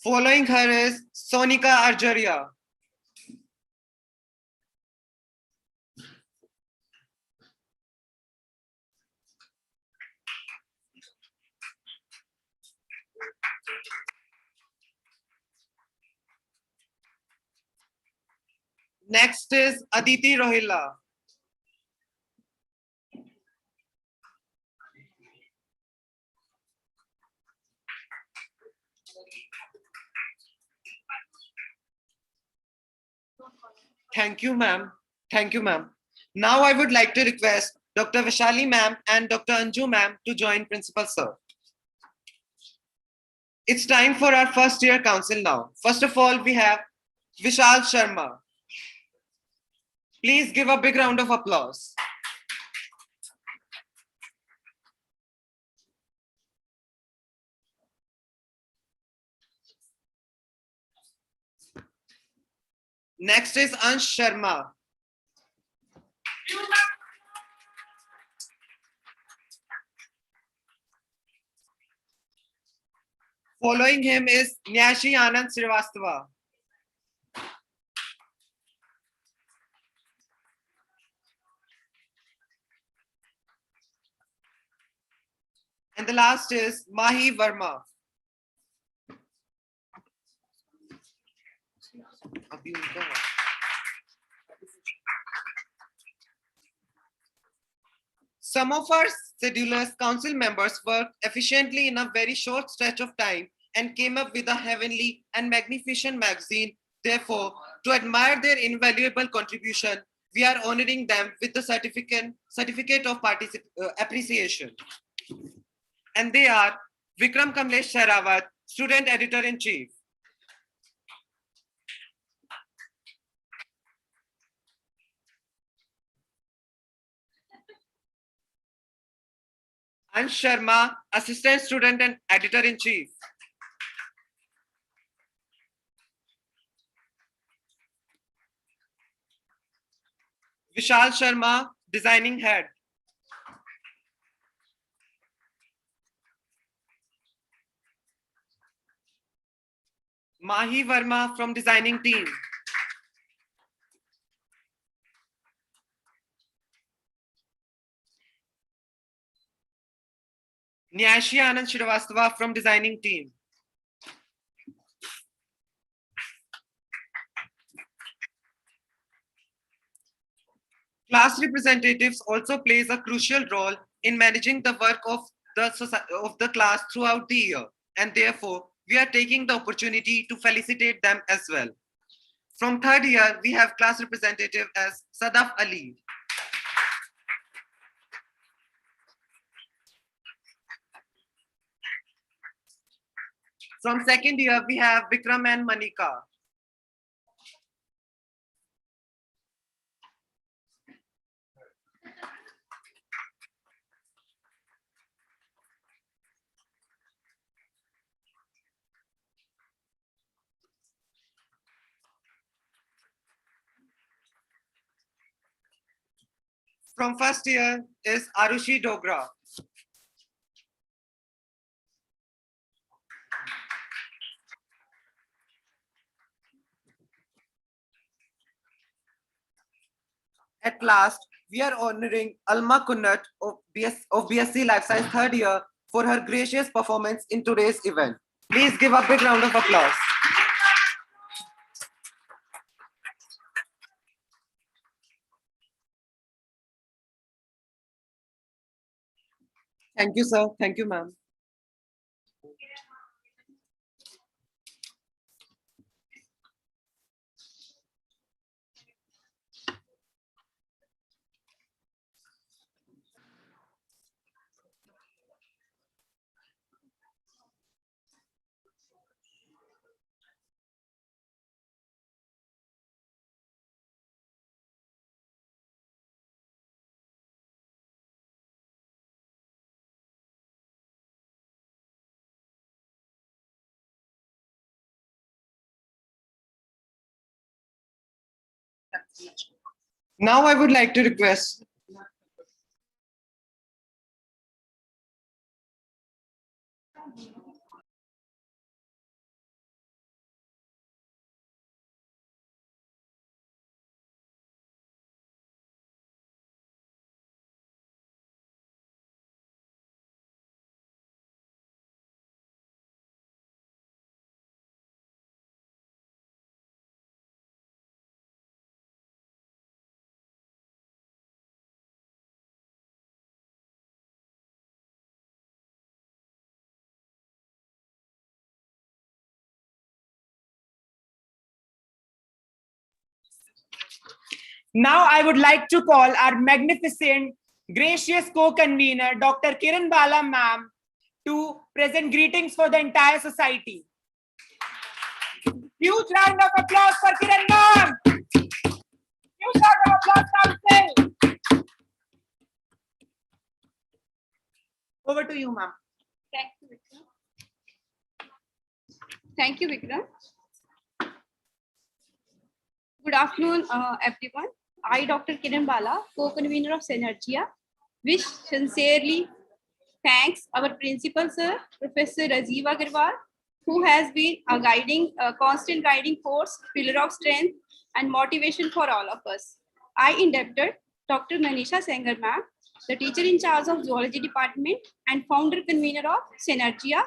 S14: Following her is Sonika Arjaria. Next is Aditi Rohilla. Thank you, ma'am. Thank you, ma'am. Now I would like to request Dr. Vishali ma'am and Dr. Anju ma'am to join Principal Sir. It's time for our first year council now. First of all, we have Vishal Sharma. Please give a big round of applause. Next is Ansh Sharma. Following him is Nyashi Anand Srivastava. And the last is Mahi Verma. Some of our sedulous council members worked efficiently in a very short stretch of time and came up with a heavenly and magnificent magazine. Therefore, to admire their invaluable contribution, we are honoring them with the certificate of appreciation. And they are Vikram Kamlesh Shahrawat, Student Editor-in-Chief. Ansh Sharma, Assistant Student and Editor-in-Chief. Vishal Sharma, Designing Head. Mahi Verma from Designing Team. Nyashi Anand Shrivastava from designing team. Class representatives also plays a crucial role in managing the work of the class throughout the year, and therefore we are taking the opportunity to felicitate them as well. From third year, we have class representative as Sadaf Ali. From second year, we have Vikram and Manika. From first year is Arushi Dogra. At last, we are honoring Alma Kunnat of BSc Life Science third year for her gracious performance in today's event. Please give a big round of applause. Thank you, sir. Thank you, ma'am. Now I would like to request
S1: Now I would like to call our magnificent, gracious co-convener, Dr. Kiran Bala ma'am, to present greetings for the entire society. Huge round of applause for Kiran ma'am. Huge round of applause, council. Over to you, ma'am.
S12: Thank you, Vikram. Thank you, Vikram. Good afternoon, everyone. I, Dr. Kiran Bala, co-convener of Synergia, wish sincerely thanks our principal, sir, Professor Rajiv Agarwal, who has been a constant guiding force, pillar of strength and motivation for all of us. I indebted Dr. Manisha Sengar ma'am, the teacher in charge of zoology department and founder convener of Synergia,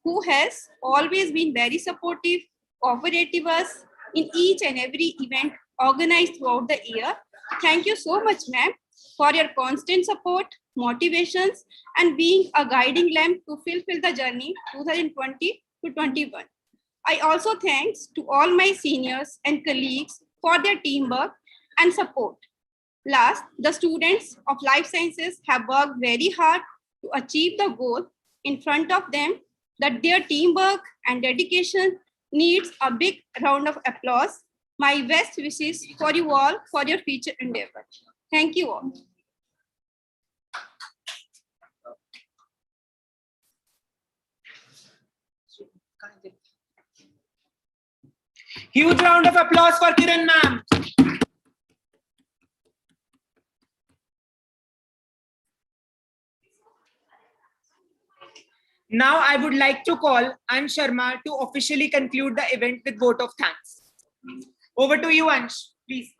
S12: who has always been very supportive, cooperative us in each and every event organized throughout the year. Thank you so much, ma'am, for your constant support, motivations, and being a guiding lamp to fulfill the journey 2020 to 21. I also thanks to all my seniors and colleagues for their teamwork and support. Last, the students of life sciences have worked very hard to achieve the goal in front of them, that their teamwork and dedication needs a big round of applause. My best wishes for you all for your future endeavor. Thank you all.
S1: Huge round of applause for Kiran ma'am. Now I would like to call Ansh Sharma to officially conclude the event with vote of thanks. Over to you, Ansh, please.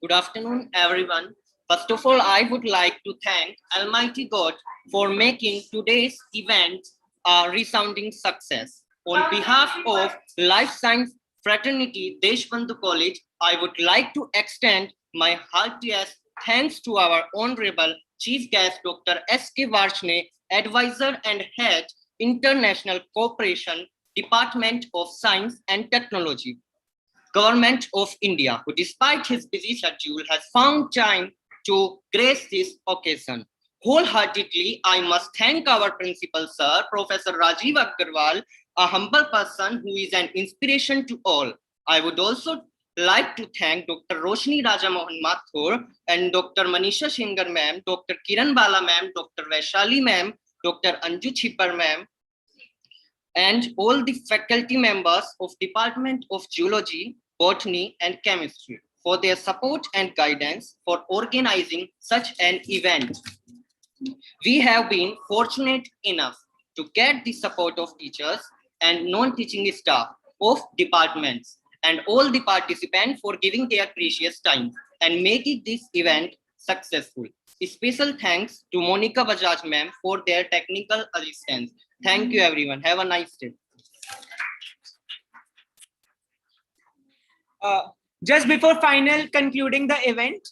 S15: Good afternoon, everyone. First of all, I would like to thank Almighty God for making today's event a resounding success. On behalf of Life Science Fraternity Deshbandhu College, I would like to extend my heartiest thanks to our Honorable Chief Guest, Dr. S.K. Varshne, Advisor and Head, International Cooperation, Department of Science and Technology, Government of India, who despite his busy schedule has found time to grace this occasion. Wholeheartedly, I must thank our principal, sir, Professor Rajiv Agarwal, a humble person who is an inspiration to all. I would also like to thank Dr. Roshni Raja Mohan Mathur and Dr. Manisha Shengar ma'am, Dr. Kiran Bala ma'am, Dr. Vaishali ma'am, Dr. Anju Chhipar ma'am, and all the faculty members of Department of Geology, Botany and Chemistry for their support and guidance for organizing such an event. We have been fortunate enough to get the support of teachers and non-teaching staff of departments and all the participants for giving their precious time and making this event successful. A special thanks to Monica Bajaj ma'am for their technical assistance. Thank you everyone. Have a nice day.
S1: Just before final concluding the event,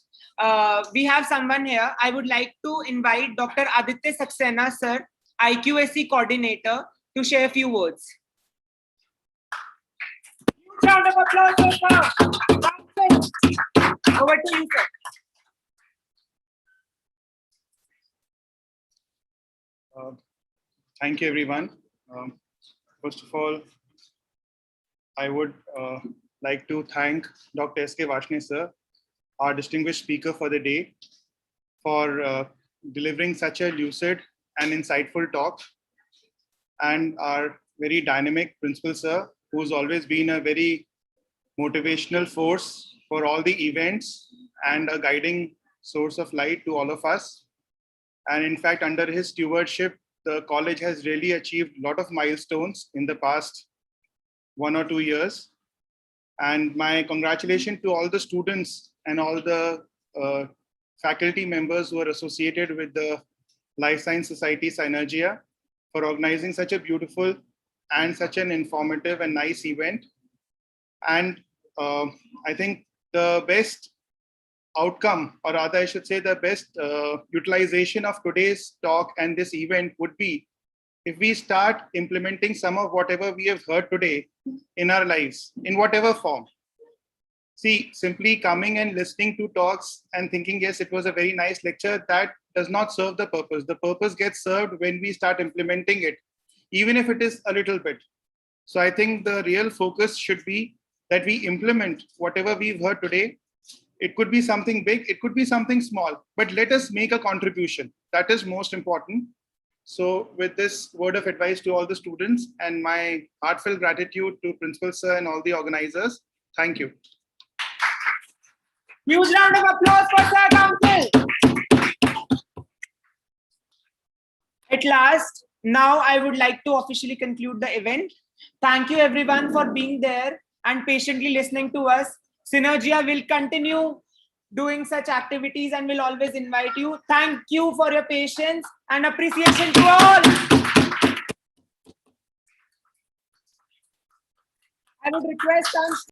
S1: we have someone here. I would like to invite Dr. Aditya Saxena, sir, IQAC coordinator, to share a few words. Round of applause, sir. Over to you, sir.
S5: Thank you, everyone. First of all, I would like to thank Dr. S.K. Varshne, sir, our distinguished speaker for the day, for delivering such a lucid and insightful talk, and our very dynamic principal, sir, who's always been a very motivational force for all the events and a guiding source of light to all of us. And in fact, under his stewardship, the college has really achieved a lot of milestones in the past 1 or 2 years. And my congratulations to all the students and all the faculty members who are associated with the Life Science Society Synergia for organizing such a beautiful and such an informative and nice event. And I think the best outcome, or rather I should say the best utilization of today's talk and this event would be if we start implementing some of whatever we have heard today in our lives, in whatever form. See, simply coming and listening to talks and thinking, yes, it was a very nice lecture, that does not serve the purpose. The purpose gets served when we start implementing it, even if it is a little bit. So I think the real focus should be that we implement whatever we've heard today. It could be something big, it could be something small, but let us make a contribution. That is most important. So with this word of advice to all the students and my heartfelt gratitude to Principal Sir and all the organizers, thank you.
S1: Huge round of applause for Sir Council. At last, now I would like to officially conclude the event. Thank you everyone for being there and patiently listening to us. Synergia will continue doing such activities and will always invite you. Thank you for your patience and appreciation to all. I would request